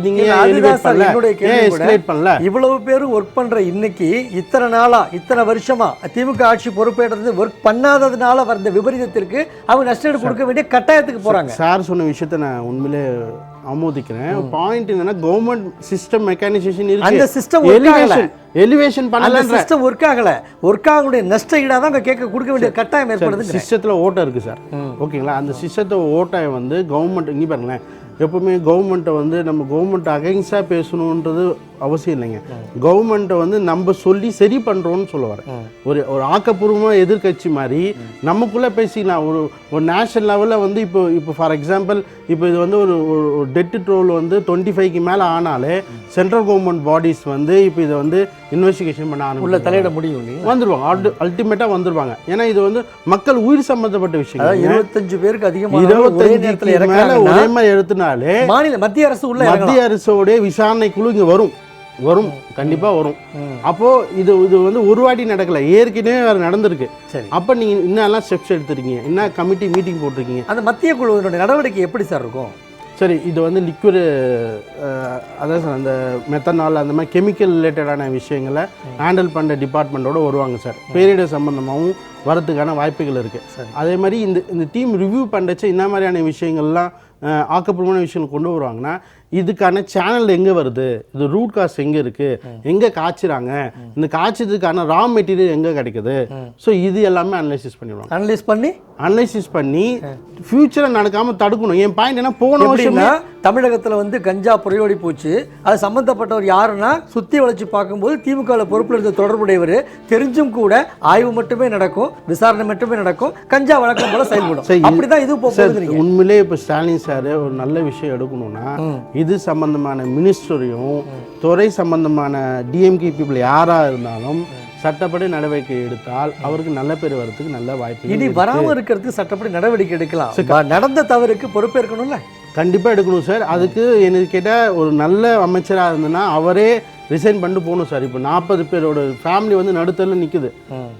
பண்ணல? இவ்வளவு பேர் ஒர்க் பண்ணுற இன்னைக்கு இத்தனை நாளா இத்தனை வருஷமா திமுக ஆட்சி பொறுப்பேற்றது ஒர்க் பண்ணாததுனால வந்த விபரீதத்திற்கு அவங்க நஷ்டம் கொடுக்க வேண்டிய கட்டாயத்துக்கு போகிறாங்க. சார் சொன்ன விஷயத்தை நான் உண்மையிலே ஆமோதிக்கிறேன். பாயிண்ட் என்னன்னா கவர்மெண்ட் சிஸ்டம் மெக்கானிசேஷன் இருக்கு. அந்த சிஸ்டம் எலிவேஷன் பண்ணல, சிஸ்டம் ஒர்க் ஆகல. ஒர்க் ஆகக்கூடிய நஷ்ட ஈடா தான் கேட்க கொடுக்க வேண்டிய கட்டாயம் ஏற்படுது. சிஸ்டத்துல ஓட்டம் இருக்கு சார், ஓகேங்களா? அந்த சிஸ்டத்தை ஓட்டம் வந்து கவர்மெண்ட் இங்கே பாருங்களேன், எப்பவுமே கவர்மெண்ட்டை வந்து நம்ம கவர்மெண்ட் அகைன்ஸ்டாக பேசணுன்றது அவசியம் இல்லைங்க. கவர்மெண்ட்டை வந்து நம்ம சொல்லி சரி பண்ணுறோன்னு சொல்ல வரேன். ஒரு ஆக்கப்பூர்வமாக எதிர்கட்சி மாதிரி நமக்குள்ளே பேசிக்கலாம். ஒரு நேஷனல் லெவலில் வந்து இப்போ ஃபார் எக்ஸாம்பிள் இப்போ இது வந்து ஒரு டெட் ட்ரோல் வந்து 25க்கு மேலே ஆனாலே சென்ட்ரல் கவர்மெண்ட் பாடிஸ் வந்து இப்போ இதை வந்து இன்வெஸ்டிகேஷன் பண்ண உள்ள தலையிட முடியும், வந்துடுவாங்க, அல்டிமேட்டாக வந்துடுவாங்க. ஏன்னா இது வந்து மக்கள் உயிர் சம்பந்தப்பட்ட விஷயம். 25 பேருக்கு அதிகமாக 25 மேலே ஒரே மாதிரி எடுத்துனாலே மத்திய அரசு உள்ள மத்திய அரசோடைய விசாரணை குழு இங்கே வரும் கண்டிப்பா வரும். அப்போ இது வந்து ஒரு வாட்டி நடக்கல, ஏற்கனவே வேற நடந்திருக்கு. சரி, அப்ப நீங்க என்னெல்லாம் ஸ்டெப்ஸ் எடுத்துருக்கீங்க, என்ன கமிட்டி மீட்டிங் போட்டிருக்கீங்க? அந்த மத்திய குழுவினுடைய நடவடிக்கை எப்படி சார் இருக்கும்? சரி, இது வந்து லிக்விட் அதான் சார் அந்த மெத்தனால் அந்த மாதிரி கெமிக்கல் ரிலேட்டடான விஷயங்களை ஹேண்டில் பண்ணுற டிபார்ட்மெண்ட்டோட வருவாங்க சார். பேரிடர் சம்பந்தமாகவும் வரதுக்கான வாய்ப்புகள் இருக்குது. அதே மாதிரி இந்த டீம் ரிவ்யூ பண்ணுறச்சு இந்த மாதிரியான விஷயங்கள்லாம் ஆக்கப்பூர்வமான விஷயம் கொண்டு வருவாங்கன்னா இதுக்கான சேனல் எங்கே வருது, இது ரூட் காஸ் எங்கே இருக்குது, எங்கே காய்ச்சிறாங்க, இந்த காய்ச்சதுக்கான ரா மெட்டீரியல் எங்கே கிடைக்குது, ஸோ இது எல்லாமே அனலைசிஸ் பண்ணிடுவாங்க. அனலைசிஸ் பண்ணி ஃபியூச்சரில் நடக்காமல் தடுக்கணும். என் பாயிண்ட் என்ன, போன வருஷம் தமிழகத்தில் வந்து கஞ்சா புரையோடி போச்சு, அது சம்மந்தப்பட்டவர் யாருன்னா சுற்றி வளைச்சு பார்க்கும்போது திமுகவில் பொறுப்பில் இருந்த தொடர்புடையவர், தெரிஞ்சும் கூட ஆய்வு மட்டுமே நடக்கும், விசாரணை மட்டுமே நடக்கும், கஞ்சா வழக்கம் போல செயல்படும். அப்படிதான் இது போகுது. உண்மையிலே இப்போ ஸ்டாலின் சார் ஒரு நல்ல விஷயம் எடுக்கணும்னா இது சம்பந்தமான மினிஸ்டரையும் துறை சம்பந்தமான டிஎம்கே பீப்புள் யாராக இருந்தாலும் சட்டப்படி நடவடிக்கை எடுத்தால் அவருக்கு நல்ல பேர் வரதுக்கு நல்ல வாய்ப்பு. இனி வராமல் இருக்கிறதுக்கு சட்டப்படி நடவடிக்கை எடுக்கலாம். நடந்த தவறுக்கு பொறுப்பேற்கணும்ல, கண்டிப்பாக எடுக்கணும் சார். அதுக்கு எனக்கு கேட்டால் ஒரு நல்ல அமைச்சராக இருந்ததுன்னா அவரே ரிசைன் பண்ணிட்டு போகணும் சார். இப்போ 40 பேரோட ஃபேமிலி வந்து நடுத்தரில் நிற்குது.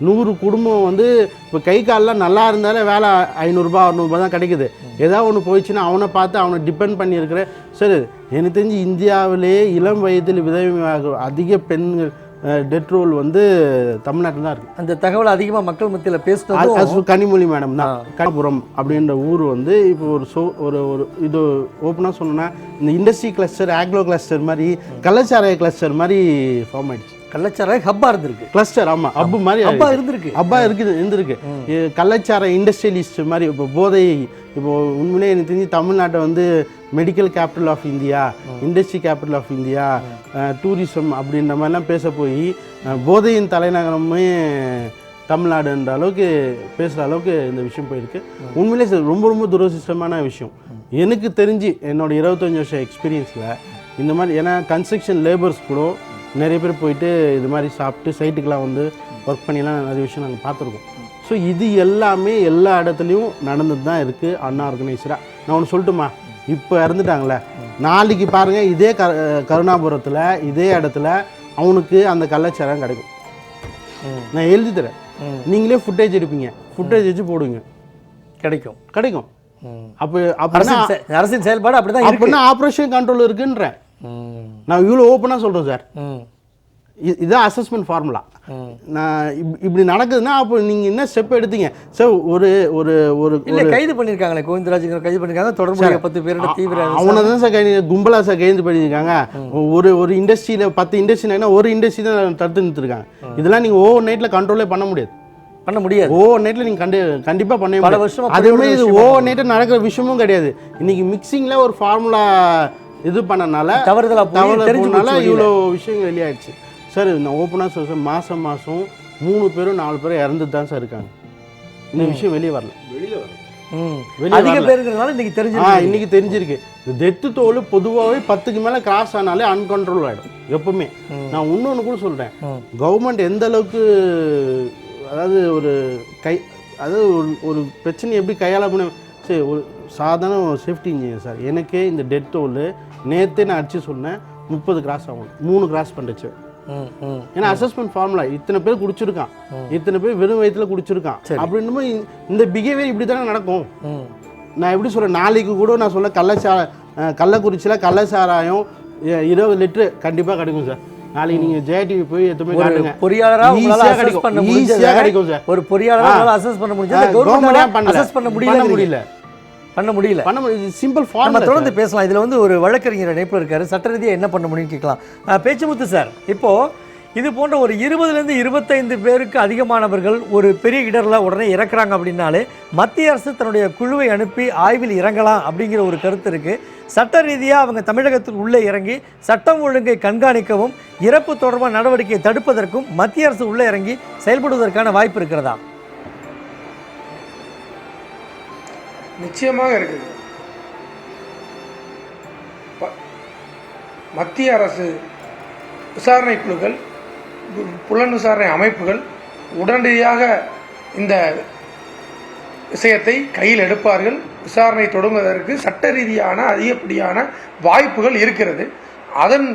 100 குடும்பம் வந்து இப்போ கை காலெலாம் நல்லா இருந்தாலே வேலை 500 ரூபாய் 600 ரூபாய் தான் கிடைக்குது. ஏதாவது ஒன்று போயிடுச்சுன்னா அவனை பார்த்து அவனை டிபெண்ட் பண்ணியிருக்கிற சார். எனக்கு தெரிஞ்சு இந்தியாவிலே இளம் வயதில் விதவையாக அதிக பெண்கள் டெத் ரோல் வந்து தமிழ்நாட்டில் தான் இருக்குது. அந்த தகவல் அதிகமாக மக்கள் மத்தியில் பேசுகிறது கனிமொழி மேடம் தான். கனிபுரம் அப்படின்ற ஊர் வந்து இப்போ ஒரு இது ஓப்பனாக சொன்னோன்னா இந்த இண்டஸ்ட்ரி கிளஸ்டர், ஆக்ரோ கிளஸ்டர் மாதிரி, கள்ளச்சாராய கிளஸ்டர் மாதிரி ஃபார்ம் ஆயிடுச்சு. கள்ளச்சாராய ஹப்பா இருந்திருக்கு, கிளஸ்டர். ஆமாம், ஹப்பு மாதிரி ஹப்பா இருந்திருக்கு. இருந்திருக்கு. கள்ளச்சாராய இண்டஸ்ட்ரியலிஸ்ட் மாதிரி. இப்போ போதை, இப்போ உண்மையிலே எனக்கு தெரிஞ்சு தமிழ்நாட்டை வந்து medical capital of India, industry capital of India, tourism அப்படின்ற மாதிரிலாம் பேச போய் போதையின் தலைநகரமே தமிழ்நாடுன்ற அளவுக்கு பேசுகிற அளவுக்கு இந்த விஷயம் போயிருக்கு. உண்மையிலே ரொம்ப ரொம்ப துரதிர்ஷ்டமான விஷயம். எனக்கு தெரிஞ்சு என்னோட 25 வருஷம் எக்ஸ்பீரியன்ஸில் இந்த மாதிரி, ஏன்னா கன்ஸ்ட்ரக்ஷன் லேபர்ஸ் கூட நிறைய பேர் போயிட்டு இது மாதிரி சாப்பிட்டு சைட்டுக்கெலாம் வந்து ஒர்க் பண்ணிலாம் நிறைய விஷயம் நாங்கள் பார்த்துருக்கோம். ஸோ இது எல்லாமே எல்லா இடத்துலையும் நடந்துட்டு தான் இருக்குது அன்ஆர்கனைஸ்டாக. நான் ஒன்று சொல்லட்டுமா, இப்போ இறந்துட்டாங்களே, நாளைக்கு பாருங்கள் இதே கருணாபுரத்தில் இதே இடத்துல அவனுக்கு அந்த கள்ளச்சாரம் கிடைக்கும். நான் எழுதி தரேன், நீங்களே ஃபுட்டேஜ் எடுப்பீங்க, ஃபுட்டேஜ் வச்சு போடுவீங்க, கிடைக்கும். அப்போ அரசின் செயல்பாடு அப்படிதான். அப்படின்னா ஆப்ரேஷன் கண்ட்ரோல் இருக்குன்றேன். நான் இவ்வளோ ஓப்பனாக சொல்கிறேன் சார். இதுதான் அசஸ்மெண்ட் ஃபார்முலா. நான் இப்படி நடக்குதுன்னா அப்போ நீங்கள் என்ன ஸ்டெப் எடுத்தீங்க சார்? ஒரு ஒரு ஒரு கைது பண்ணியிருக்காங்களே, கோவிந்தராஜ் கைது பண்ணியிருக்காங்க, தொடர்புடைய 10 பேரோட தீவிர அவனை தான் சார் கும்பலா சார் கைது பண்ணியிருக்காங்க. ஒரு இண்டஸ்ட்ரியில் 10 இண்டஸ்ட்ரினா ஒரு இண்டஸ்ட்ரி தான் தடுத்து நிறுத்திருக்காங்க. இதெல்லாம் நீங்கள் ஓவர் நைட்டில் கண்ட்ரோலே பண்ண முடியாது. ஓவர் நைட்டில் நீங்கள் கண்டிப்பாக பண்ண முடியாது. அதுவுமே இது ஓவர் நைட்டில் நடக்கிற விஷயமும் கிடையாது. இன்னைக்கு மிக்சிங்கில் ஒரு ஃபார்முலா இது பண்ணனால தவறுதலால இவ்வளோ விஷயங்கள் வெளியாகிடுச்சு சார். நான் ஓப்பனாக சொல்ல சார், மாதம் 3 பேரும் 4 பேரும் இறந்து தான் சார் இருக்காங்க. இந்த விஷயம் வெளியே வரல. இன்னைக்கு தெரிஞ்சிருக்கு. இந்த டெத்து தோல் பொதுவாகவே 10க்கு மேலே கிராஸ் ஆனாலே அன்கண்ட்ரோல் ஆகிடும் எப்பவுமே. நான் இன்னொன்று கூட சொல்கிறேன், கவர்மெண்ட் எந்த அளவுக்கு, அதாவது ஒரு பிரச்சனை எப்படி கையாள முடியும். சரி, ஒரு சாதாரண சேஃப்டி இன்ஜினியர் சார், எனக்கே இந்த டெத் தோல் நேற்றே நான் அடிச்சு சொன்னேன் 30 கிராஸ் ஆகும், 3 கிராஸ் பண்ணிச்சு. ஏன்னா அசஸ்மெண்ட் ஃபார்முலா இத்தனை பேர் குடிச்சிருக்கான், இத்தனை பேர் வெறும் வயிற்றுல குடிச்சிருக்கான் அப்படின்னு இந்த பிஹேவியர் இப்படி தானே நடக்கும். நான் எப்படி சொல்கிறேன், நாளைக்கு கூட நான் சொல்ல கள்ளக்குறிச்சியில் கள்ளச்சாராயம் 20 லிட்டரு கண்டிப்பாக கிடைக்கும் சார். நாளைக்கு நீங்க ஜெயடிவி போய் எதுமே காட்டுங்க, பொறியாளரா உங்களால அசஸ் பண்ண முடியல, கிடைக்கும் சார். ஒரு பொறியாளரா உங்களால அசஸ் பண்ண முடியல, கவர்மெண்ட் அசஸ் பண்ண முடியல. Simple form. நம்ம தொடர்ந்து பேசலாம். இதில் வந்து ஒரு வழக்கறிஞர் இணைப்பில் இருக்காரு, சட்ட ரீதியாக என்ன பண்ண முடியும்னு கேட்கலாம். பேச்சுமுத்து சார், இப்போது இது போன்ற ஒரு 20லேருந்து 25 பேருக்கு அதிகமானவர்கள் ஒரு பெரிய இடரில் உடனே இறக்குறாங்க அப்படின்னாலே மத்திய அரசு தன்னுடைய குழுவை அனுப்பி ஆய்வில் இறங்கலாம் அப்படிங்கிற ஒரு கருத்து இருக்குது. சட்ட ரீதியாக அவங்க தமிழகத்தில் உள்ளே இறங்கி சட்டம் ஒழுங்கை கண்காணிக்கவும் இறப்பு தொடர்பான நடவடிக்கையை தடுப்பதற்கும் மத்திய அரசு உள்ளே இறங்கி செயல்படுவதற்கான வாய்ப்பு இருக்கிறதா? நிச்சயமாக இருக்குது. மத்திய அரசு விசாரணை குழுக்கள், புலன் விசாரணை அமைப்புகள் உடனடியாக இந்த விஷயத்தை கையில் எடுப்பார்கள். விசாரணை தொடங்குவதற்கு சட்ட ரீதியான அதிகப்படியான வாய்ப்புகள் இருக்கிறது. அதன்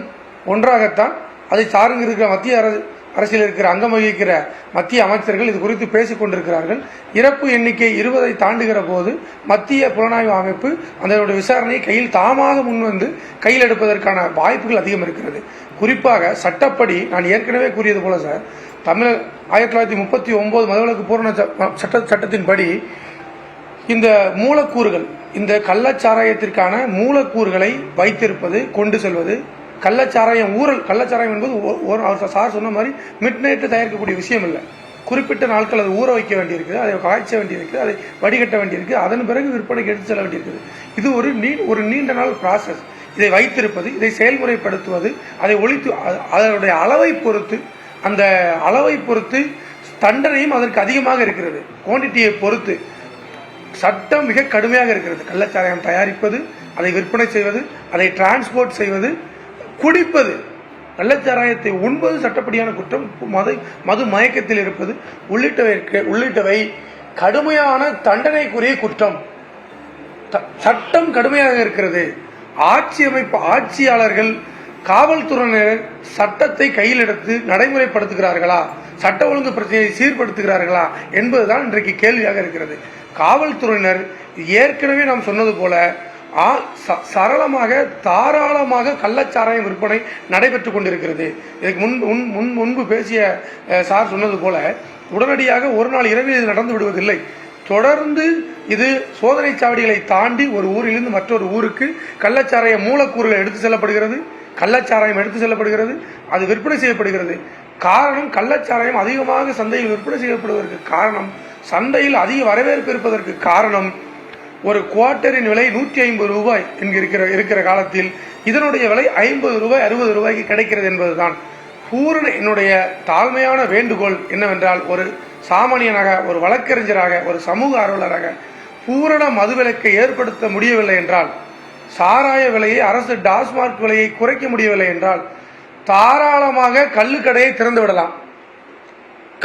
ஒன்றாகத்தான் அதை சார்ந்து இருக்கிற மத்திய அரசியல் இருக்கிற அங்கம் வகிக்கிற மத்திய அமைச்சர்கள் இது குறித்து பேசிக் கொண்டிருக்கிறார்கள். இறப்பு எண்ணிக்கை 20ஐ தாண்டுகிற போது மத்திய புலனாய்வு அமைப்பு அதனுடைய விசாரணையை கையில் தாமாக முன்வந்து கையில் எடுப்பதற்கான வாய்ப்புகள் அதிகம் இருக்கிறது. குறிப்பாக சட்டப்படி நான் ஏற்கனவே கூறியது போல சார், 1939 மதுவிலக்கு பூரண சட்டத்தின்படி இந்த மூலக்கூறுகள், இந்த கள்ளச்சாராயத்திற்கான மூலக்கூறுகளை வைத்திருப்பது, கொண்டு செல்வது, கள்ளச்சாராயம் ஊறல், கள்ளச்சாராயம் என்பது அவர் சார் சொன்ன மாதிரி மிட் நைட்டு தயாரிக்கக்கூடிய விஷயம் இல்லை. குறிப்பிட்ட நாட்கள் அதை ஊற வைக்க வேண்டியிருக்குது, அதை காய்ச்ச வேண்டியிருக்குது, அதை வடிகட்ட வேண்டியிருக்கு, அதன் பிறகு விற்பனைக்கு எடுத்து செல்ல வேண்டியிருக்குது. இது ஒரு நீண்ட நாள் ப்ராசஸ். இதை வைத்திருப்பது, இதை செயல்முறைப்படுத்துவது, அதை ஒழித்து அதனுடைய அளவை பொறுத்து, அந்த அளவை பொறுத்து தண்டனையும் அதற்கு அதிகமாக இருக்கிறது. குவான்டிட்டியை பொறுத்து சட்டம் மிக கடுமையாக இருக்கிறது. கள்ளச்சாராயம் தயாரிப்பது, அதை விற்பனை செய்வது, அதை டிரான்ஸ்போர்ட் செய்வது, குடிப்பது, கள்ளச்சாராயத்தை உண்பது சட்டப்படியான குற்றம். மது மயக்கத்தில் இருப்பது உள்ளிட்டவை கடுமையான தண்டனைக்குரிய குற்றம். சட்டம் கடுமையாக இருக்கிறது. ஆட்சியாளர்கள், காவல்துறையினர் சட்டத்தை கையில் எடுத்து நடைமுறைப்படுத்துகிறார்களா, சட்ட ஒழுங்கு பிரச்சனையை சீர்படுத்துகிறார்களா என்பதுதான் இன்றைக்கு கேள்வியாக இருக்கிறது. காவல்துறையினர் ஏற்கனவே நாம் சொன்னது போல சரளமாக, தாராளமாக கள்ளச்சாராயம் விற்பனை நடைபெற்றுக் கொண்டிருக்கிறது. இதுக்கு முன்பு பேசிய சார் சொன்னது போல உடனடியாக ஒரு நாள் இரவில் இது நடந்து விடுவதில்லை. தொடர்ந்து இது சோதனை சாவடிகளை தாண்டி ஒரு ஊரிலிருந்து மற்றொரு ஊருக்கு கள்ளச்சாராய மூலக்கூறுகள் எடுத்து செல்லப்படுகிறது, கள்ளச்சாராயம் எடுத்து செல்லப்படுகிறது, அது விற்பனை செய்யப்படுகிறது. காரணம், கள்ளச்சாராயம் அதிகமாக சந்தையில் விற்பனை செய்யப்படுவதற்கு காரணம், சந்தையில் அதிக வரவேற்பு இருப்பதற்கு காரணம், ஒரு குவார்ட்டரின் விலை 150 ரூபாய் இருக்கிற காலத்தில் இதனுடைய விலை 50 ரூபாய் 60 ரூபாய்க்கு கிடைக்கிறது என்பதுதான். என்னுடைய தாழ்மையான வேண்டுகோள் என்னவென்றால், ஒரு சாமானியனாக, ஒரு வழக்கறிஞராக, ஒரு சமூக ஆர்வலராக பூரண மதுவிலக்கை ஏற்படுத்த முடியவில்லை என்றால், சாராய விலையை, அரசு டாஸ்மார்க் விலையை குறைக்க முடியவில்லை என்றால், தாராளமாக கள்ளுக்கடையை திறந்து விடலாம்.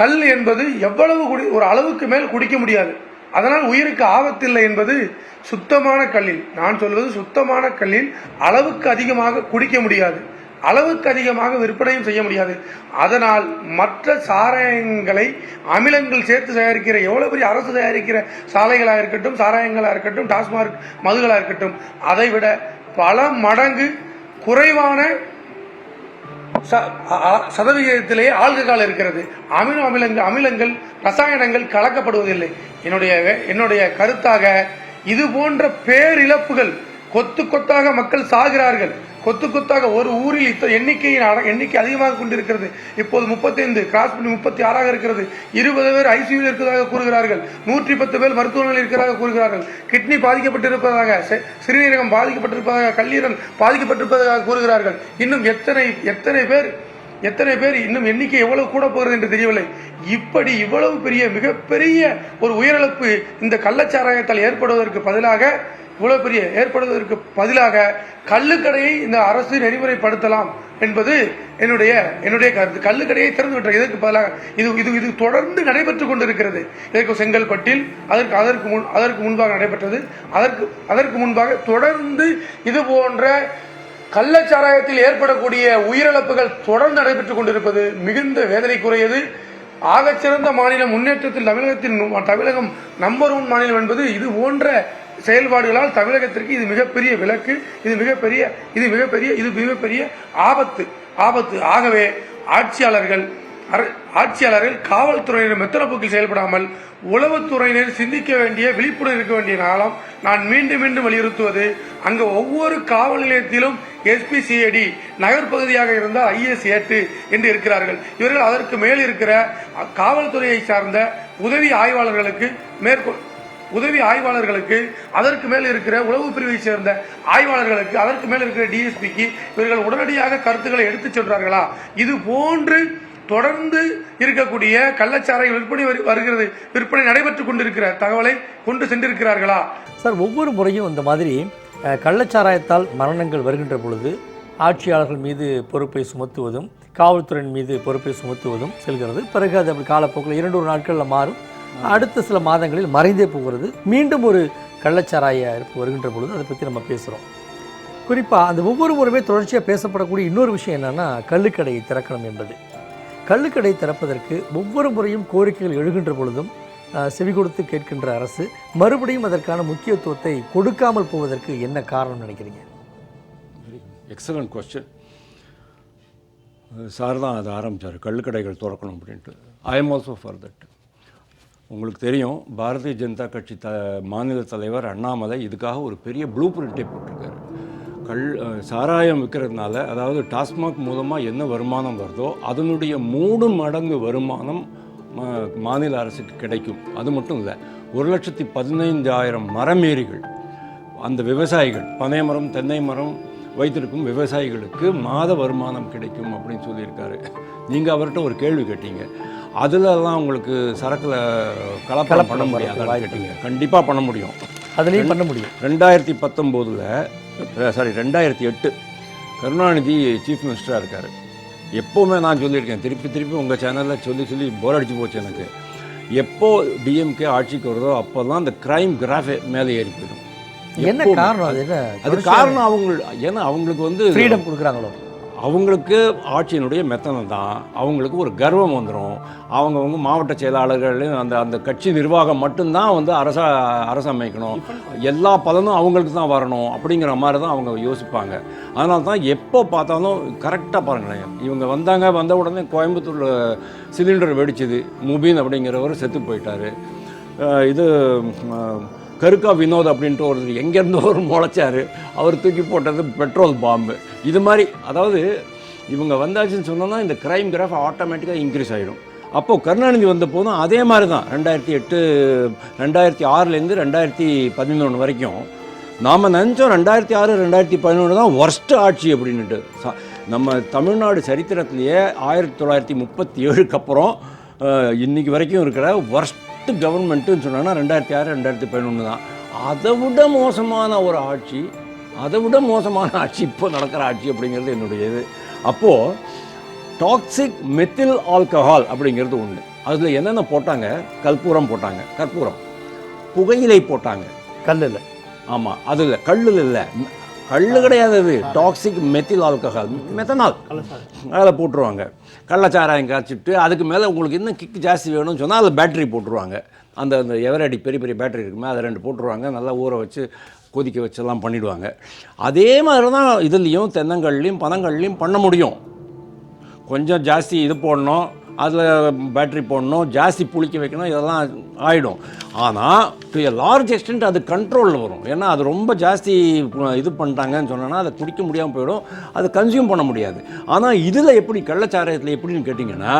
கல் என்பது எவ்வளவு ஒரு அளவுக்கு மேல் குடிக்க முடியாது, அதனால் உயிருக்கு ஆபத்தில்லை என்பது சுத்தமான கல்லில், நான் சொல்வது சுத்தமான கல்லில் அளவுக்கு அதிகமாக குடிக்க முடியாது, அளவுக்கு அதிகமாக விற்பனையும் செய்ய முடியாது. அதனால் மற்ற சாராயங்களை அமிலங்கள் சேர்த்து தயாரிக்கிற, எவ்வளவு பெரிய அரசு தயாரிக்கிற சாலைகளாக இருக்கட்டும், சாராயங்களாக இருக்கட்டும், டாஸ்மார்க் மதுகளாக இருக்கட்டும், அதை விட பல மடங்கு குறைவான சதவிகிதத்திலேயே ஆல்கஹால் இருக்கிறது. அமிலங்கள், ரசாயனங்கள் கலக்கப்படுவதில்லை. என்னுடைய கருத்தாக, இது போன்ற பேரிழப்புகள், கொத்து கொத்தாக மக்கள் சாகிறார்கள், கொத்து கொத்தாக ஒரு ஊரில் எண்ணிக்கை அதிகமாக கொண்டிருக்கிறது. இப்போது 35 கிராஸ் பண்ணி 36 இருக்கிறது. 20 பேர் ஐசியூவில் இருக்கிறதாக கூறுகிறார்கள், 110 பேர் மருத்துவமனையில் இருக்கிறதாக கூறுகிறார்கள், கிட்னி பாதிக்கப்பட்டிருப்பதாக, சிறுநீரகம் பாதிக்கப்பட்டிருப்பதாக, கல்லீரல் பாதிக்கப்பட்டிருப்பதாக கூறுகிறார்கள். இன்னும் எத்தனை பேர் இன்னும் எண்ணிக்கை எவ்வளவு கூட போகிறது என்று தெரியவில்லை. இப்படி இவ்வளவு பெரிய, மிகப்பெரிய ஒரு உயிரிழப்பு இந்த கள்ளச்சாராயத்தால் ஏற்படுவதற்கு பதிலாக கள்ளுக்கடையை இந்த அரசு நெறிமுறைப்படுத்தலாம் என்பது என்னுடைய கருத்து. கள்ளுக்கடையை திறந்து விட்டார். இதற்கு பதிலாக இது தொடர்ந்து நடைபெற்றுக் கொண்டிருக்கிறது. இதற்கு செங்கல்பட்டில் அதற்கு முன்பாக நடைபெற்றது. அதற்கு முன்பாக தொடர்ந்து இது போன்ற கள்ளச்சாராயத்தில் ஏற்படக்கூடிய உயிரிழப்புகள் தொடர்ந்து நடைபெற்றுக் கொண்டிருப்பது மிகுந்த வேதனைக்குரியது. ஆகச்சிறந்த மாநிலம், முன்னேற்றத்தில் தமிழகம் நம்பர் 1 மாநிலம் என்பது இது போன்ற செயல்பாடுகளால் தமிழகத்திற்கு இது மிகப்பெரிய விலக்கு, இது மிகப்பெரிய ஆபத்து. ஆகவே ஆட்சியாளர்கள் காவல்துறையினர் மெத்தனப்போக்கில் செயல்படாமல் உளவுத்துறையினர் சிந்திக்க வேண்டிய, விழிப்புடன் இருக்க வேண்டிய காலம். நான் மீண்டும் வலியுறுத்துவது, அங்க ஒவ்வொரு காவல் நிலையத்திலும் SPCID, நகர்பகுதியாக இருந்தால் IS8 என்று இருக்கிறார்கள். இவர்கள் அதற்கு மேல் இருக்கிற காவல்துறையை சார்ந்த உதவி ஆய்வாளர்களுக்கு, அதற்கு மேல் இருக்கிற உளவு பிரிவை சேர்ந்த ஆய்வாளர்களுக்கு, அதற்கு மேல் இருக்கிற DSPக்கு இவர்கள் உடனடியாக கருத்துக்களை எடுத்துச் சென்றார்களா? இது போன்று தொடர்ந்து இருக்கக்கூடிய கள்ளச்சாராய விற்பனை நடைபெற்றுக் கொண்டிருக்கிற தகவலை கொண்டு சென்றிருக்கிறார்களா? சார், ஒவ்வொரு முறையும் இந்த மாதிரி கள்ளச்சாராயத்தால் மரணங்கள் வருகின்ற பொழுது ஆட்சியாளர்கள் மீது பொறுப்பை சுமத்துவதும், காவல்துறையின் மீது பொறுப்பை சுமத்துவதும் செல்கிறது. பிறகு அது அப்படி காலப்போக்கில் 2 நாட்களில் மாறும், அடுத்த சில மாதங்களில் மறைந்தே போகிறது. மீண்டும் ஒரு கள்ளச்சாராய இருப்பு வருகின்ற பொழுது அதை பற்றி நம்ம பேசுகிறோம். குறிப்பாக அந்த ஒவ்வொரு முறையுமே தொடர்ச்சியாக பேசப்படக்கூடிய இன்னொரு விஷயம் என்னென்னா, கள்ளுக்கடையை திறக்கணும் என்பது. கள்ளுக்கடை திறப்பதற்கு ஒவ்வொரு முறையும் கோரிக்கைகள் எழுகின்ற பொழுதும் செவி கொடுத்து கேட்கின்ற அரசு மறுபடியும் அதற்கான முக்கியத்துவத்தை கொடுக்காமல் போவதற்கு என்ன காரணம் நினைக்கிறீங்க? Excellent question. சார் தான் அதை ஆரம்பித்தார், கள்ளுக்கடைகள் திறக்கணும் அப்படின்ட்டு. I am also for that. உங்களுக்கு தெரியும் பாரதிய ஜனதா கட்சி மாநில தலைவர் அண்ணாமலை இதுக்காக ஒரு பெரிய ப்ளூ பிரிண்டே போட்டிருக்காரு. சாராயம் விற்கிறதுனால, அதாவது டாஸ்மாக் மூலமாக என்ன வருமானம் வருதோ அதனுடைய 3 மடங்கு வருமானம் மாநில அரசுக்கு கிடைக்கும். அது மட்டும் இல்லை, 1,15,000 மரமேறிகள் அந்த விவசாயிகள், பனை மரம் தென்னை மரம் வைத்திருக்கும் விவசாயிகளுக்கு மாத வருமானம் கிடைக்கும் அப்படின்னு சொல்லியிருக்காரு. நீங்கள் அவர்கிட்ட ஒரு கேள்வி கேட்டீங்க, அதிலெல்லாம் உங்களுக்கு சரக்கில் கலப்படம் பண்ண முடியாதான்னு கேட்டீங்க. கண்டிப்பாக பண்ண முடியும், அதுலேயும் பண்ண முடியும். 2008 கருணாநிதி சீஃப் மினிஸ்டராக இருக்கார். எப்போவுமே நான் சொல்லியிருக்கேன், திருப்பி உங்கள் சேனலில் சொல்லி போர் அடிச்சு போச்சு எனக்கு. எப்போ டிஎம்கே ஆட்சிக்கு வருதோ அப்போ தான் அந்த க்ரைம் கிராஃபே மேலே ஏறி போயிடும். என்ன காரணம்? அது காரணம் ஏன்னா அவங்களுக்கு ஃப்ரீடம் கொடுக்குறாங்களோ, அவங்களுக்கு ஆட்சியினுடைய மெத்தனம் தான். அவங்களுக்கு ஒரு கர்வம் வந்துடும். அவங்கவுங்க மாவட்ட செயலாளர்கள் அந்த கட்சி நிர்வாகம் மட்டும்தான் அரசமைக்கணும், எல்லா பலனும் அவங்களுக்கு தான் வரணும் அப்படிங்கிற மாதிரி தான் அவங்க யோசிப்பாங்க. அதனால தான் எப்போ பார்த்தாலும் கரெக்டாக பாருங்களேன், இவங்க வந்த உடனே கோயம்புத்தூரில் சிலிண்டர் வெடிச்சுது, முபீன் அப்படிங்கிறவர் செத்து போயிட்டார். இது கருக்கா வினோத் அப்படின்ட்டு ஒருத்தர் எங்கேருந்து ஒரு முளைச்சார், அவர் தூக்கி போட்டது பெட்ரோல் பாம்பு. இது மாதிரி, அதாவது இவங்க வந்தாச்சுன்னு சொன்னோன்னா இந்த க்ரைம் கிராஃப் ஆட்டோமேட்டிக்காக இன்க்ரீஸ் ஆகிடும். அப்போது கருணாநிதி வந்த போதும் அதே மாதிரி தான். 2006லேருந்து 2011 வரைக்கும் நாம் நினச்சோம் 2006 2011 தான் ஒர்ஸ்ட் ஆட்சி அப்படின்ட்டு. நம்ம தமிழ்நாடு சரித்திரத்திலேயே 1937க்கு அப்புறம் இன்றைக்கி வரைக்கும் இருக்கிற ஒர்ஸ்ட் கவர்மெண்ட்டுன்னு சொன்னாங்கன்னா 2006 2011 தான். அதை விட மோசமான ஆட்சி இப்போ நடக்கிற ஆட்சி அப்படிங்கிறது என்னுடைய இது. அப்போது டாக்ஸிக் மெத்தில் ஆல்கஹால் அப்படிங்கிறது ஒன்று. அதில் என்னென்ன போட்டாங்க? கற்பூரம் போட்டாங்க, புகையிலை போட்டாங்க, கல்லில். ஆமாம், அதில் கல்லில் இல்லை, கல் கிடையாது, அது டாக்ஸிக் மெத்தில் ஆல்கஹால், மெத்தனால். அதில் போட்டுருவாங்க. கள்ளச்சாராயம் காய்ச்சிட்டு அதுக்கு மேலே உங்களுக்கு இன்னும் கிக்கு ஜாஸ்தி வேணும்னு சொன்னால் அதில் பேட்டரி போட்டுருவாங்க. அந்த எவரடி பெரிய பேட்டரி இருக்குமே, அதை 2 போட்டுருவாங்க. நல்லா ஊற வச்சு கொதிக்க வச்செல்லாம் பண்ணிவிடுவாங்க. அதே மாதிரி தான் இதுலேயும் தென்னங்கள்லையும் பனங்கள்லையும் பண்ண முடியும். கொஞ்சம் ஜாஸ்தி இது போடணும், அதில் பேட்ரி போடணும், ஜாஸ்தி புளிக்க வைக்கணும், இதெல்லாம் ஆகிடும். ஆனால் டு எ லார்ஜ் எக்ஸ்டென்ட் அது கண்ட்ரோலில் வரும். ஏன்னா அது ரொம்ப ஜாஸ்தி இது பண்ணிட்டாங்கன்னு சொன்னோன்னா அதை குடிக்க முடியாமல் போயிடும், அது கன்சியூம் பண்ண முடியாது. ஆனால் இதில் எப்படி, கள்ளச்சாராயத்தில் எப்படின்னு கேட்டிங்கன்னா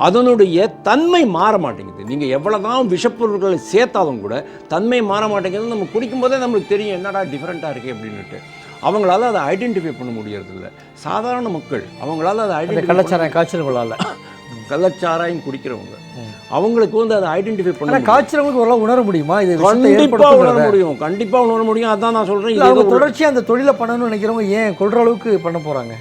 அதனுடைய தன்மை மாற மாட்டேங்குது. நீங்கள் எவ்வளோ தான் விஷப்பொருட்களை சேர்த்தாலும் கூட தன்மை மாற மாட்டேங்குது. நம்ம குடிக்கும்போதே நம்மளுக்கு தெரியும் என்னடா டிஃப்ரெண்ட்டாக இருக்கே அப்படின்ட்டு. அவங்களால அதை ஐடென்டிஃபை பண்ண முடியறதில்ல. சாதாரண மக்கள் அவங்களால அதை கள்ளச்சாராயம் காய்ச்சல்களால், கள்ளச்சாராயம் குடிக்கிறவங்க அவங்களுக்கு அதை ஐடென்டிஃபை பண்ண, காய்ச்சறவங்களுக்கு ஓரளவு உணர முடியுமா? இது கண்டிப்பாக உணர முடியும். அதான் நான் சொல்கிறேன். தொடர்ச்சியாக அந்த தொழிலை பண்ணணும்னு நினைக்கிறவங்க ஏன் கொள்கிற அளவுக்கு பண்ண போகிறாங்க?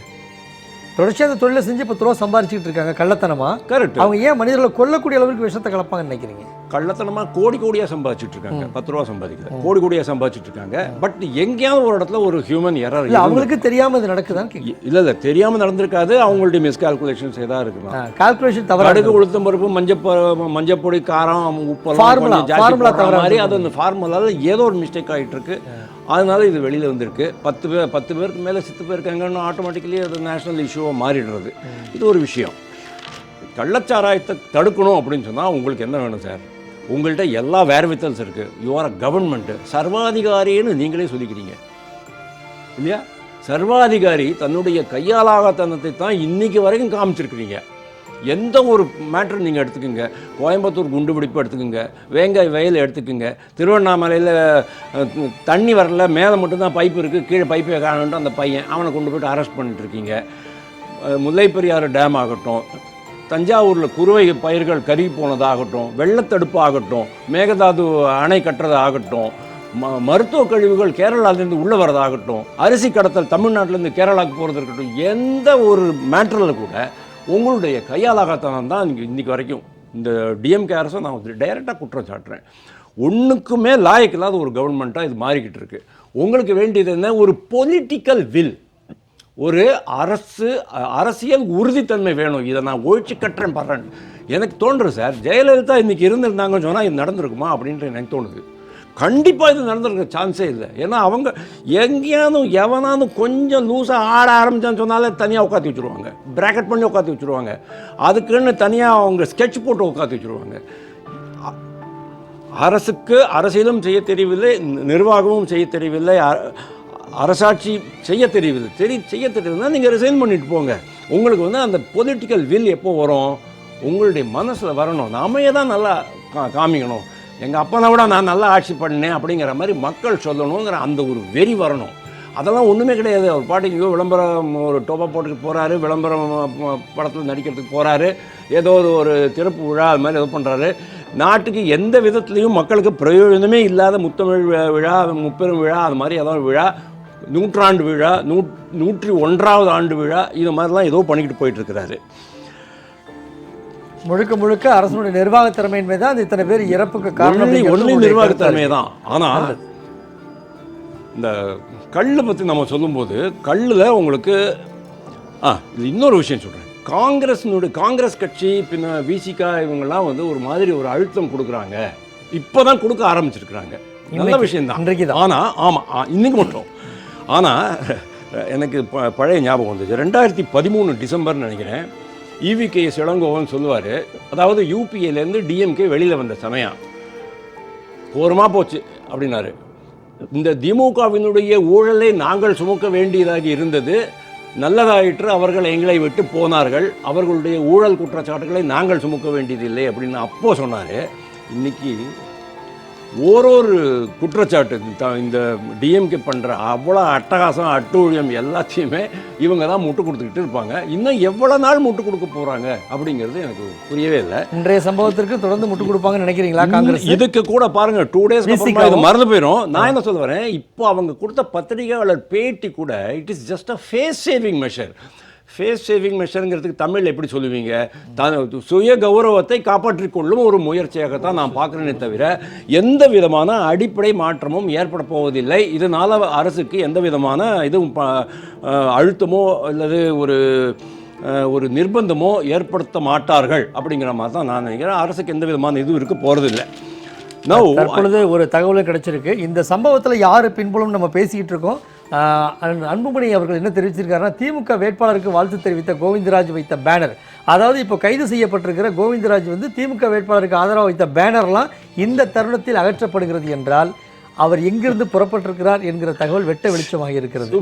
தொடர்ச்சியாக அந்த தொழிலை செஞ்சு 10 ரூபா சம்பாரிச்சிட்டு இருக்காங்க கள்ளத்தனமா. கரெக்ட். அவங்க ஏன் மனிதர்களை கொல்லக்கூடிய அளவுக்கு விஷத்தை கலப்பாங்கன்னு நினைக்கிறீங்க? கள்ளத்தனமாக கோடியாக சம்பாதிச்சுட்டு இருக்காங்க. 10 ரூபா சம்பாதிக்கல, கோடியாக சம்பாதிச்சுட்டு இருக்காங்க. பட் எங்கேயாவது ஒரு இடத்துல ஒரு ஹியூமன் எரர், அவங்களுக்கு தெரியாமல் இது நடக்குதான்னு. இல்லை தெரியாமல் நடந்திருக்காது. அவங்களுடைய மிஸ்கால்குலேஷன்ஸ் ஏதாவது இருக்குமா? கால்குலேஷன் தவறு. கடுகு, உளுத்தம் பருப்பு, மஞ்சப்பொடி, காரம், உப்பெல்லாம் ஃபார்முலா தவிர மாதிரி அது அந்த ஃபார்முலாவில் ஏதோ ஒரு மிஸ்டேக் ஆகிட்டு இருக்கு. அதனால இது வெளியில் வந்திருக்கு. 10 பேருக்கு மேலே செத்து போயிருக்காங்கன்னு ஆட்டோமேட்டிக்கலி அது நேஷனல் இஷ்யூவாக மாறிடுறது. இது ஒரு விஷயம். கள்ளச்சாராயத்தை தடுக்கணும் அப்படின்னு சொன்னால் உங்களுக்கு என்ன வேணும் சார்? உங்கள்கிட்ட எல்லா வேர்வித்தல்ஸ் இருக்குது. யூ ஆர் அ கவர்மெண்ட்டு, சர்வாதிகாரின்னு நீங்களே சொல்லிக்கிறீங்க இல்லையா? சர்வாதிகாரி தன்னுடைய கையாலாகத்தனத்தை தான் இன்றைக்கி வரைக்கும் காமிச்சிருக்கிறீங்க. எந்த ஒரு மேட்ரு நீங்கள் எடுத்துக்கோங்க, கோயம்புத்தூர் குண்டுபிடிப்பு எடுத்துக்கோங்க, வேங்காய் வயல் எடுத்துக்கோங்க, திருவண்ணாமலையில் தண்ணி வரல, மேலே மட்டும்தான் பைப்பு இருக்குது, கீழே பைப்பை காணுன்ட்டு அந்த பையன் அவனை கொண்டு போய்ட்டு அரெஸ்ட் பண்ணிட்டுருக்கீங்க. முல்லைப்பெரியாறு டேம் ஆகட்டும், தஞ்சாவூரில் குறுவை பயிர்கள் கருகி போனதாகட்டும், வெள்ளத்தடுப்பு ஆகட்டும், மேகதாது அணை கட்டுறது ஆகட்டும், மருத்துவ கழிவுகள் கேரளாவிலேருந்து உள்ளே வரதாகட்டும், அரிசி கடத்தல் தமிழ்நாட்டிலேருந்து கேரளாவுக்கு போகிறது இருக்கட்டும், எந்த ஒரு மேட்டரில் கூட உங்களுடைய கையாலாகத்தனம் தான் இன்றைக்கி வரைக்கும். இந்த டிஎம்கே அரசை நான் டைரெக்டாக குற்றம் சாட்டுறேன். ஒன்றுக்குமே லாயக்கு இல்லாத ஒரு கவர்மெண்ட்டாக இது மாறிக்கிட்டு இருக்குது. உங்களுக்கு வேண்டியது என்ன? ஒரு பொலிட்டிக்கல் வில், ஒரு அரசியல் உறுதித்தன்மை வேணும். இதை நான் ஒழிச்சு கட்டுறேன் படுறேன் எனக்கு தோன்றுது சார். ஜெயலலிதா இன்றைக்கி இருந்திருந்தாங்கன்னு சொன்னால் இது நடந்திருக்குமா அப்படின்ட்டு எனக்கு தோணுது. கண்டிப்பாக இது நடந்திருக்க சான்ஸே இல்லை. ஏன்னா அவங்க எங்கேயாவது எவனாவது கொஞ்சம் லூஸாக ஆட ஆரம்பித்தான்னு சொன்னாலே தனியாக உட்காந்து வச்சுருவாங்க, ப்ராக்கெட் பண்ணி உட்காந்து வச்சுருவாங்க, அதுக்குன்னு தனியாக அவங்க ஸ்கெட்ச் போட்டு உட்காந்து வச்சுருவாங்க. அரசுக்கு அரசியலும் செய்ய தெரியவில்லை, நிர்வாகமும் செய்ய தெரியவில்லை, அரசாட்சி செய்ய தெரியவில்லை. செய்ய தெரியவில்லைன்னா நீங்கள் ரிசைன் பண்ணிட்டு போங்க. உங்களுக்கு வந்து அந்த பொலிட்டிக்கல் வில் எப்போ வரும்? உங்களுடைய மனசில் வரணும். நாமையே தான் நல்லா காமிக்கணும். எங்கள் அப்பனை விட நான் நல்லா ஆட்சி பண்ணேன் அப்படிங்கிற மாதிரி மக்கள் சொல்லணுங்கிற அந்த ஒரு வெறி வரணும். அதெல்லாம் ஒன்றுமே கிடையாது. ஒரு பாட்டுக்கு விளம்பரம் ஒரு டோப்பா போட்டுக்கு போகிறாரு, விளம்பரம் படத்தில் நடிக்கிறதுக்கு போகிறாரு, ஏதோ ஒரு திறப்பு விழா அது மாதிரி ஏதோ பண்ணுறாரு. நாட்டுக்கு எந்த விதத்துலேயும் மக்களுக்கு பிரயோஜனமே இல்லாத முத்தமிழ் விழா, முப்பெரும் விழா, அது மாதிரி ஏதோ விழா, நூற்றாண்டு விழா, 101வது ஆண்டு விழா, இது மாதிரிலாம் ஏதோ பண்ணிக்கிட்டு போயிட்டுருக்கிறாரு. முழுக்க முழுக்க அரசனுடைய நிர்வாக திறமையின்மை தான் இத்தனை பேர் இறப்புக்கு காரணம். ஒன்லி நிர்வாக திறமை தான். ஆனால் இந்த கல்லை பற்றி நம்ம சொல்லும்போது கல்லில் உங்களுக்கு இது இன்னொரு விஷயம் சொல்கிறேன். காங்கிரஸ் கட்சி பின்ன விசிகா இவங்கெல்லாம் வந்து ஒரு மாதிரி ஒரு அழுத்தம் கொடுக்குறாங்க. இப்போ தான் கொடுக்க ஆரம்பிச்சிருக்கிறாங்க. நல்ல விஷயம்தான் இன்றைக்கு தான். ஆனால் ஆமாம், இன்றைக்கி மட்டும். ஆனால் எனக்கு பழைய ஞாபகம் வந்துச்சு. 2013 டிசம்பர்னு நினைக்கிறேன். EVKS இளங்கோவன் சொல்லுவார், அதாவது யூபிஏலேருந்து டிஎம்கே வெளியில் வந்த சமயம் போருமா போச்சு அப்படின்னாரு. இந்த திமுகவினுடைய ஊழலை நாங்கள் சுமக்க வேண்டியதாக இருந்தது, நல்லதாயிற்று அவர்கள் எங்களை விட்டு போனார்கள், அவர்களுடைய ஊழல் குற்றச்சாட்டுகளை நாங்கள் சுமக்க வேண்டியதில்லை அப்படின்னு அப்போ சொன்னார். இன்னைக்கு ஓரொரு குற்றச்சாட்டு இந்த டிஎம்கே பண்ணுற அவ்வளோ அட்டகாசம் அட்டூழியம் எல்லாத்தையுமே இவங்க தான் முட்டு கொடுத்துக்கிட்டு இருப்பாங்க. இன்னும் எவ்வளோ நாள் முட்டு கொடுக்க போகிறாங்க அப்படிங்கிறது எனக்கு புரியவே இல்லை. இன்றைய சம்பவத்திற்கு தொடர்ந்து முட்டு கொடுப்பாங்கன்னு நினைக்கிறீங்களா காங்கிரஸ்? இதுக்கு கூட பாருங்க 2 days இது மறந்து போயிடும். நான் என்ன சொல்ல வரேன், இப்போ அவங்க கொடுத்த பத்திரிகையாளர் பேட்டி கூட it is just a face saving measure. Face saving மெஷருங்கிறதுக்கு தமிழ் எப்படி சொல்லுவீங்க? சுய கௌரவத்தை காப்பாற்றிக் கொள்ளும் ஒரு முயற்சியாகத்தான் நான் பார்க்குறேனே தவிர எந்த விதமான அடிப்படை மாற்றமும் ஏற்பட போவதில்லை. இதனால் அரசுக்கு எந்த விதமான இதுவும் அழுத்தமோ அல்லது ஒரு நிர்பந்தமோ ஏற்படுத்த மாட்டார்கள் அப்படிங்கிற மாதிரி தான் நான் நினைக்கிறேன். அரசுக்கு எந்த விதமான இதுவும் இருக்க போகிறதில்லை. தற்பொழுது ஒரு தகவலும் கிடைச்சிருக்கு. இந்த சம்பவத்தில் யார் பின்புலம் நம்ம பேசிக்கிட்டு இருக்கோம். அன்புமணி அவர்கள் என்ன தெரிவிச்சிருக்காருன்னா, திமுக வேட்பாளருக்கு வாழ்த்து தெரிவித்த கோவிந்தராஜ் வைத்த பேனர், அதாவது இப்போ கைது செய்யப்பட்டிருக்கிற கோவிந்தராஜ் வந்து திமுக வேட்பாளருக்கு ஆதரவாக வைத்த பேனர்லாம் இந்த தருணத்தில் அகற்றப்படுகிறது என்றால் அவர் எங்கிருந்து புறப்பட்டிருக்கிறார் என்கிற தகவல் வெட்ட வெளிச்சமாக இருக்கிறது.